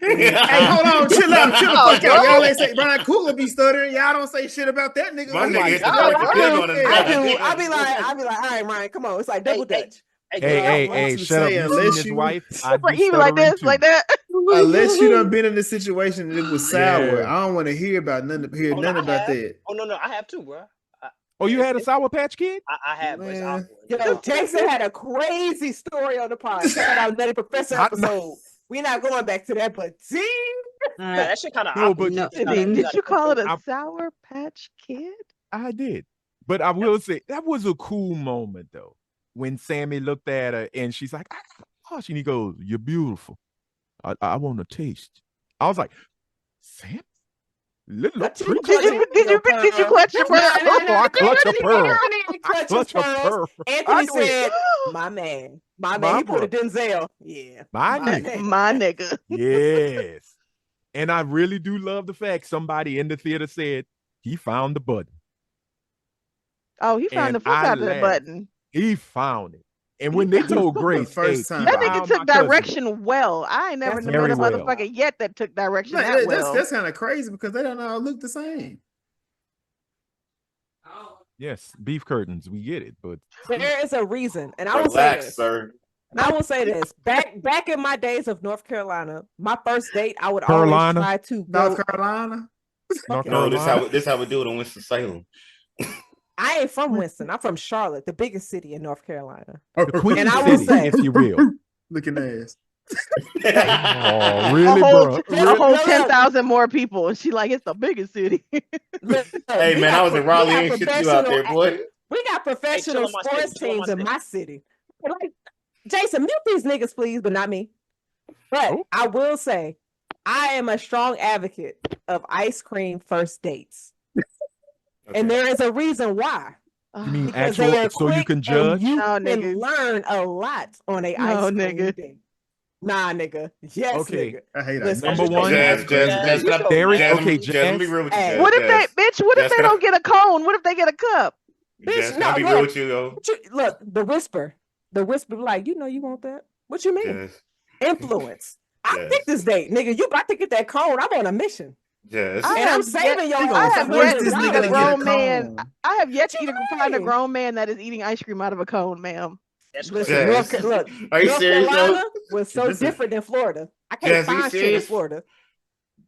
hey, hold on, chill out, chill the fuck out. Y'all ain't say Brian Coogler be stuttering. Y'all don't say shit about that nigga. My nigga hit the God, fucking I thing do. on his I back. do. I'll be like, all right, Ryan, come on. It's like double Dutch. Hey, you shut up. say You unless seen his you- wife? I'd be He be like stuttering this, too. like that. Unless you done been in this situation and it was sour, Yeah. I don't want to hear about none about that. Oh no, I have too, bro. Oh, you had a Sour Patch Kid? I have, but it's Man. awkward. Yo, Jason had a crazy story on the pod. Check out our Nutty Professor I- episode. We're not going back to that, but damn. Yeah, that shit kind of No, awkward. but- Did you call it a I'm- Sour Patch Kid? I did. But I will say that was a cool moment though. When Sammy looked at her and she's like, gosh, and he goes, "You're beautiful. I want to taste." I was like, Sam? Little Did pretty. Did you clutch your pearl? I clutch a pearl. Clutch Clutch a pearl. Anthony I do it. said, my man. My He put a bro. Denzel. Yeah. My nigga. man. My nigga. Yes. And I really do love the fact somebody in the theater said he found the button. Oh, he found And the fuck I out of the laughed. button. He found it. And when they told Grace, first hey, time. keep That an eye nigga on took my cousin. direction well. I ain't never That's met very a well. motherfucker yet that took direction Like, that well. that's kind of crazy because they don't all look the same. Yes, beef curtains, we get it, but There is a reason. And I will say Relax, this. sir. I will say this. Back in my days of North Carolina, my first date, I would Carolina? always try to go. North Carolina. North No, Carolina. this how we do it in Winston-Salem. I ain't from Winston. I'm from Charlotte, the biggest city in North Carolina. The Queen And I will City, say- if you will. Looking ass. Oh, really, a whole, bro? a whole No. 10,000 more people. And she like, it's the biggest city. Look, Hey we man, got I was in Raleigh. we got Ain't shit you out there, professional- boy. We got professional chill on my sports stick, chill on my teams in stick. my city. Like, Jason, mute these niggas, please, but not me. But Oh. I will say, I am a strong advocate of ice cream first dates. And there is a reason why. You mean Because they actual, are so you quick can and judge? you No, can nigga. learn a lot on a No, ice cream nigga. date. Nah, nigga. Yes, Okay. nigga. I hate Listen, ice Number cream. one, Jazz, There is- Jazz, okay, Jazz, let me be real with you, Hey. Jazz. What if Jazz. what if Jazz, they can I- don't get a cone? What if they get a cup? Bitch, Jazz, can no, I be look. real with you, yo? Look, the whisper like, you know, you want that? What you mean? Jazz, Influence. I Yes. picked this date, nigga. You about to get that cone? I'm on a mission. Jazz. I And I'm have saving yet- y'all. I have Force yet this to nigga find to a get a grown man. cone. I have yet to What you even find a mean? grown man that is eating ice cream out of a cone, ma'am. That's Listen, crazy. Jazz. look, Are you North serious, Carolina yo? was so Listen. different than Florida. I can't Jazz, are you find shit in serious? Florida.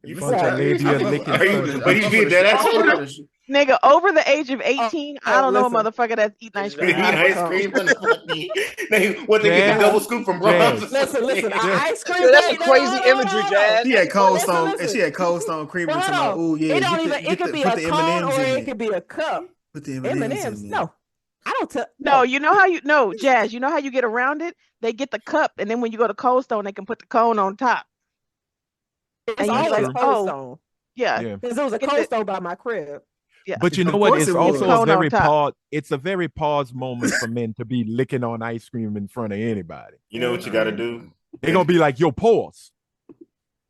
You Listen, bunch of I- labia I fuck- licking I fuck Are you- with- but I you fuck being with dead the- ass? I fuck with the- Nigga, over the age of 18, I don't know a motherfucker that's eating ice cream. Eating ice cream from the what they get the double scoop from Bronx. Listen, ice cream. Yo, that's some crazy imagery, Jazz. She had Cold Stone, and she had Cold Stone creamer to my. Oh yeah, it don't even. It could be a cone or it could be a cup. Put the M&Ms. No, I don't tell. No, you know how Jazz. You know how you get around it? They get the cup, and then when you go to Cold Stone, they can put the cone on top. It's always Cold Stone. Yeah, because it was a Cold Stone by my crib. Yeah. But you know what? It's also a very pause. It's a very pause moment for men to be licking on ice cream in front of anybody. You know what you got to do? They're gonna be like, "Yo, pause."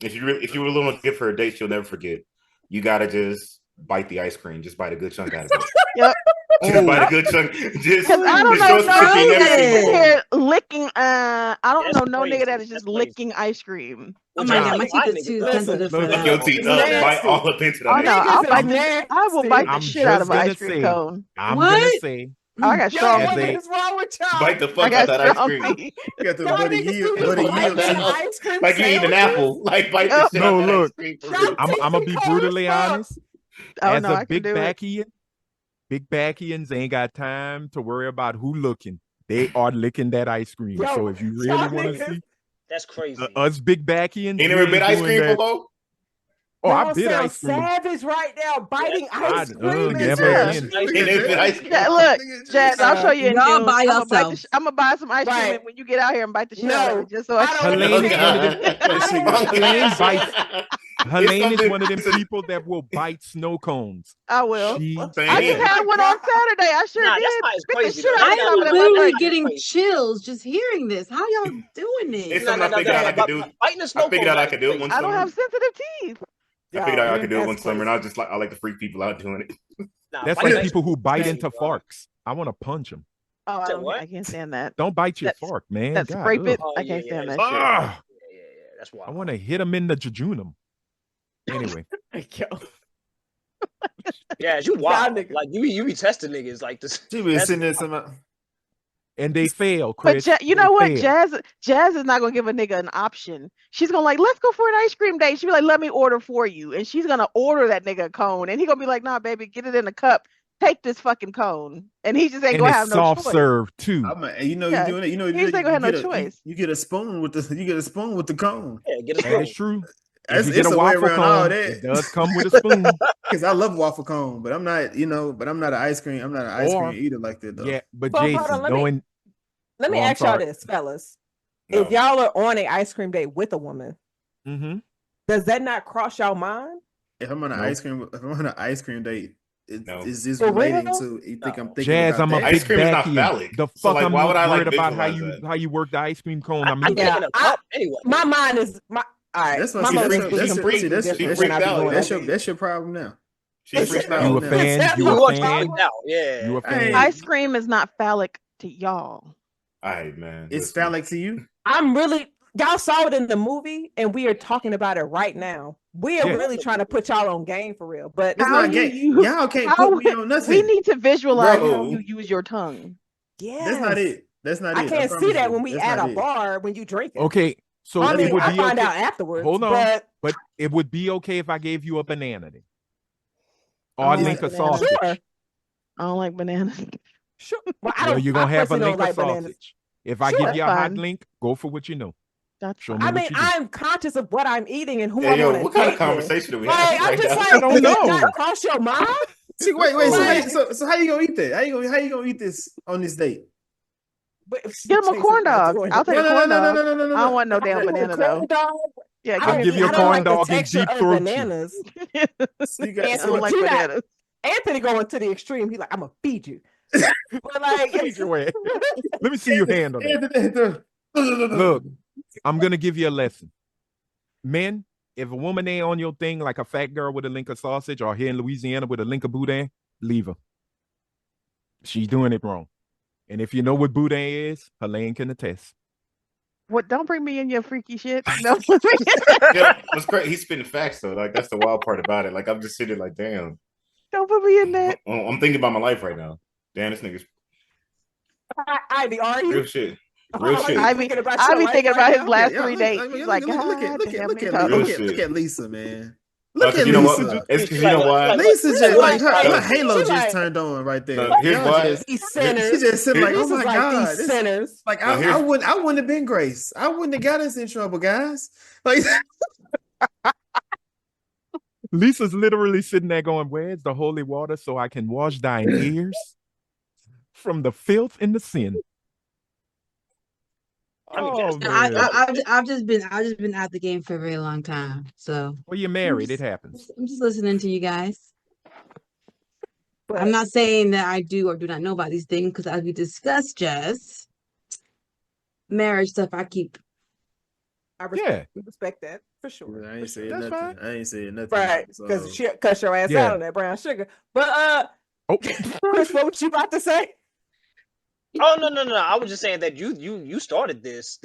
If you were a little gift for a date, you'll never forget. You gotta just bite the ice cream. Just bite a good chunk out of it. Yep. Just bite a good chunk. Just I don't know no nigga here licking. I don't That's know no crazy. nigga that is just licking ice cream. Oh my god, my teeth is too sensitive for Lick your that. teeth up, bite all up into Oh that. no, I will bite the shit out of an ice cream cone. I'm gonna say. I got strong What is wrong with y'all? Bite the fuck out that ice cream. You got the butter yield teeth. Like you eat an apple. Like bite the shit out that ice cream. I'm gonna be brutally honest. Oh, As no, a big backians ain't got time to worry about who looking. They are licking that ice cream. Yo, so if you really want to see That's crazy. us big backians, Ain't never bit ice cream before? Oh, I bit ice cream. Savage right now, biting ice cream. Never again. Look, Jazz, I'll show you in Y'all June. by yourself. I'm gonna buy some ice cream when you get out here and bite the shit out of it. Just so Helene is one of them people that will bite snow cones. I will. She I just had one on Saturday. I sure did. That's crazy. I am literally getting chills just hearing this. How y'all doing this? It's something I figured out I could do. I figured out I could do it one I summer. don't have sensitive teeth. I figured out I could do it one summer, and I just I like to freak people out doing it. That's like people who bite into forks. I want to punch them. Oh, I can't stand that. Don't bite your fork, man. That's scrape it. I can't stand that shit. Yeah, that's why. I want to hit them in the jejunum. Anyway. Yeah, you wild. Like you be testing niggas like this. She be sitting there some. And they fail, Chris. But you know what? Jazz is not gonna give a nigga an option. She's gonna like, let's go for an ice cream date. She'll be like, let me order for you. And she's gonna order that nigga a cone. And he gonna be like, nah, baby, get it in a cup. Take this fucking cone. And he just ain't gonna have no choice. Soft serve too. You know you're doing it. You know he's not gonna have no choice. You get a spoon with the cone. Yeah, get a spoon. That is true. It's you get a waffle cone, all that. it does come with a spoon. Because I love waffle cone, but I'm not, I'm not an ice cream cream eater like that though. Yeah, but Jason, let me ask y'all this, fellas. No. If y'all are on an ice cream date with a woman, does that not cross y'all mind? If I'm on an ice cream date, is this relating to you think I'm thinking Jazz, about I'm a that? Ice cream is not phallic. The fuck so, like, I'm why would I worried like about how you work the ice cream cone. Anyway. My mind is all right. That's your problem now. You a fan? You a fan? Yeah. You a fan? Ice cream is not phallic to y'all. All right, man. It's phallic to you. Y'all saw it in the movie, and we are talking about it right now. We are really trying to put y'all on game for real, but it's not game. Y'all can't put me on nothing. We need to visualize how you use your tongue. Yeah, that's not it. I can't see that when we at a bar when you drink it. Okay, so I it would be find okay. out afterwards. Hold on, but it would be okay if I gave you a banana then, or a link of sausage. Sure. I don't like bananas. Sure, well, you're gonna have a link of sausage. Bananas. If I give you a hot link, go for what you know. I'm conscious of what I'm eating and who I'm on. What kind of conversation do we have? I'm just like, I don't know. Cross your mind? See, wait. So how you gonna eat that? How you gonna eat this on this date? Get him a corn dog. I'll take a corn dog. No. I don't want no damn banana though. Yeah, I'll give you a corn dog and deep throat bananas. I don't like bananas. Anthony going to the extreme. He's like, I'm gonna feed you. But like, let me see your hand on that. Look, I'm gonna give you a lesson. Men, if a woman ain't on your thing like a fat girl with a link of sausage, or here in Louisiana with a link of boudin, leave her. She's doing it wrong. And if you know what boudin is, Hailee can attest. What? Don't bring me in your freaky shit. No. What's great? He's spitting facts though. Like that's the wild part about it. Like I'm just sitting like, damn. Don't put me in that. I'm thinking about my life right now. Damn, this nigga's. Ivy, are you? Real shit. I be thinking about his last 3 dates. He's like, look at Lisa, man. Look at you know what? Lisa. It's because you know why. Lisa just like her She halo just like, turned on right there. No, here's Y'all why. just these she sinners. just sitting like, oh This my is like god, these this, sinners. like No, I wouldn't have been Grace. I wouldn't have got us in trouble, guys. Like Lisa's literally sitting there going, "Where's the holy water so I can wash thine ears from the filth and the sin?" I mean, Oh that's- man. I've just been out the game for a very long time. So Well, you're married. It happens. I'm just listening to you guys. But I'm not saying that I do or do not know about these things because as we discussed, just marriage stuff, I keep. I respect that for sure. I ain't saying That's nothing. fine. I ain't saying nothing. Right, because she cut your ass out on that brown sugar. But Oh, Chris, what was you about to say? Oh no! I was just saying that you started this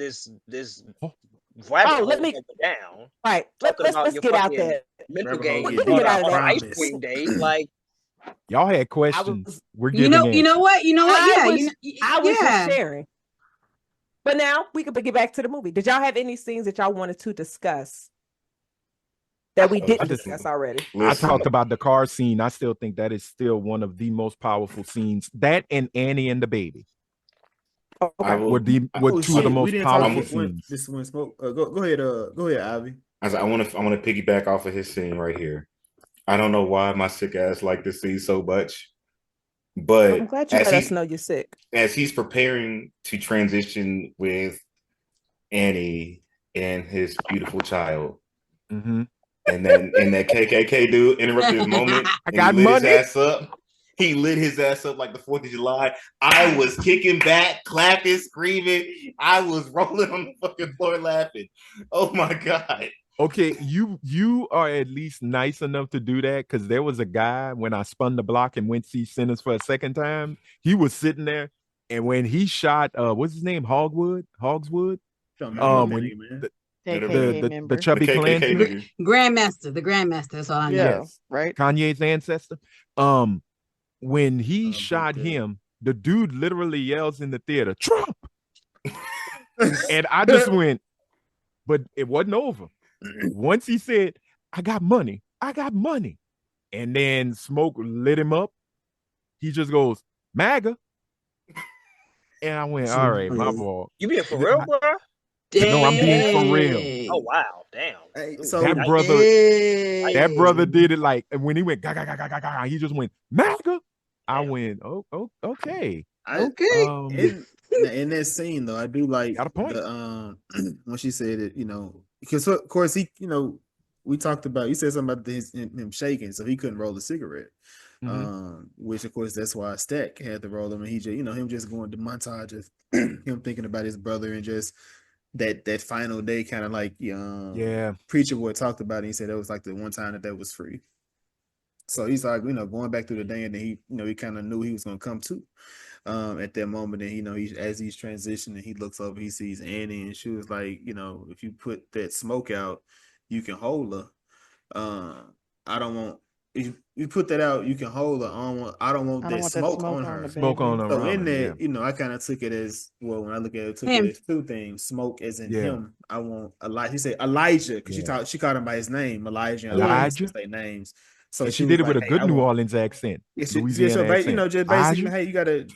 rabbit hole let me going down. Right. Let's get out there. Mental Rabbit game. hole You get brought deep, I out on ice promise. cream date. Like y'all had questions. We're You giving know answers. what? Yeah, I was just sharing. But now we can get back to the movie. Did y'all have any scenes that y'all wanted to discuss that we didn't discuss already? I talked about the car scene. I still think that is still one of the most powerful scenes. That and Annie and the baby. Okay. Were two of the most powerful scenes. This one smoke. Go ahead. Go ahead, Ivy. I want to piggyback off of his scene right here. I don't know why my sick ass like this scene so much, but I'm glad you let us know you're sick. As he's preparing to transition with Annie and his beautiful child, and then that KKK dude interrupted his moment. I got lit money. His ass up. He lit his ass up like the 4th of July. I was kicking back, clapping, screaming. I was rolling on the fucking floor laughing. Oh my God. Okay, you are at least nice enough to do that because there was a guy when I spun the block and went to see Sinners for a second time. He was sitting there, and when he shot, what's his name, Hogswood, the chubby Klansman, Grandmaster, the Grandmaster. That's all I know. Yes, right, Kanye's ancestor. When he shot him, the dude literally yells in the theater, "Trump!" And I just went, but it wasn't over. Once he said, I got money. And then smoke lit him up. He just goes, MAGA. And I went, all right, my boy. You being for real, bro? No, I'm being for real. Oh wow, damn. Hey, so that brother did it like when he went ga, ga, ga, ga, ga, ga, he just went MAGA. I went, okay. In that scene though, I do like got a point. When she said it, because of course he, we talked about, you said something about him shaking, so he couldn't roll a cigarette. Which of course that's why Stack had to roll him, and he just, him just going to montage of him thinking about his brother and just that final day, kind of like Preacher Boy talked about it. He said that was like the one time that was free. So he's like, going back through the day, and then he, he kind of knew he was gonna come to. At that moment, and as he's transitioning, he looks over, he sees Annie, and she was like, if you put that smoke out, you can hold her. I don't want, if you put that out, you can hold her. I don't want that smoke on her. Smoke on her. So in that, I kind of took it as, well, when I look at it, took it as two things. Smoke as in him. I want Elijah. He said Elijah, because she called him by his name, Elijah. And Elijah say names. So and she did it with a good New Orleans accent. Louisiana accent. Just basically, hey, you gotta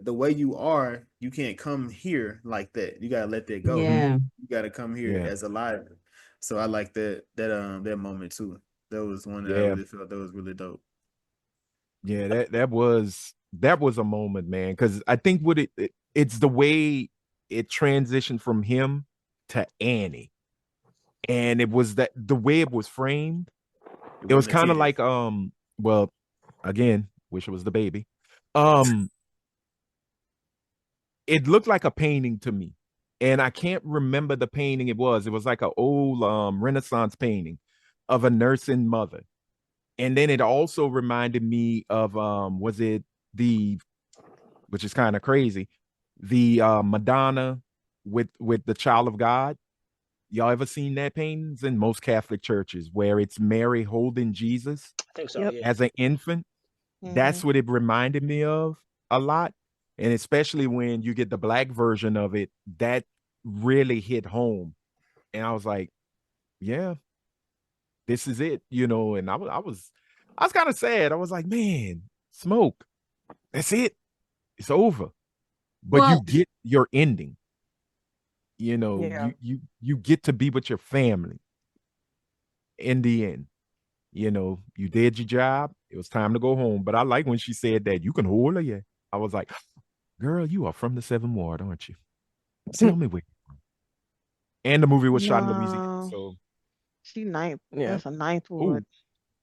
the way you are, you can't come here like that. You gotta let that go. Yeah. You gotta come here as Elijah. So I like that moment too. That was one that I really felt that was really dope. Yeah, that was a moment, man. Because I think it's the way it transitioned from him to Annie, and it was the way it was framed. It was kind of like well, again, wish it was the baby. It looked like a painting to me, and I can't remember the painting it was. It was like an old Renaissance painting of a nursing mother. And then it also reminded me of was it which is kind of crazy, the Madonna with the Child of God. Y'all ever seen that paintings in most Catholic churches where it's Mary holding Jesus I think so, as an infant? That's what it reminded me of a lot. And especially when you get the Black version of it, that really hit home. And I was like, yeah, this is it, and I was kind of sad. I was like, man, Smoke, that's it. It's over. But you get your ending. You get to be with your family in the end. You did your job. It was time to go home. But I like when she said that you can hold her. Yeah. I was like, girl, you are from the 7th Ward, aren't you? Tell me where you're from. And the movie was shot in Louisiana. So she 9th. Yeah. That's a 9th ward.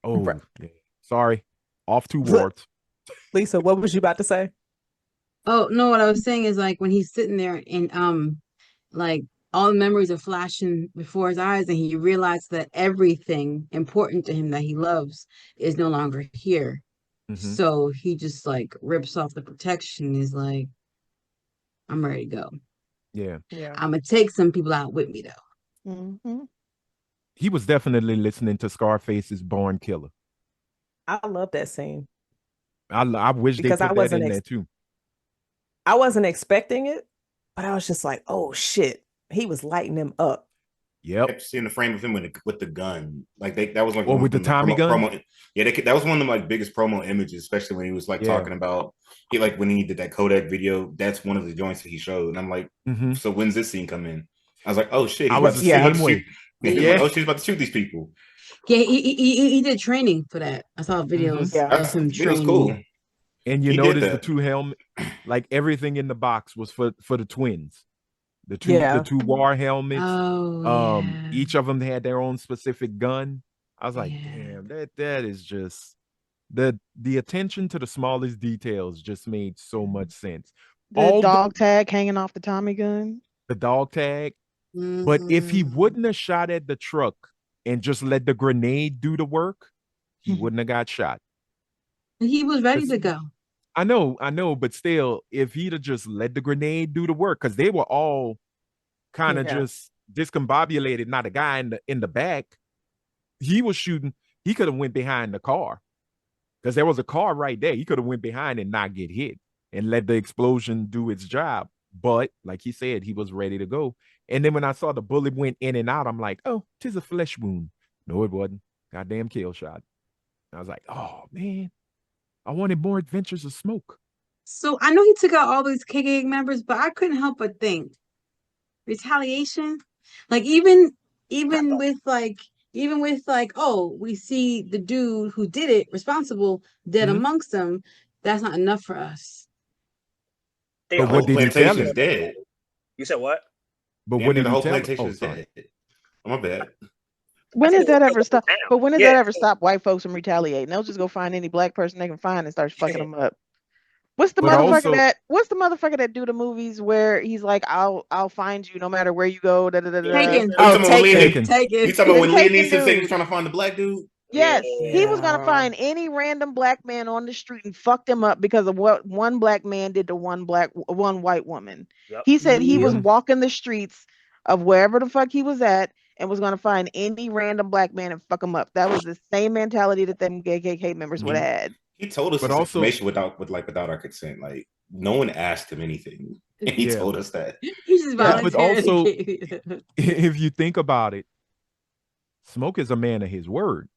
Oh, yeah. Sorry. Off 2 wards. Lisa, what was you about to say? Oh, no, what I was saying is like when he's sitting there and like all the memories are flashing before his eyes and he realized that everything important to him that he loves is no longer here. Mm-hmm. So he just like rips off the protection. He's like, I'm ready to go. Yeah. I'm going to take some people out with me though. Mm-hmm. He was definitely listening to Scarface's Born Killer. I love that scene. I wish they put that in there too. I wasn't expecting it, but I was just like, oh shit. He was lighting him up. Yep. Kept seeing the frame of him with the gun. Like that was like with the Tommy gun. Promo. Yeah, that was one of the like biggest promo images, especially when he was like talking about when he did that Kodak video. That's one of the joints that he showed, and I'm like, so when's this scene come in? I was like, oh shit, I was the same way. Yeah. Oh, she's about to shoot these people. Yeah, he did training for that. I saw videos. Yeah, of him training. Cool. And you notice the 2 helmet, like everything in the box was for the twins. The two war helmets. Oh, each of them had their own specific gun. I was like, damn, that is just the attention to the smallest details just made so much sense. The dog tag hanging off the Tommy gun. The dog tag. Mm-hmm. But if he wouldn't have shot at the truck and just let the grenade do the work, he wouldn't have got shot. He was ready to go. I know, but still, if he'd have just let the grenade do the work, because they were all kind of just discombobulated. Not a guy in the back. He was shooting. He could have went behind the car, because there was a car right there. He could have went behind and not get hit and let the explosion do its job. But like he said, he was ready to go. And then when I saw the bullet went in and out, I'm like, oh, 'tis a flesh wound. No, it wasn't. Goddamn kill shot. I was like, oh man. I wanted more adventures of Smoke. So I know he took out all these KKK members, but I couldn't help but think retaliation. Like even with oh, we see the dude who did it responsible dead amongst them. That's not enough for us. But what did he tell him? Dead. You said what? But what did the he whole tell him? plantation is dead. Oh, my bad. When does that ever stop? But when does that ever stop white folks from retaliating? They'll just go find any black person they can find and start fucking them up. What's the motherfucker that do the movies where he's like, I'll find you no matter where you go. Taken. Taken. You talking about when Liam Neeson said he was trying to find the black dude? Yes, he was gonna find any random black man on the street and fuck them up because of what one black man did to one white woman. Yep. He said he was walking the streets of wherever the fuck he was at and was gonna find any random black man and fuck him up. That was the same mentality that them KKK members would have had. He told us this information without our consent. Like no one asked him anything, and he told us that. He's just but also, if you think about it, Smoke is a man of his word.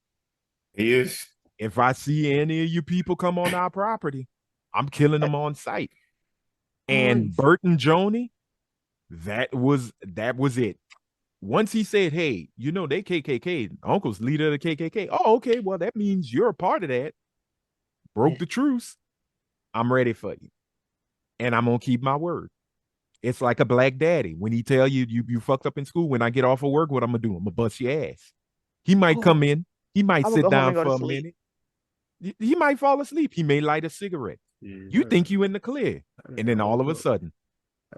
He is. If I see any of you people come on our property, I'm killing them on sight. And Bert and Joni, that was it. Once he said, hey, they KKK, Uncle's leader of the KKK. Oh, okay, well, that means you're a part of that. Broke the truce. I'm ready for you. And I'm going to keep my word. It's like a black daddy. When he tell you fucked up in school, when I get off of work, what I'm going to do? I'm going to bust your ass. He might come in. He might sit down for a minute. He might fall asleep. He may light a cigarette. You think you in the clear. And then all of a sudden,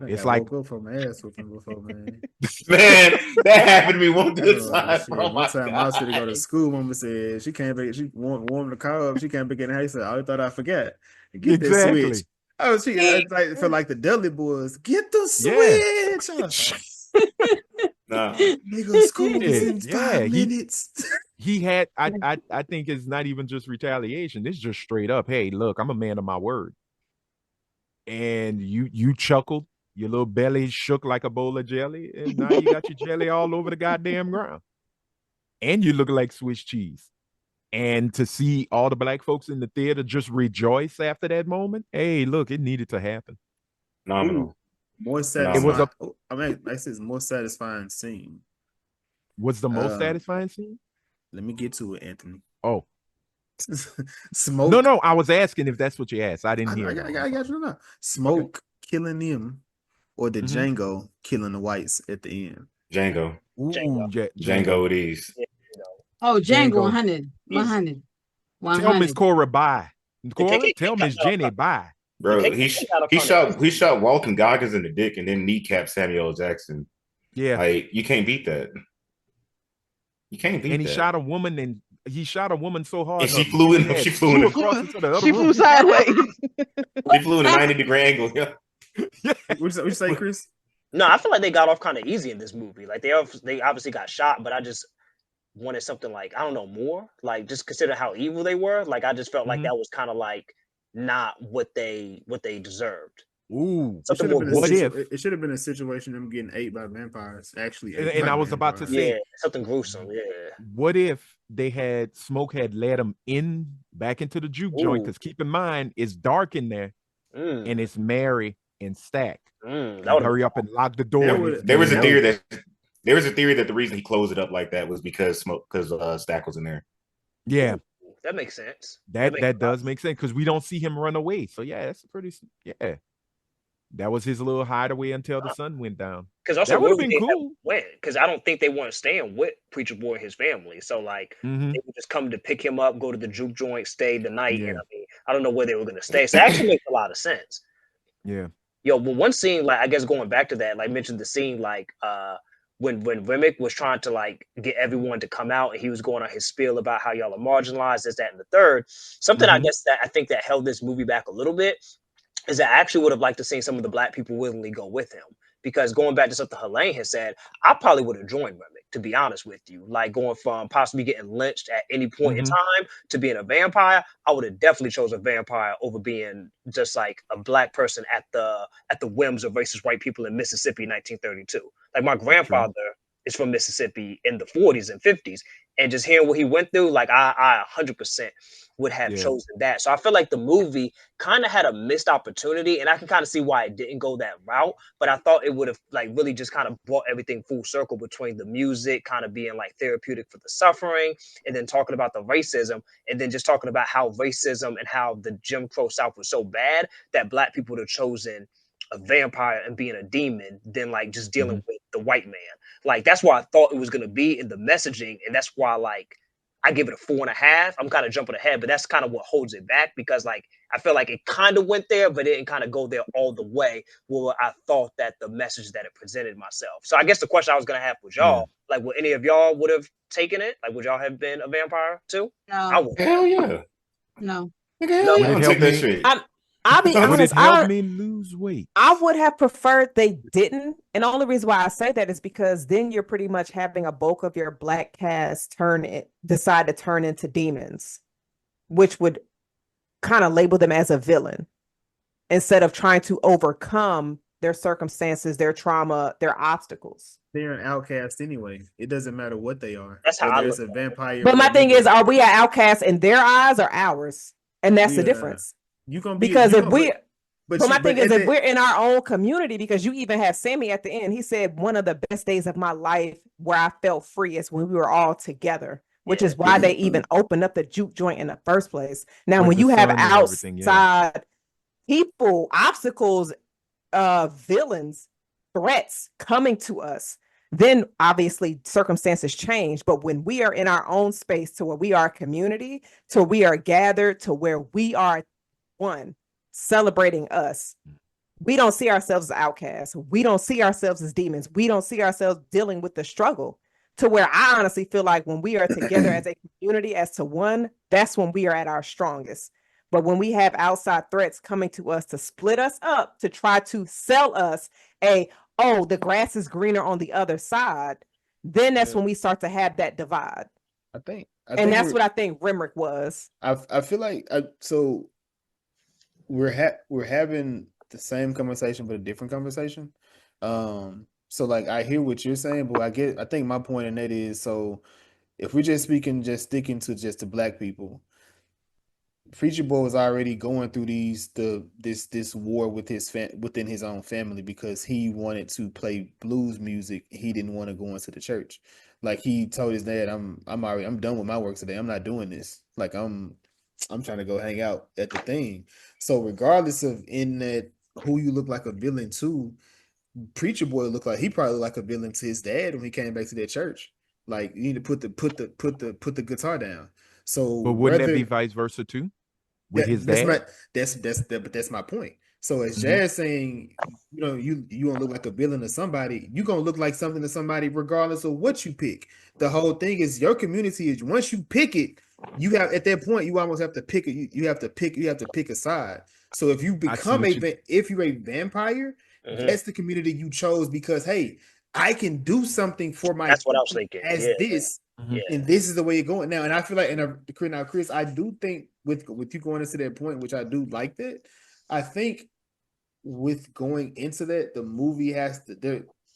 it's like go for my ass with him before, man. Man, that happened to me one good time. One time I was going to go to school. Mama said she can't be. She warm the car up. She can't be getting. He said, "I thought I forgot. Get that switch." Oh, I felt like the Dudley Boys. Get the switch. Nah, nigga, school is in 5 minutes. He had. I think it's not even just retaliation. It's just straight up. Hey, look, I'm a man of my word. And you chuckled. Your little belly shook like a bowl of jelly, and now you got your jelly all over the goddamn ground. and you look like Swiss cheese. And to see all the black folks in the theater just rejoice after that moment, hey, look, it needed to happen. Phenomenal. Ooh, more It was satisfying. a, I mean, this is more satisfying scene. What's the most satisfying scene? Let me get to it, Anthony. Oh. Smoke. No, I was asking if that's what you asked. I didn't hear. I got you now. Smoke killing them, or the Mhm. Django killing the whites at the end. Django. Ooh, Django it is. Yeah, Oh, Django, Django. 100. 100. 100. Tell Miss Cora bye. Cora, tell KKK Miss Jenny bye. Bro, he shot Walton Goggins in the dick and then kneecapped Samuel L. Jackson. Yeah. Like, you can't beat that. You can't beat And that. he shot a woman so hard. And she flew across into the other room. Flew sideways. She flew in a 90-degree angle. Yeah. What you say, Chris? No, I feel like they got off kind of easy in this movie. Like they obviously got shot, but I just wanted something like, I don't know, more. Like just consider how evil they were. Like I just felt like that was kind of like not what they deserved. Ooh, it should have been a situation of them getting ate by vampires. Actually, and I was about to say, something gruesome. Yeah. What if Smoke had led them back into the juke joint? Because keep in mind, it's dark in there, and it's Mary and Stack. Hurry up and lock the door. There was a theory that the reason he closed it up like that was because Stack was in there. Yeah. That makes sense. That does make sense because we don't see him run away. So yeah, that's that was his little hideaway until the sun went down. Because also that would have been cool. Because I don't think they weren't staying with Preacher Boy and his family. So like they would just come to pick him up, go to the juke joint, stay the night. And I don't know where they were gonna stay. So it actually makes a lot of sense. Yeah. Yo, but one scene, like I guess going back to that, like mentioned the scene like when Remmicks was trying to like get everyone to come out and he was going on his spiel about how y'all are marginalized, this, that, and the third. Something I guess that I think that held this movie back a little bit is that I actually would have liked to see some of the black people willingly go with him. Because going back to something Hailee has said, I probably would have joined Remmicks, to be honest with you. Like going from possibly getting lynched at any point in time to being a vampire, I would have definitely chosen a vampire over being just like a black person at the whims of racist white people in Mississippi in 1932. Like my grandfather is from Mississippi in the 40s and 50s. And just hearing what he went through, like I 100% would have chosen that. So I feel like the movie kind of had a missed opportunity, and I can kind of see why it didn't go that route. But I thought it would have like really just kind of brought everything full circle between the music kind of being like therapeutic for the suffering, and then talking about the racism, and then just talking about how racism and how the Jim Crow South was so bad that black people would have chosen a vampire and being a demon than like just dealing with the white man. Like that's why I thought it was gonna be in the messaging, and that's why like I give it a 4.5. I'm kind of jumping ahead, but that's kind of what holds it back because like I feel like it kind of went there, but it didn't kind of go there all the way. Well, I thought that the message that it presented myself. So I guess the question I was gonna have with y'all, like, would any of y'all would have taken it? Like, would y'all have been a vampire too? No. I would. Hell yeah. No. Hell yeah. Take that shit. I'll be honest. Would it help me lose weight? I would have preferred they didn't. And the only reason why I say that is because then you're pretty much having a bulk of your black cast decide to turn into demons, which would kind of label them as a villain instead of trying to overcome their circumstances, their trauma, their obstacles. They're an outcast anyway. It doesn't matter what they are. That's how I look a vampire. But my thing is, are we an outcast in their eyes or ours? And that's the difference. If we're in our own community, because you even have Sammy at the end, he said one of the best days of my life where I felt free is when we were all together, which is why they even opened up the juke joint in the first place. Now, when you have outside people, obstacles, villains, threats coming to us, then obviously circumstances change. But when we are in our own space to where we are a community, to where we are gathered, to where we are one celebrating us, we don't see ourselves as outcasts. We don't see ourselves as demons. We don't see ourselves dealing with the struggle, to where I honestly feel like when we are together as a community, as to one, that's when we are at our strongest. But when we have outside threats coming to us to split us up, to try to sell us the grass is greener on the other side, then that's when we start to have that divide. I think that's what I think Remmicks was. I feel like so we're having the same conversation but a different conversation. So like I hear what you're saying, but I think my point in that is, so if we're just sticking to just the black people, Preacher Boy was already going through this war with within his own family because he wanted to play blues music. He didn't want to go into the church. Like he told his dad, I'm done with my work today. I'm not doing this. Like I'm trying to go hang out at the thing. So regardless of in that who you look like a villain to, Preacher Boy looked like he probably looked like a villain to his dad when he came back to that church. Like you need to put the guitar down. So but wouldn't that be vice versa too? With his dad? But that's my point. So as Jazz saying, you gonna look like a villain to somebody, you gonna look like something to somebody regardless of what you pick. The whole thing is your community is once you pick it, you have at that point you almost have to pick it. You have to pick a side. So if you become if you're a vampire, that's the community you chose because hey, I can do something for my that's what I was thinking as this. And this is the way you're going now. And I feel like, now, Chris, I do think with you going into that point, which I do like that. I think with going into that, the movie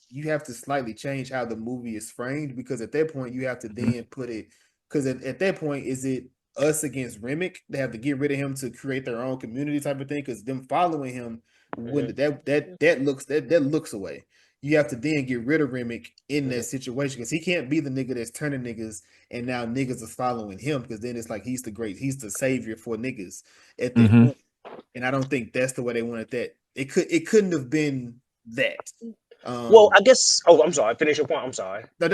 you have to slightly change how the movie is framed because at that point you have to then put it because at that point is it us against Remmicks? They have to get rid of him to create their own community type of thing because them following him when that looks away. You have to then get rid of Remmicks in that situation because he can't be the nigga that's turning niggas and now niggas are following him because then it's like he's the savior for niggas at that point. And I don't think that's the way they wanted that. It couldn't have been that. Well, I guess. Oh, I'm sorry. Finish your point. I'm sorry. I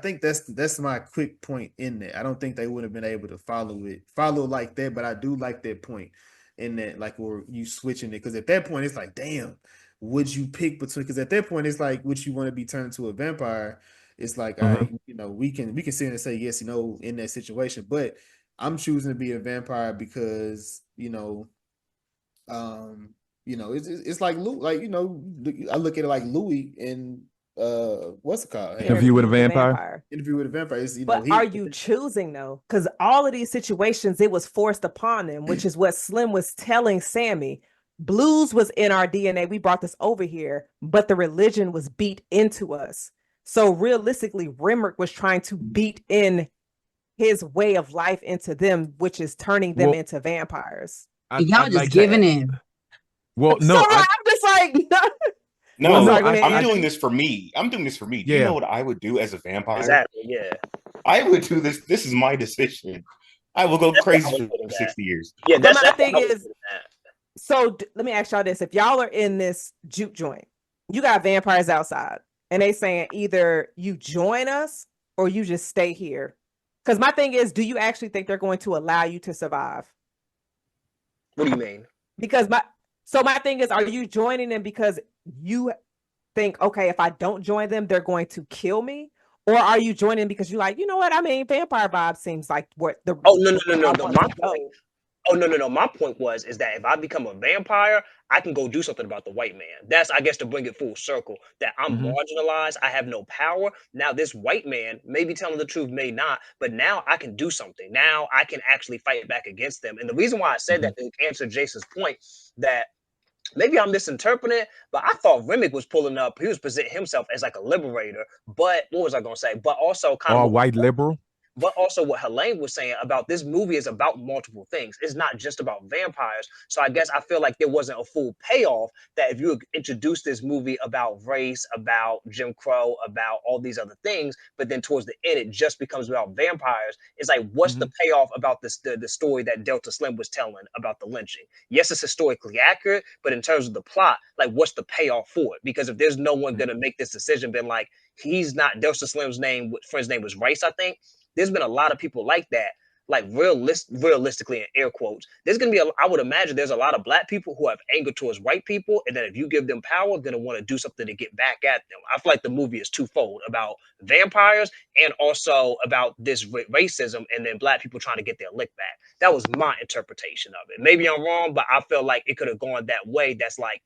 think that's my quick point in that. I don't think they would have been able to follow like that, but I do like that point in that, like, where you switching it because at that point it's like, damn. Would you pick between? Because at that point, it's like, would you want to be turned to a vampire? It's like, we can sit and say yes, in that situation. But I'm choosing to be a vampire because it's like I look at it like Louis and what's it called? Interview with a Vampire. Interview with a Vampire. But are you choosing though? Because all of these situations, it was forced upon them, which is what Slim was telling Sammy. Blues was in our DNA. We brought this over here, but the religion was beat into us. So realistically, Remmicks was trying to beat in his way of life into them, which is turning them into vampires. Y'all just giving in. Well, no, I'm just like, I'm doing this for me. I'm doing this for me. Do you know what I would do as a vampire? Exactly. Yeah. I would do this. This is my decision. I will go crazy for 60 years. Yeah, that's my thing is. So let me ask y'all this. If y'all are in this juke joint, you got vampires outside and they saying either you join us or you just stay here. Because my thing is, do you actually think they're going to allow you to survive? What do you mean? Because my thing is, are you joining them because you think, okay, if I don't join them, they're going to kill me? Or are you joining because you're like, you know what? I mean, vampire vibe seems like what the... Oh, no. My point is that if I become a vampire, I can go do something about the white man. That's, I guess, to bring it full circle, that I'm marginalized. I have no power. Now this white man may be telling the truth, may not, but now I can do something. Now I can actually fight back against them. And the reason why I said that to answer Jason's point, that maybe I'm misinterpreting it, but I thought Remmicks was pulling up. He was presenting himself as like a liberator. But what was I going to say? But also kind of white liberal. But also what Hailee was saying about this movie is about multiple things. It's not just about vampires. So I guess I feel like there wasn't a full payoff that if you introduce this movie about race, about Jim Crow, about all these other things, but then towards the end, it just becomes about vampires. It's like, what's the payoff about this, the story that Delta Slim was telling about the lynching? Yes, it's historically accurate, but in terms of the plot, like what's the payoff for it? Because if there's no one going to make this decision, been like, he's not, Delta Slim's friend's name was Rice, I think. There's been a lot of people like that, like realistically in air quotes. There's going to be, I would imagine there's a lot of black people who have anger towards white people. And then if you give them power, they're going to want to do something to get back at them. I feel like the movie is twofold about vampires and also about this racism and then black people trying to get their lick back. That was my interpretation of it. Maybe I'm wrong, but I feel like it could have gone that way. That's like,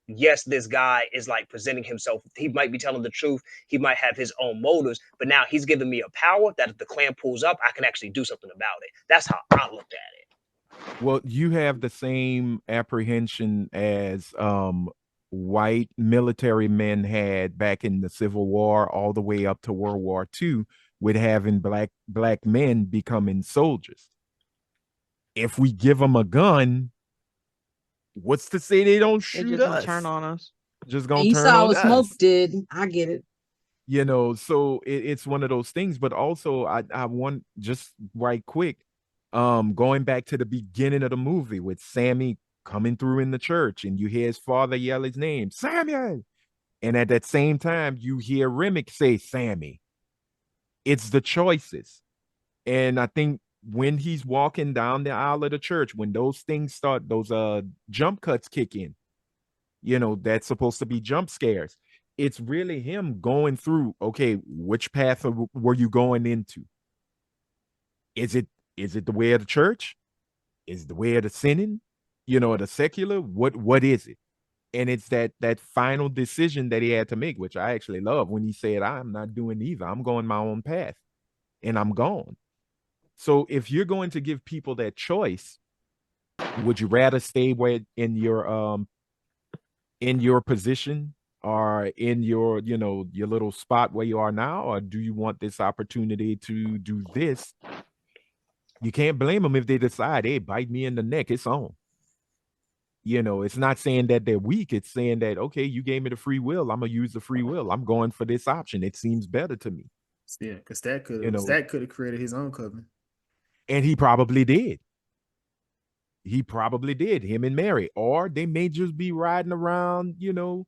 yes, this guy is like presenting himself. He might be telling the truth. He might have his own motives, but now he's giving me a power that if the Klan pulls up, I can actually do something about it. That's how I looked at it. Well, you have the same apprehension as white military men had back in the Civil War all the way up to World War II, with having black men becoming soldiers. If we give them a gun, what's to say they don't shoot us? Turn on us. Just gonna you turn saw on what us. Smoke did. I get it. You know, so it's one of those things. But also, I want just right quick, going back to the beginning of the movie with Sammy coming through in the church, and you hear his father yell his name, Samuel, and at that same time you hear Remmicks say Sammy. It's the choices, and I think when he's walking down the aisle of the church, when those things start, those jump cuts kick in, you know, that's supposed to be jump scares. It's really him going through, okay, which path were you going into? Is it the way of the church? Is it the way of the sinning? You know, the secular? What is it? And it's that final decision that he had to make, which I actually love, when he said, I'm not doing either. I'm going my own path, and I'm gone. So if you're going to give people that choice, would you rather stay in your position, or in your, you know, your little spot where you are now, or do you want this opportunity to do this? You can't blame them if they decide, hey, bite me in the neck, it's on. You know, it's not saying that they're weak. It's saying that, okay, you gave me the free will. I'm gonna use the free will. I'm going for this option. It seems better to me. Yeah, because that could have created his own covenant. And he probably did. Him and Mary. Or they may just be riding around, you know,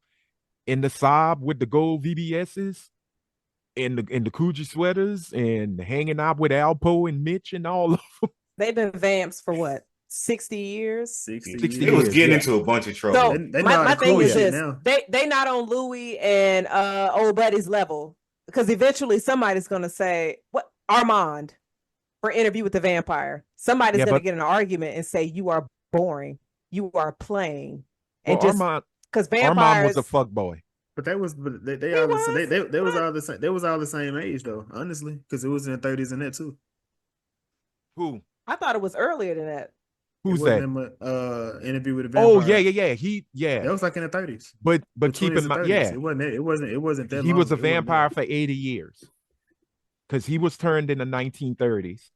in the Saab with the gold VBSs and the Coogee sweaters, and hanging out with Alpo and Mitch and all of them. They've been vamps for what, 60 years? 60 It years. was getting into a bunch of trouble. So my thing is this: now. they not on Louis and old buddy's level, because eventually somebody's gonna say, "What, Armand?" for Interview with the Vampire. Somebody's gonna get in an argument and say, "You are boring. You are playing." And well, just because Armand was a fuck boy. But they was all the same age though, honestly, because it was in the 30s and that too. Who? I thought it was earlier than that. Who's that? Interview with the Vampire. Oh yeah. That was like in the 30s. But keep in mind, it wasn't that. He was a vampire for 80 years, because he was turned in the 1930s.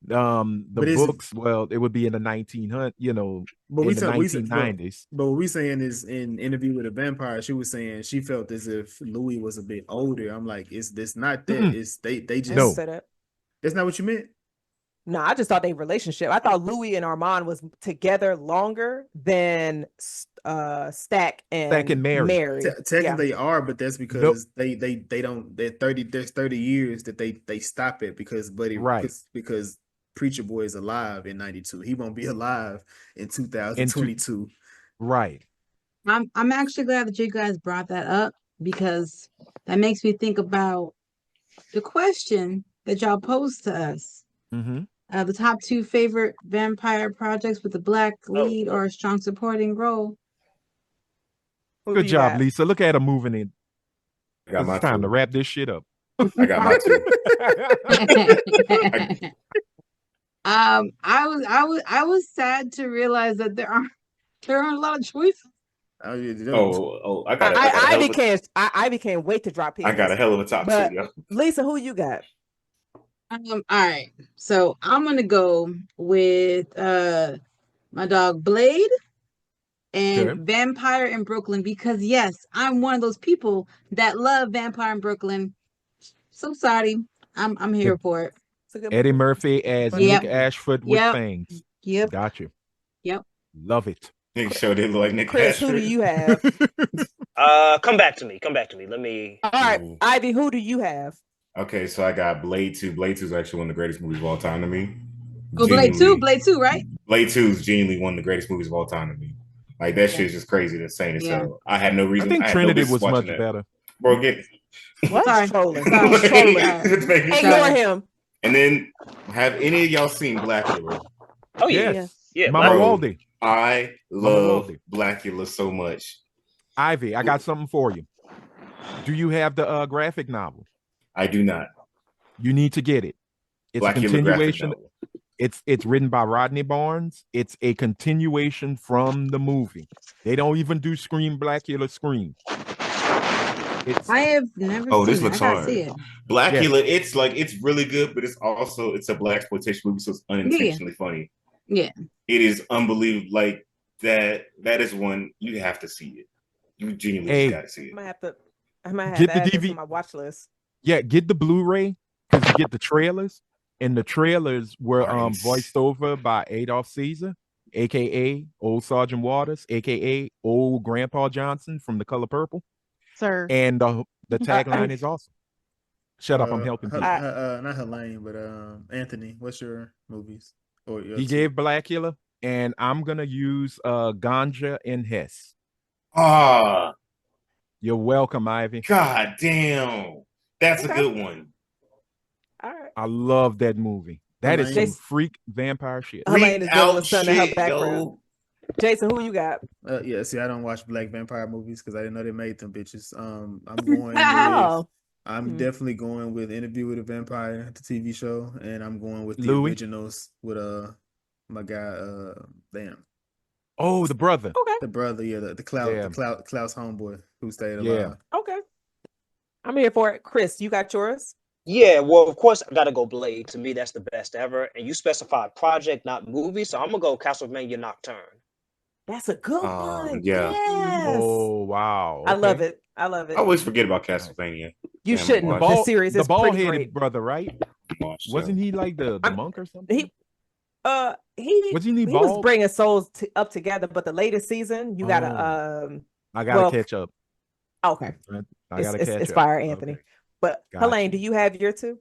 The books, well, it would be in the 1900s, you know, in the 1990s. But what we saying is, in Interview with a Vampire, she was saying she felt as if Louis was a bit older. I'm like, is this not that? It's they just no. That's not what you meant. No, I just thought they relationship. I thought Louis and Armand was together longer than Stack and Mary. Technically they are, but that's because they don't. There's 30 years that they stop it because because Preacher Boy is alive in 92. He won't be alive in 2022. Right. I'm actually glad that you guys brought that up, because that makes me think about the question that y'all posed to us. Mm-hmm. The top 2 favorite vampire projects with a black lead or a strong supporting role. Good job, Lisa. Look at her moving in. It's time to wrap this shit up. I got my 2. I was sad to realize that there aren't a lot of choices. I can't wait to drop his. I got a hell of a top 2, yo. Lisa, who you got? All right, so I'm gonna go with my dog Blade and Vampire in Brooklyn, because yes, I'm one of those people that love Vampire in Brooklyn. So sorry, I'm here for it. Eddie Murphy as Nick Ashford with fangs. Yep. Got you. Yep. Love it. Nick showed it like Nick Chris, Ashford. who do you have? Come back to me. Let me. All right, Ivy, who do you have? Okay, so I got Blade 2. Blade 2 is actually one of the greatest movies of all time to me. Oh, Blade 2, right? Blade 2 is genuinely one of the greatest movies of all time to me. Like, that shit is just crazy to say. So I had no reason. I think Trinity was much better. Bro, get what? Sorry. Trolling. Ignore him. And then, have any of y'all seen Blackula? Oh yeah, Mama Waldy. I love Blackula so much. Ivy, I got something for you. Do you have the graphic novel? I do not. You need to get it. It's a continuation. It's written by Rodney Barnes. It's a continuation from the movie. They don't even do Scream Blackula Scream. I have never Oh, seen this it. looks I gotta hard. see it. Blackula, it's really good, but it's a black exploitation movie, so it's unintentionally funny. Yeah. It is unbelievable. Like that is one you have to see it. You genuinely just gotta see it. I might have Get to the add this DVD to my watch list. Yeah, get the Blu-ray because you get the trailers, and the trailers were voiced over by Adolph Caesar, aka Old Sergeant Waters, aka Old Grandpa Johnson from The Color Purple. Sir. And the tagline is awesome. Shut up, I'm helping people. Not Hailee, but Anthony, what's your movies? He gave Blackula, and I'm gonna use Ganja and Hess. Ah, you're welcome, Ivy. God damn, that's a good one. All right, I love that movie. That is some freak vampire shit. Hailee is doing a son in her background. Yo. Jason, who you got? Yeah, see, I don't watch black vampire movies because I didn't know they made them bitches. I'm going with. I'm definitely going with Interview with a Vampire, the TV show, and I'm going with the originals with my guy damn. Oh, the brother. Okay. The brother, yeah, the Klaus homeboy who stayed alive. Yeah. Okay. I'm here for it. Chris, you got yours? Yeah, well, of course, I gotta go Blade. To me, that's the best ever. And you specified project, not movie, so I'm gonna go Castlevania Nocturne. That's a good one. Yeah. Yes. Oh wow. Okay. I love it. I love it. I always forget about Castlevania. You shouldn't. The series is pretty great. Bald-headed brother, right? Wasn't he like the monk or something? He was bringing souls up together, but the latest season, you gotta I gotta catch up. Okay. I gotta catch up. It's fire, Anthony. Okay. But Hailee, do you have your two?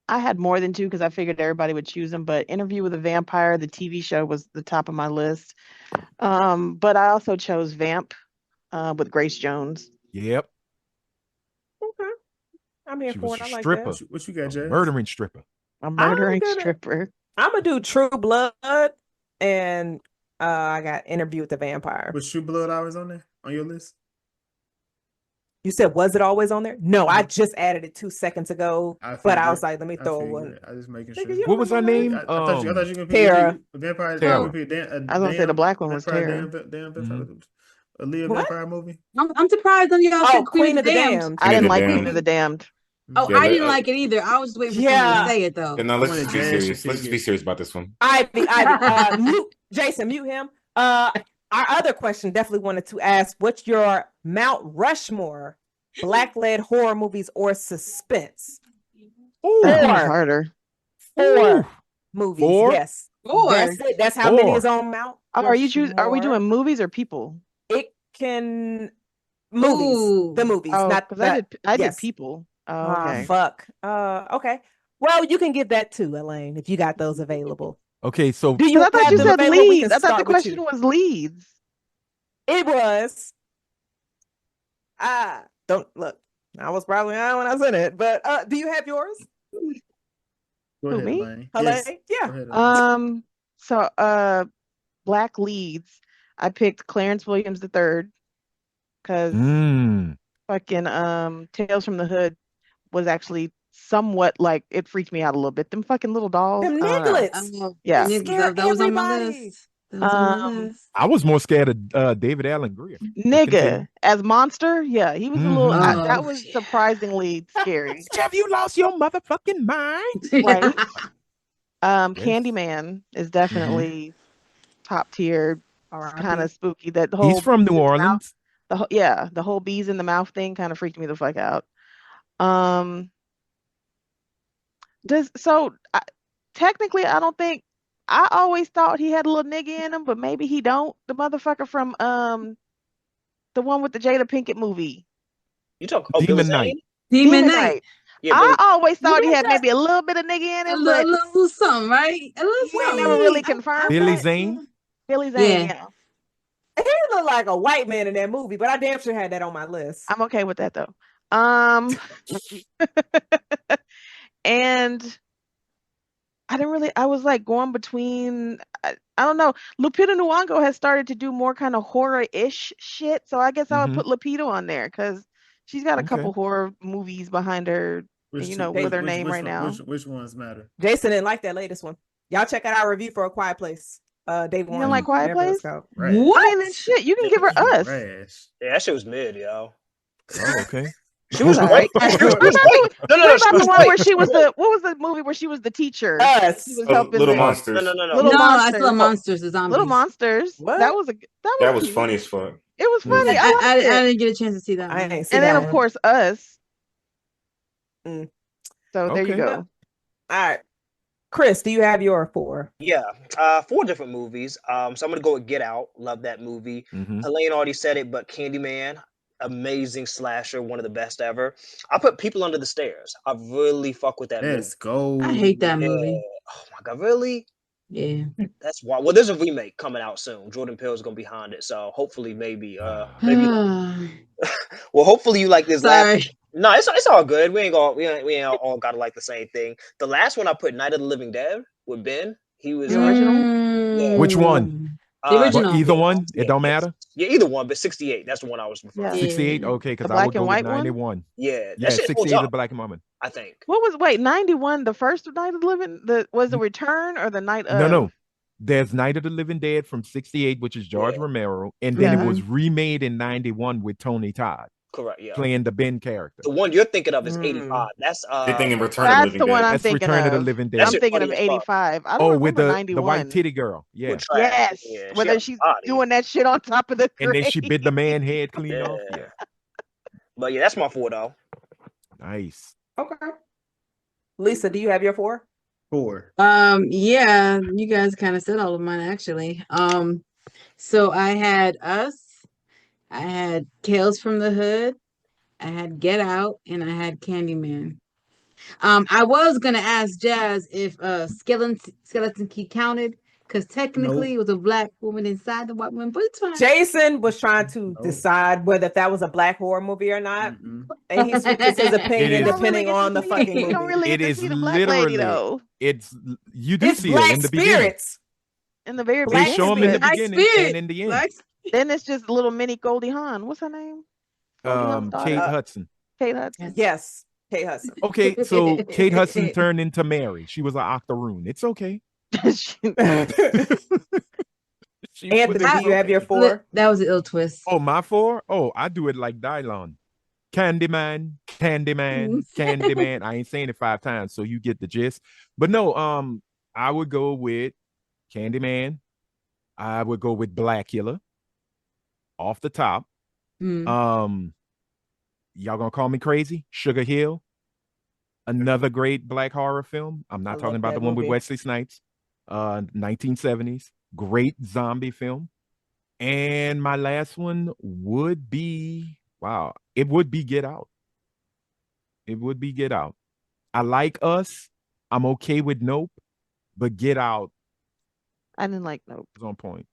I had more than two because I figured everybody would choose them, but Interview with a Vampire, the TV show, was the top of my list. But I also chose Vamp with Grace Jones. Yep. Okay. I'm here for it. I like stripper. that. What you got, Jay? Murdering stripper. A murdering stripper. I'm gonna do True Blood, and I got Interview with the Vampire. Was True Blood always on there on your list? You said, was it always on there? No, I just added it 2 seconds ago, but I was like, let me throw one. I was making sure. What was her name? I thought you were going to Tara. Vampire. Tara. I was going to say the black one was Tara. A Leo vampire movie. I'm surprised on y'all said Queen of the Damned. I didn't like Queen of the Damned. Oh, I didn't like it either. I was just waiting for someone to say it though. No, let's just be serious. Let's just be serious about this one. Ivy, Jason, mute him. Our other question definitely wanted to ask, what's your Mount Rushmore black-led horror movies or suspense? Harder. Four movies. Four? Yes. Four. That's it. That's how many is on Mount. Are we doing movies or people? It can movies. Ooh. The movies. Not because I did people. Oh, okay. Fuck. Okay. Well, you can get that too, Elaine, if you got those available. Okay, so do you? I thought you said leads. I thought the question was leads. It was. Don't look. I was probably on when I said it, but do you have yours? Go ahead, me? Elaine. Yes. Yeah. Ahead, so black leads. I picked Clarence Williams III because fucking Tales from the Hood was actually somewhat like it freaked me out a little bit. Them fucking little dolls. Them nigglets. Yeah. That was on my list. I was more scared of David Allen Greer. Nigga as monster. Yeah, he was a little. That was surprisingly scary. Have you lost your motherfucking mind? Right. Candyman is definitely top tier. Kind of spooky. That whole he's from New Orleans. The whole bees in the mouth thing kind of freaked me the fuck out. Technically, I don't think. I always thought he had a little nigga in him, but maybe he don't. The motherfucker from the one with the Jada Pinkett movie. You talk Demon Knight. Demon Knight. Yeah, I always thought he had maybe a little bit of nigga in him, but a little something, right? A little something. Never really confirmed. Billy Zane. Billy Zane. Yeah. He looked like a white man in that movie, but I damn sure had that on my list. I'm okay with that though. And I was like going between, I don't know. Lupita Nyong'o has started to do more kind of horror-ish shit. So I guess I would put Lupita on there because she's got a couple horror movies behind her, with her name right now. Which ones matter? Jason didn't like that latest one. Y'all check out our review for A Quiet Place. Day You one. don't like Quiet Place? Trash. What? I mean, then shit, you can give her us. Trash. Yeah, that shit was mid, yo. Oh, okay. She was All great. right. She was What great. about No, what she about was the one great. where she was the what was the movie where she was the teacher? Us. She was helping Little the Monsters. No. Little No, I Monsters. still have monsters, the zombies. Little Monsters. What? That was That was cute. funny as fuck. It was funny. I I liked it. didn't get a chance to see that I one. ain't seen And then that of one. course Us. Mm. So there you Okay. go. All right. Chris, do you have your 4? Yeah, 4 different movies. So I'm gonna go with Get Out. Love that movie. Mhm. Helene already said it, but Candyman, amazing slasher, one of the best ever. I put People Under the Stairs. I really fuck with that Let's movie. go. I hate that Yeah. movie. Oh my god, really? Yeah. That's why. Well, there's a remake coming out soon. Jordan Peele is gonna be behind it, so hopefully, maybe. Well, hopefully you like this Sorry. last. No, it's all good. We ain't all gotta like the same thing. The last one I put Night of the Living Dead with Ben. He was The original? Yeah. Which one? The original. Either one? It don't matter? Yeah, either one, but 68. That's the one I was referring to. 68? Okay, because The I would black go and with white one? 91. Yeah, Yeah, that shit 68 holds is the up, black and white. I think. What was 91? The first Night of the Living was the Return or the Night of? No. There's Night of the Living Dead from 68, which is George Romero, and then it was remade in 91 with Tony Todd. Correct, yeah. Playing the Ben character. The one you're thinking of is 85. That's They're thinking Return That's of the Living the one Dead. I'm That's thinking Return of. of the Living Dead. That I'm shit thinking of funny as fuck. 85. I don't with remember the 91. white titty girl. Yeah. With trash. Yes. Yeah, she Whether had a she's body. doing that shit on top of the And then she grave. bit the man head clean off. Yeah. Yeah. But yeah, that's my 4 though. Nice. Okay. Lisa, do you have your 4? 4. Yeah, you guys kind of said all of mine actually. So I had Us, I had Tales from the Hood, I had Get Out, and I had Candyman. I was gonna ask Jazz if Skeleton Key counted, because technically it was a black woman inside the white woman, but it's fine. Jason was trying to decide whether that was a black horror movie or not, and he switches his opinion depending on the fucking movie. You don't really It get to is see the black lady literally, though. you do It's see black it in the beginning. spirits. In the very They beginning. show them in the Black beginning spirit. and in the end. Black Then it's just little mini Goldie Hawn. What's her name? Goldie Hawn's daughter. Kate Hudson. Kate Hudson. Yes, Kate Hudson. Okay, so Kate Hudson turned into Mary. She was an octoroon. It's okay. Anthony, do you have your 4? That was an ill twist. Oh, my 4? Oh, I do it like Dylon. Candyman, Candyman, Candyman. I ain't saying it 5 times, so you get the gist. But no, I would go with Candyman. I would go with Blackula. Off the top. Y'all gonna call me crazy? Sugar Hill. Another great black horror film. I'm not talking about the one with Wesley Snipes. 1970s. Great zombie film. And my last one would be, it would be Get Out. It would be Get Out. I like Us. I'm okay with Nope, but Get Out. I didn't like Nope. Is on point.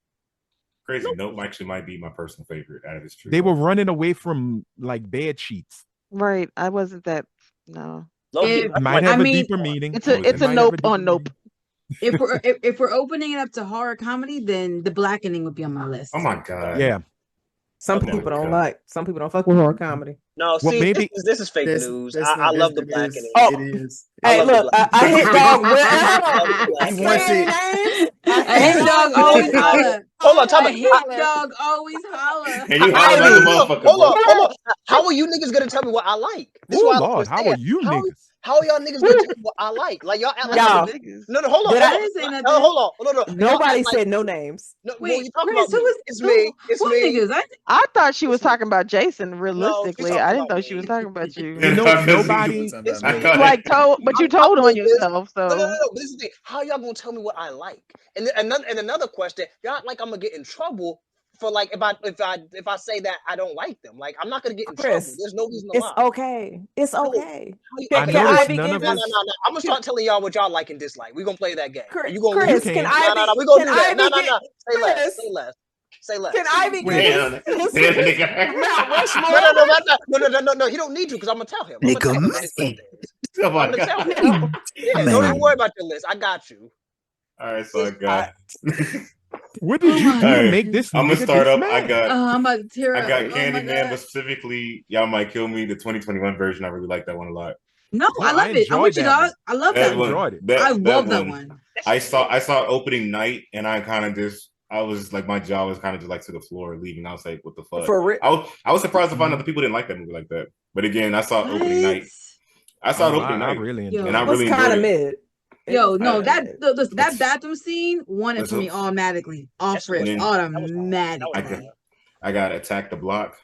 Crazy. Nope actually might be my personal favorite out of this trio. They were running away from like bed sheets. Right. I wasn't that. No. It might have a deeper meaning. It's a Nope on Nope. If we're opening it up to horror comedy, then The Blackening would be on my list. Oh my god. Yeah. Some people don't like. Some people don't fuck with horror comedy. No, Well, see, maybe- this is fake news. I love The Blackening. Oh, It is. Hey, look, I hit dog. He wants it. A hit dog always holler. Hold on, time A out. hit dog always holler. And you holler like a motherfucker. Hold on. How are you niggas gonna tell me what I like? This is Oh what I don't Lord, how are understand. you niggas? How are y'all niggas gonna tell me what I like? Like y'all act like Y'all. no, hold on. Did I didn't say nothing. No, hold on. No. Nobody Y'all act said no names. No, Wait, well, you talking Chris, about who me. is It's me. It's what me. niggas? I thought she was talking about Jason. Realistically, talking I didn't about know she was me. talking about you. You know, nobody. It's me. You told on yourself. So No. But this is the thing. How y'all gonna tell me what I like? And another question. Y'all act like I'm gonna get in trouble for like if I say that I don't like them. Like I'm not gonna get in Chris, trouble. There's no reason to It's lie. okay. It's okay. I Can noticed Ivy none give of No. us. I'm gonna start telling y'all what y'all like and dislike. We're gonna play that game. Chris, You gonna Chris, lose. can No, Ivy? We're gonna Can do that. Ivy No. get- Say less. Chris, Say less. Say less. Can Ivy Wait. give Damn, his damn, nigga. Mount Rushmore? No. He don't need to because I'm gonna tell him. I'm gonna tell him what his list is. Oh my I'm gonna tell god. him. Yeah, don't even worry about your list. I got you. All right, so I got. What did you do to make this? I'm gonna nigga start this up. mad? I'm about to tear I up. got Oh my Candyman, God. but specifically, y'all might kill me. The 2021 version, I really like that one a lot. No, I love it. I'm with you, dog. I love that one. I love that one. I saw opening night, and I was like, my jaw was kind of just like to the floor leaving. I was like, what the fuck? I was surprised to find out that people didn't like that movie like that. But again, I saw opening night. I really enjoyed it. And I really enjoyed it. Mid. Yo, no, that bathroom scene won it for me automatically. Off rip, automatically. I got Attack the Block.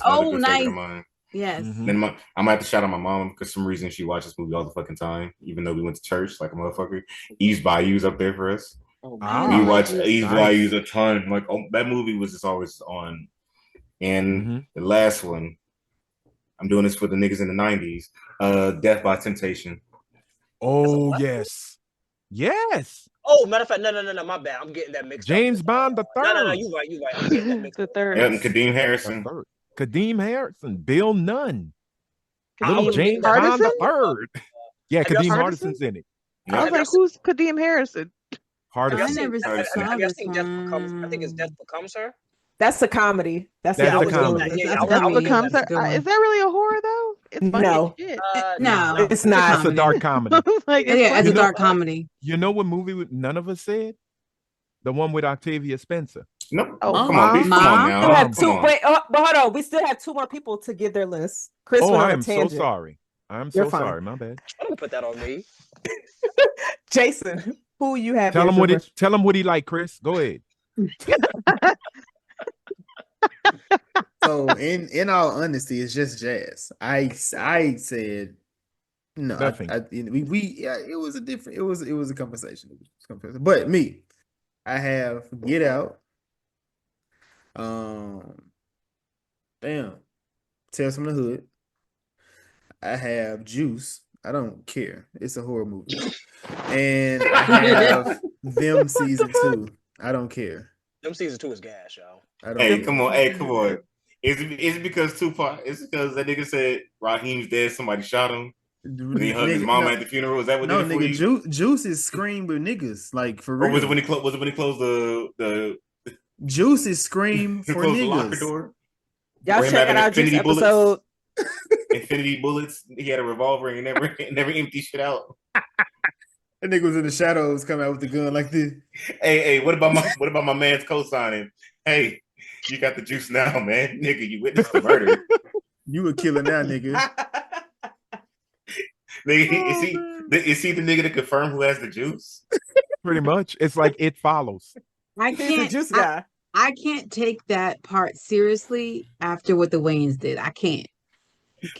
Oh, nice. Yes. Then I might have to shout out my mom because for some reason she watched this movie all the fucking time, even though we went to church like a motherfucker. Eve's Bayou's up there for us. We watched Eve's Bayou's a ton. Like, that movie was just always on. And the last one, I'm doing this for the niggas in the 90s. Death by Temptation. Oh, yes. Yes. Oh, matter of fact, no, my bad. I'm getting that mixed up. James Bond the third. No, you're right. I'm getting that mixed up. Kadeem Harrison. Kadeem Harrison, Bill Nunn. James Bond the third. Yeah, Kadeem Hardison's in it. I was like, who's Kadeem Harrison? Hardison. I never saw this I think it's Death Becomes Her. That's a comedy. That's a comedy. Death Becomes Her. Is that really a horror though? It's funny no. No, it's not. It's a dark comedy. It's a dark comedy. You know what movie none of us said? The one with Octavia Spencer. No. Oh, come on now. Wait, but hold on. We still have two more people to give their list. Chris went on a tangent. So sorry. I'm so sorry. My bad. I don't put that on me. Jason, who you have? Tell him what he like, Chris. Go ahead. So in all honesty, it's just jazz. I said no. Nothing. It was a conversation. But me, I have Get Out. Tales from the Hood. I have Juice. I don't care. It's a horror movie. And I have Them Season 2. I don't care. Them Season 2 is gas, y'all. Come on. Is it because Tupac? Is it because that nigga said Raheem's dead? Somebody shot him. When he hugged his mama at the funeral. Is that what? No, nigga. Juice is Scream with niggas, like for real. Or was it when he closed the? Juice is Scream for niggas. The locker door. Y'all checking out Juice episode. Infinity bullets. He had a revolver and never empty shit out. That nigga was in the shadows, coming out with the gun like this. Hey, what about my man's co-signing? Hey, you got the juice now, man. Nigga, you witnessed the murder. You a killer now, nigga. Is he the nigga to confirm who has the juice? Pretty much. It's like It Follows. I can't. Juice guy. I can't take that part seriously after what the Wayans did. I can't.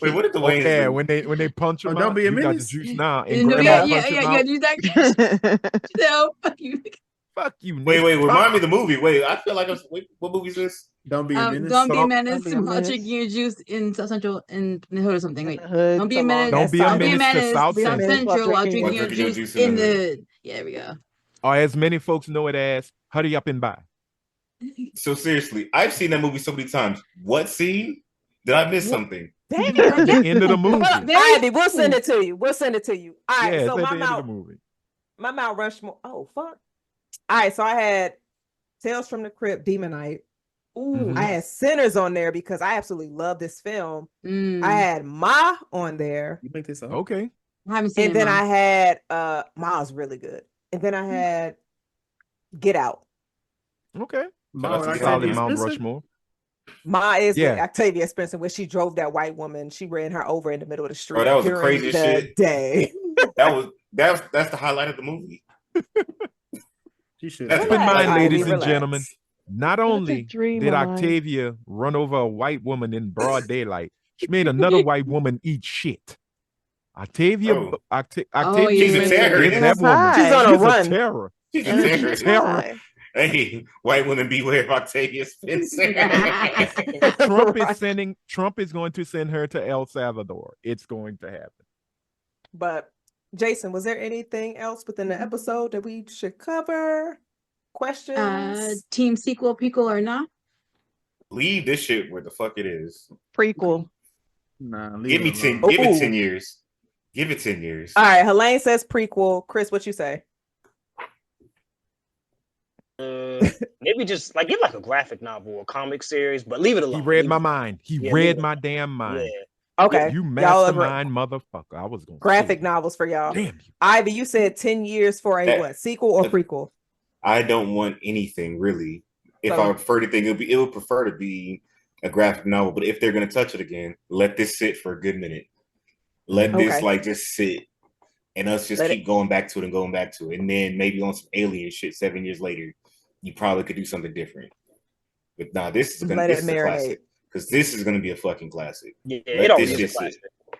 Wait, what did the Wayans do? When they punch him, don't be a menace. The juice now. Yeah. Do that. No, fuck you. Fuck you. Wait. Remind me of the movie. Wait, I feel like what movie is this? Don't be a menace. Don't be a menace. Drinking your juice in South Central in the hood or something. Wait, don't be a menace. Don't be a menace to South Central while drinking your juice in the hood. Yeah, there we go. Or as many folks know it as, hurry up and buy. So seriously, I've seen that movie so many times. What scene? Did I miss something? At the end of the movie. Ivy, we'll send it to you. All right, so my Mount Rushmore. Oh, fuck. All right, so I had Tales from the Crypt, Demon Knight. Ooh, I had Sinners on there because I absolutely love this film. I had Ma on there. You make this up? Okay. I haven't seen it. And then I had Ma's really good. And then I had Get Out. Okay. Solid Mount Rushmore. Ma is with Octavia Spencer, where she drove that white woman. She ran her over in the middle of the street. Oh, that was the craziest shit. Day. that's the highlight of the movie. She should. Keep in mind, ladies and gentlemen, not only did Octavia run over a white woman in broad daylight, she made another white woman eat shit. Octavia, she's a terror. That woman. She's on a run. Terror. She's a terror. Hey, white women beware of Octavia Spencer. Trump is going to send her to El Salvador. It's going to happen. But Jason, was there anything else within the episode that we should cover? Questions? Team sequel, prequel, or not? Leave this shit where the fuck it is. Prequel. Nah, give it 10 years. Give it 10 years. All right, Helene says prequel. Chris, what you say? Maybe just like give like a graphic novel or comic series, but leave it alone. He read my mind. He read my damn mind. Yeah. Okay. You Y'all mastermind motherfucker. I was going to graphic novels for y'all. Damn you. Ivy, you said 10 years for a what? Sequel or prequel? I don't want anything really. If So- I prefer anything, it would prefer to be a graphic novel. But if they're gonna touch it again, let this sit for a good minute. Let this just sit, and us just keep going back to it and going back to it, and then maybe on some alien shit 7 years later, you probably could do something different. But nah, this is gonna this is a classic because this is gonna be a fucking classic. Yeah, let it already this is a shit classic. sit.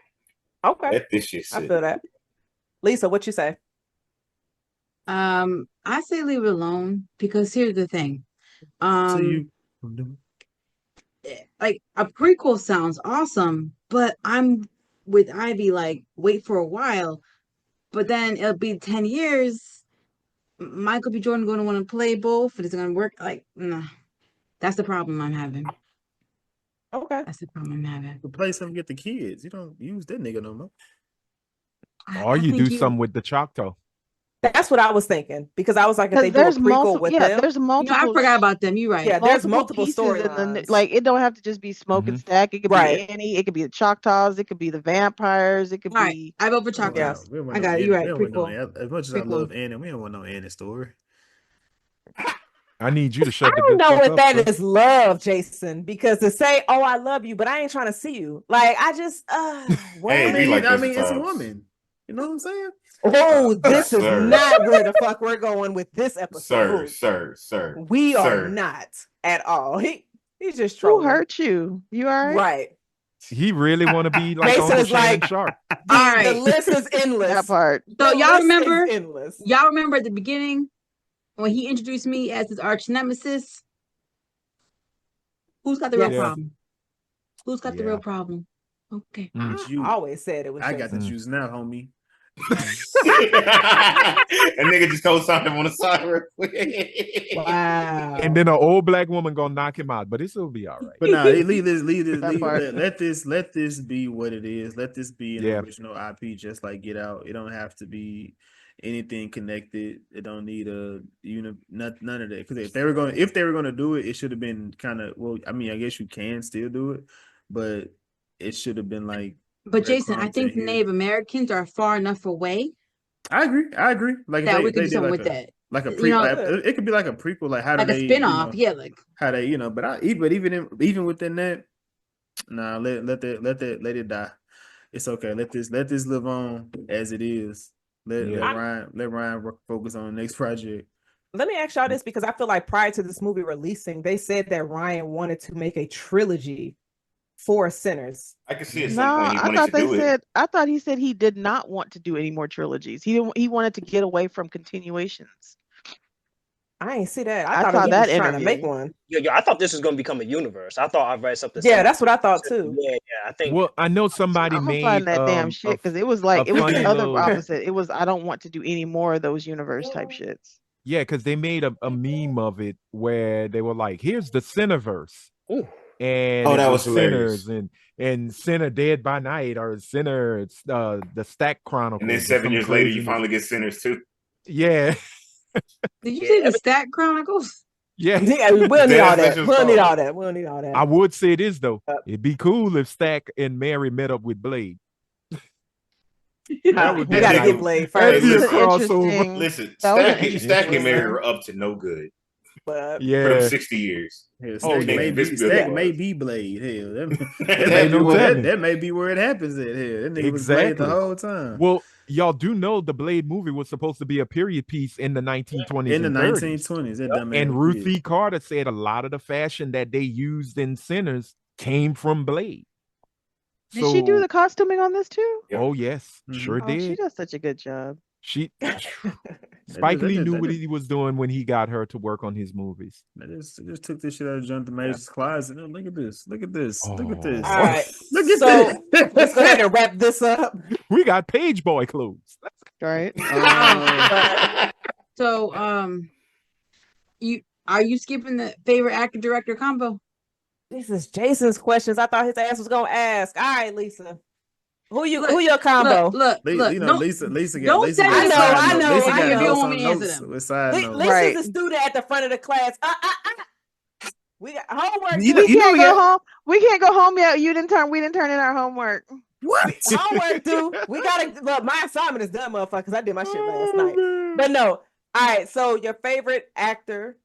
Okay, Let this shit sit. I feel that. Lisa, what you say? I say leave it alone because here's the thing. Like a prequel sounds awesome, but I'm with Ivy, like, wait for a while, but then it'll be 10 years. Michael B. Jordan going to want to play both, and it's going to work. Like, nah, that's the problem I'm having. Okay, that's the problem I'm having. Replace him, get the kids. You don't use that nigga no more. Or you do something with the Choctaw. That's what I was thinking, because I was like, if they do a prequel with them, there's multiple. I forgot about them. You're right. Yeah, there's multiple storylines. Like, it don't have to just be Smoke and Stack. It could be Annie. It could be the Choctaws. It could be the vampires. It could be. I vote for Choctaws. I got it. You're right. As much as I love Annie, we don't want no Annie story. I need you to shut I the don't know fuck if that up, is love, Jason, because to say, "Oh, I love you," but I ain't trying to see you. Like, I just, what? Hey, I mean, it's a woman. You know what I'm saying? Oh, this is not where the fuck we're going with this episode. Sir. We are not at all. He's just trolling. Who hurt you? You all right? Right. He really want to be like Jason Uncle is Shannon like, Sharp. All right. The list is endless. That part. So The y'all list remember? is endless. Y'all remember at the beginning when he introduced me as his arch nemesis? Who's got the real problem? Who's got the real problem? Okay. I always said it was. I got the juice now, homie. That nigga just co-signed him on the side real quick. Wow. And then an old black woman gonna knock him out, but this will be all right. But nah, leave this. Let this be what it is. Let this be an original IP, just like Get Out. It don't have to be anything connected. It don't need none of that. Because if they were gonna do it, it should have been kind of, well, I mean, I guess you can still do it, but it should have been like. But Jason, I think Native Americans are far enough away. I agree. Like that we could do something with that. Like a prequel, it could be like a prequel. Like how do they, a spinoff? Like how they, But even within that, nah, let it die. It's okay. Let this live on as it is. Let Ryan focus on the next project. Let me ask y'all this, because I feel like prior to this movie releasing, they said that Ryan wanted to make a trilogy for Sinners. I can see at some point he wanted to do it. I thought he said he did not want to do any more trilogies. He wanted to get away from continuations. I ain't see that. I thought he was trying to make one. Yeah, I thought this was going to become a universe. I thought I read something. Yeah, that's what I thought too. Yeah, I think. Well, I know somebody I'm made find that damn shit, because it was like it was the other little... opposite. It was, I don't want to do any more of those universe type shits. Yeah, because they made a meme of it where they were like, "Here's the Cineverse." Ooh. And that was Sinners and Sinner Dead by Night, or Sinner the Stack Chronicles. And then 7 years later, you finally get Sinners too. Yeah. Did you say the Stack Chronicles? Yeah. We'll need all that. We'll need all that. I would say it is though. It'd be cool if Stack and Mary met up with Blade. We gotta get Blade first. Listen, Stack and Mary are up to no good. But yeah, for them 60 years. Yeah, Stack may be Blade. Hell, that may be where it happens at. Hell, that nigga was Blade the whole time. Well, y'all do know the Blade movie was supposed to be a period piece in the 1920s. In the 1920s, and Ruth E. Carter said a lot of the fashion that they used in Sinners came from Blade. Did she do the costuming on this too? Oh yes, sure did. She does such a good job. Spike Lee knew what he was doing when he got her to work on his movies. I just took this shit out of Jonathan Major's closet. Look at this. Look at this. Look at this. All right. Look at this. Let's go ahead and wrap this up. We got Page Boy clothes. Right. So, are you skipping the favorite actor director combo? This is Jason's questions. I thought his ass was gonna ask. All right, Lisa. Who your combo? Look. Lisa got. Lisa, I know. Lisa got Lisa's the student at the front of the class. We got homework. You We can't go got- home. We can't go home yet. We didn't turn in our homework. What? Homework, dude. We gotta look. My assignment is done, motherfuckers. I did my shit last night. man. But no. All right. So your favorite actor,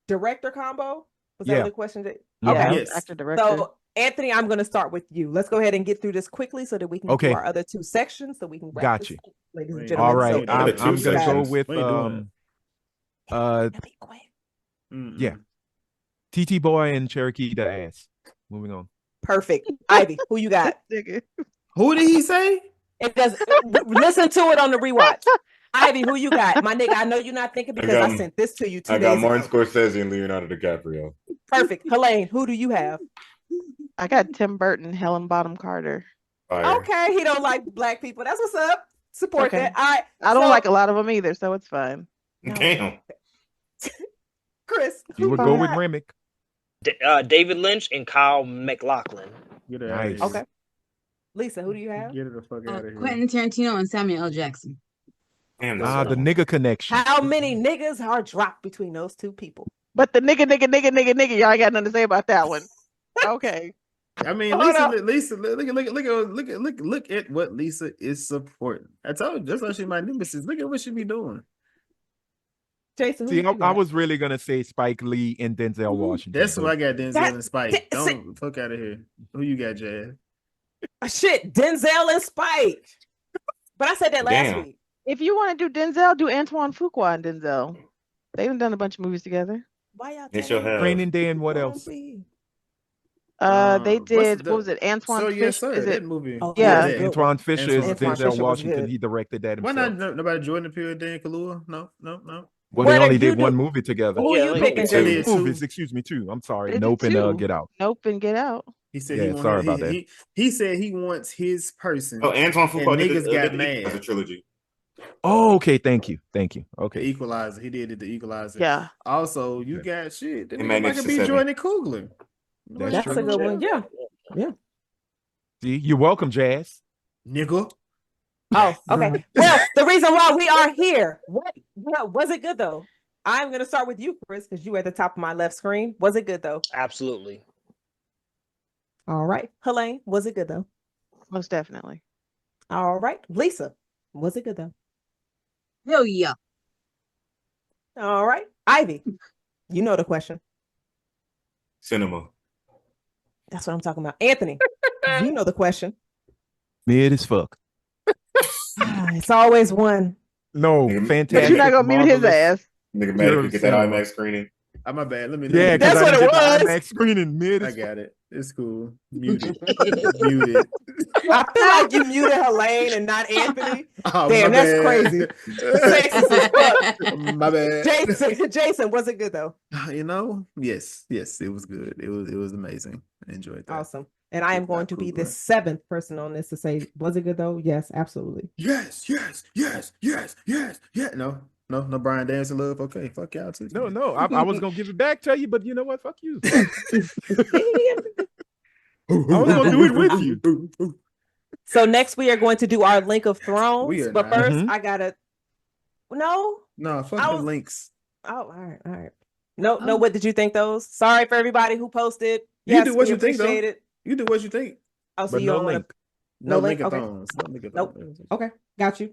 director combo? Was that the question? Yeah, Okay. Yes. actor director. So Anthony, I'm gonna start with you. Let's go ahead and get through this quickly so that we can get Okay. to our other two sections so we can wrap Got this you. up, ladies and Wait, gentlemen. All right. So, I'm the two gonna go sections. with What are you doing? Be quick. Yeah. TT Boy and Cherokee the ass. Moving on. Perfect. Ivy, who you got? Nigga. Who did he say? It does. Listen to it on the rewatch. Ivy, who you got? My nigga, I know you're not thinking because I sent this to you 2 I days got ago. Martin Scorsese and Leonardo DiCaprio. Perfect. Helene, who do you have? I got Tim Burton, Helen Bottom Carter. Fire. Okay, he don't like black people. That's what's up. Support Okay. that. All right. I don't so, like a lot of them either, so it's fine. Damn. Chris. You who would go you with got? Remick. David Lynch and Kyle MacLachlan. Get her Nice. out of here. Okay. Lisa, who do you have? Get her the fuck out of here. Quentin Tarantino and Samuel L. Jackson. Damn, The nigga connection. How many niggas are dropped between those two people? But the nigga, y'all ain't got nothing to say about that one. Okay. I mean, Hold Lisa, up. Lisa, look at what Lisa is supporting. I told you, that's why she my nemesis. Look at what she be doing. Jason, who See, you I got? was really gonna say Spike Lee and Denzel Washington. That's who I got. Denzel That- and Spike. that- Don't fuck out of here. Who you got, Jazz? Shit, Denzel and Spike. But I said that last Damn. week. If you want to do Denzel, do Antoine Fuqua and Denzel. They've done a bunch of movies together. Why y'all Yes, telling you'll me have. Training Day and what who else? gonna be? They What's did. the- What was it? Antoine So Fish. yes, sir. Is That it? movie. Oh, Yeah. that. Antoine Fisher is Antoine Denzel Fisher was Washington. good. He directed that Why himself. not? Nobody Jordan Peele, Dan Kaluuya? No. Well, Where they only did you did one do- movie together. Who Yeah, you like picking, two. They Jason? did Movies, two. excuse me, two. I'm sorry. They did Nope and two. Get Out. Nope and Get Out. He said Yeah, he wanted. sorry about that. He said he wants his person. Oh, Antoine Fuqua And did niggas got the mad. Equalizer trilogy. Oh, okay. Thank you. The Okay. Equalizer. He did it. The Equalizer. Yeah. Also, you Okay. got shit. That And nigga might Magnificent be Seven. Jordan Coogler. That's That's true. a good one. Yeah. See, you're welcome, Jazz. Nigga. Oh, okay. Well, the reason why we are here. What was it good though? I'm gonna start with you, Chris, because you at the top of my left screen. Was it good though? Absolutely. All right. Helene, was it good though? Most definitely. All right. Lisa, was it good though? Hell yeah. All right. Ivy, you know the question. Cinema. That's what I'm talking about. Anthony, you know the question. Mid as fuck. It's always one. No, Nigga, fantastic. But you're not gonna mute his marvelous. ass. Nigga, mad Pure if you get that cinema. IMAX screening. Oh, my bad. Let me. Yeah, That's because I what didn't it get the was. IMAX screening mid I as fuck. got it. It's cool. Muted. Muted. I feel like you muted Helene and not Anthony. Oh, Damn, my that's bad. crazy. Sexist as fuck. My bad. Jason, was it good though? You know, yes, it was good. It was amazing. I enjoyed that. Awesome. And I am Good going job, to be Kugler. the 7th person on this to say, was it good though? Yes, absolutely. Yes. Yeah. No. Brian Dance and love. Okay, fuck y'all too. No. I was gonna give it back to you, but you know what? Fuck you. I was gonna do it with you. So next we are going to do our Link of Thrones. We are But not. first Mhm. I gotta No, fuck I the was- links. Oh, all right. No, Oh. what did you think those? Sorry for everybody who posted. You Yes, do what we you think, though. appreciate it. You do what you think. Oh, so But you no don't want link. to. No link? Okay. Link-a-thons. No link-a-thons. Nope. Okay, got you.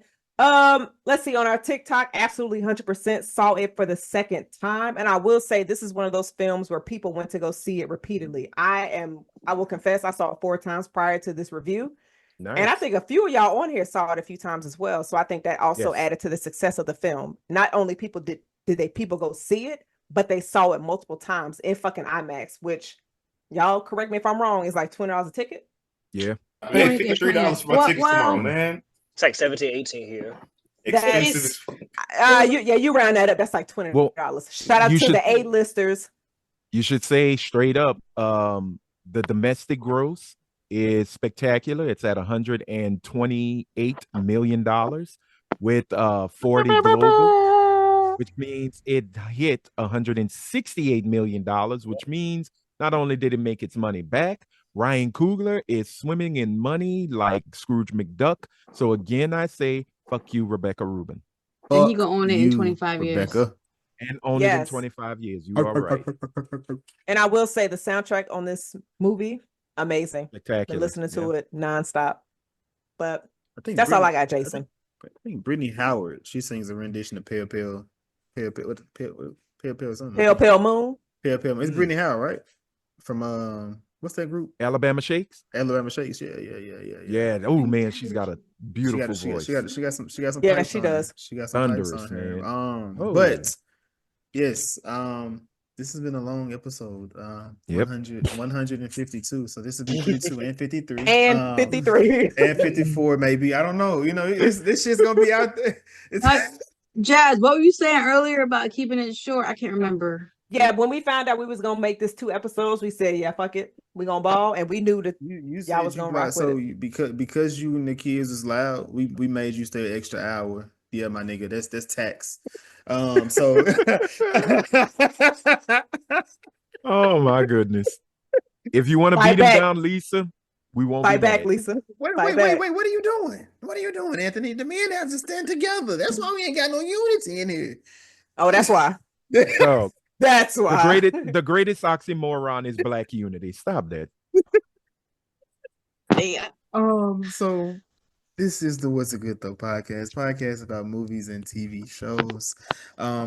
Let's see, on our TikTok, absolutely 100% saw it for the second time. And I will say this is one of those films where people went to go see it repeatedly. I will confess, I saw it 4 times prior to this review. Nice. And I think a few of y'all on here saw it a few times as well. So I think that also Yes. added to the success of the film. Not only people did people go see it, but they saw it multiple times in fucking IMAX, which y'all correct me if I'm wrong, is like $20 a ticket. Yeah. I paid $53 for my Well, tickets tomorrow, man. It's like 17, 18 here. Expensive That's- as fuck. You round that up. That's like $20. Shout out you to should- the A-listers. You should say straight up, the domestic gross is spectacular. It's at $128 million with 40 global, which means it hit $168 million, which means not only did it make its money back, Ryan Coogler is swimming in money like Scrooge McDuck. So again, I say, fuck you, Rebecca Rubin. And he Fuck gonna own it in you, 25 years. Rebecca. And only been 25 years. You are right. And I will say the soundtrack on this movie, amazing. Spectacular. Been listening to it nonstop. But I think that's all I got, Jason. I think Brittany Howard, she sings a rendition of Pale Pale something. Pale Pale Moon. Pale Pale Moon. It's Brittany Howard, right? From what's that group? Alabama Shakes. Alabama Shakes. Yeah. Oh man, she's got a beautiful voice. She got some. Yeah, she does. She got some thunderous, on her. man. But yes, this has been a long episode. 152. So this is 52 and 53. And 53. And 54, maybe. I don't know. You know, this shit's gonna be out there. Jazz, what were you saying earlier about keeping it short? I can't remember. Yeah, when we found out we was gonna make this 2 episodes, we said, "Yeah, fuck it, we gonna ball," and we knew that y'all was gonna rock with it. Because you and the kids is loud, we made you stay an extra hour. Yeah, my nigga, that's tax. So. Oh my goodness! If you want to beat him down, Lisa, we won't fight back, Lisa. Wait! What are you doing? What are you doing, Anthony? The men have to stand together. That's why we ain't got no unity in here. Oh, that's why. Oh. That's why the greatest oxymoron is black unity. Stop that. Yeah. So this is the What's a Good Though podcast about movies and TV shows.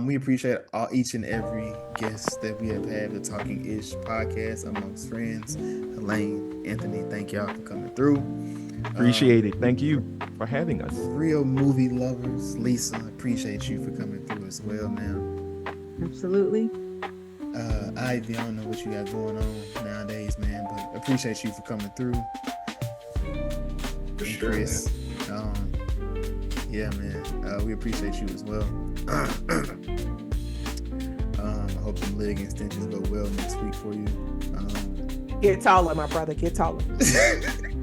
We appreciate each and every guest that we have had the Talking Ish podcast amongst friends. Elaine, Anthony, thank y'all for coming through. Appreciate it. Thank you for having us. Real movie lovers, Lisa, appreciate you for coming through as well, man. Absolutely. Ivy, I don't know what you got going on nowadays, man, but appreciate you for coming through. For and sure, Chris, yeah, man, we appreciate you as well. I hope them leg extensions go well next week for you. Get taller, my brother. Get taller.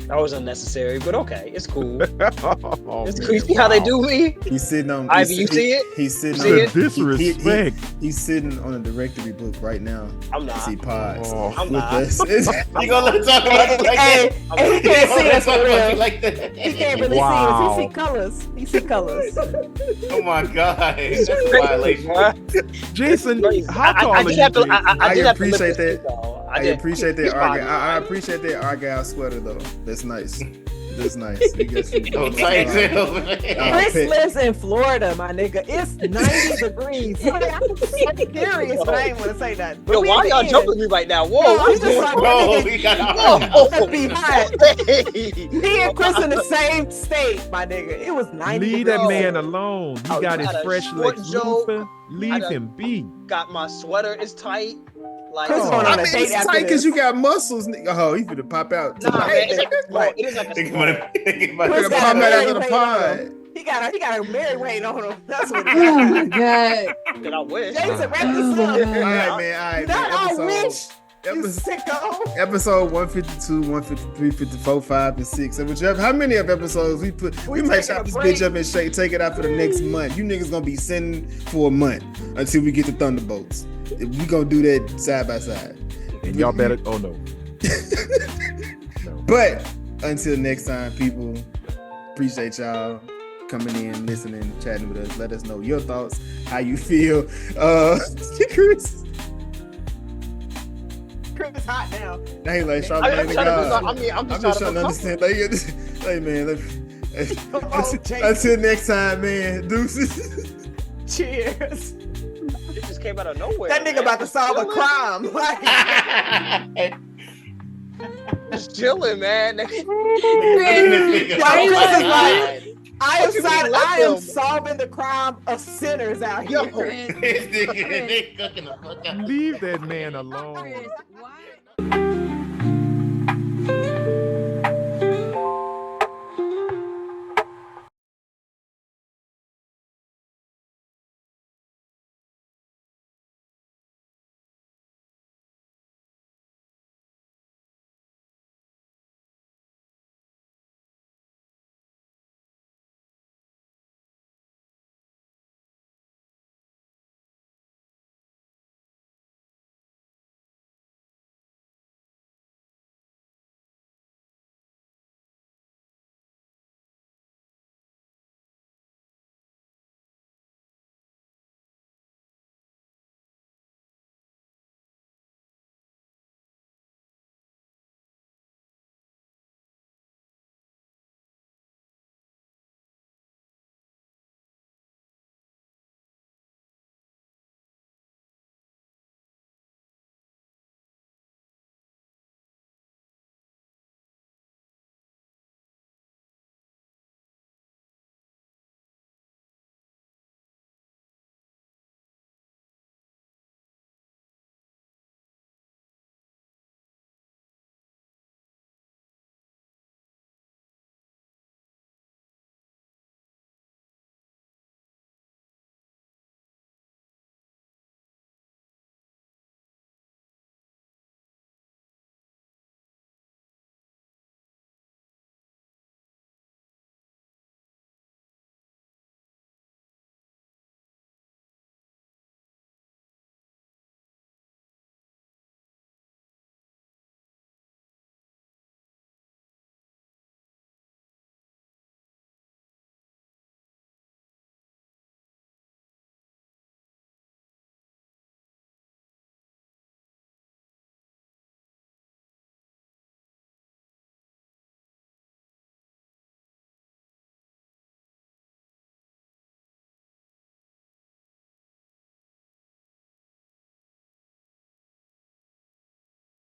That was unnecessary, but okay, it's cool. Oh, It's cool. You see how they do me? He's sitting on Ivy, you see it? He's sitting See on it? Disrespect. He's sitting on a directory book right now. I'm not. See pods I'm with not. us. You gonna let him talk about it like that? He can't see us for real. Like that? He can't really see us. He see colors. He see colors. Oh my god, that's a violation. Jason, how tall are you? I appreciate that. I appreciate that Argyle. I appreciate that Argyle sweater though. That's nice. That's nice. Chris lives in Florida, my nigga. It's 90 degrees. I'm serious, but I ain't want to say that. Yo, why y'all jumping me right now? Whoa, what's going on? Whoa, be hot. Me and Chris in the same state, my nigga. It was 90 Leave degrees. that man alone. He got his fresh Lex Luthor. Leave him be. Got my sweater is tight. Like, Chris going on a date it's after tight because this. you got muscles. Oh, he finna pop out. Nah, man, it is like a Chris sweater. pop out after the pod. He got a Mary Wayne on him. That's what it is. Oh my god. That I wish. Jason, wrap this up. All right, man. All right, Not man. I wish. You sicko. Episode 152, 153, 54, 5, and 6. And whichever, how many of episodes we put, we might chop this bitch up and take it out for the next month. You niggas gonna be sending for a month until we get the Thunderbolts. We gonna do that side by side. And y'all better. Oh no. But until next time, people, appreciate y'all coming in, listening, chatting with us. Let us know your thoughts, how you feel. Chris. Chris hot now. Hey, like Charlamagne the God. I'm just trying to understand. Hey, man. Until next time, man. Deuces. Cheers. It just came out of nowhere. That nigga about to solve a crime. Just chilling, man. I am solving the crime of sinners out here. Leave that man alone. Why?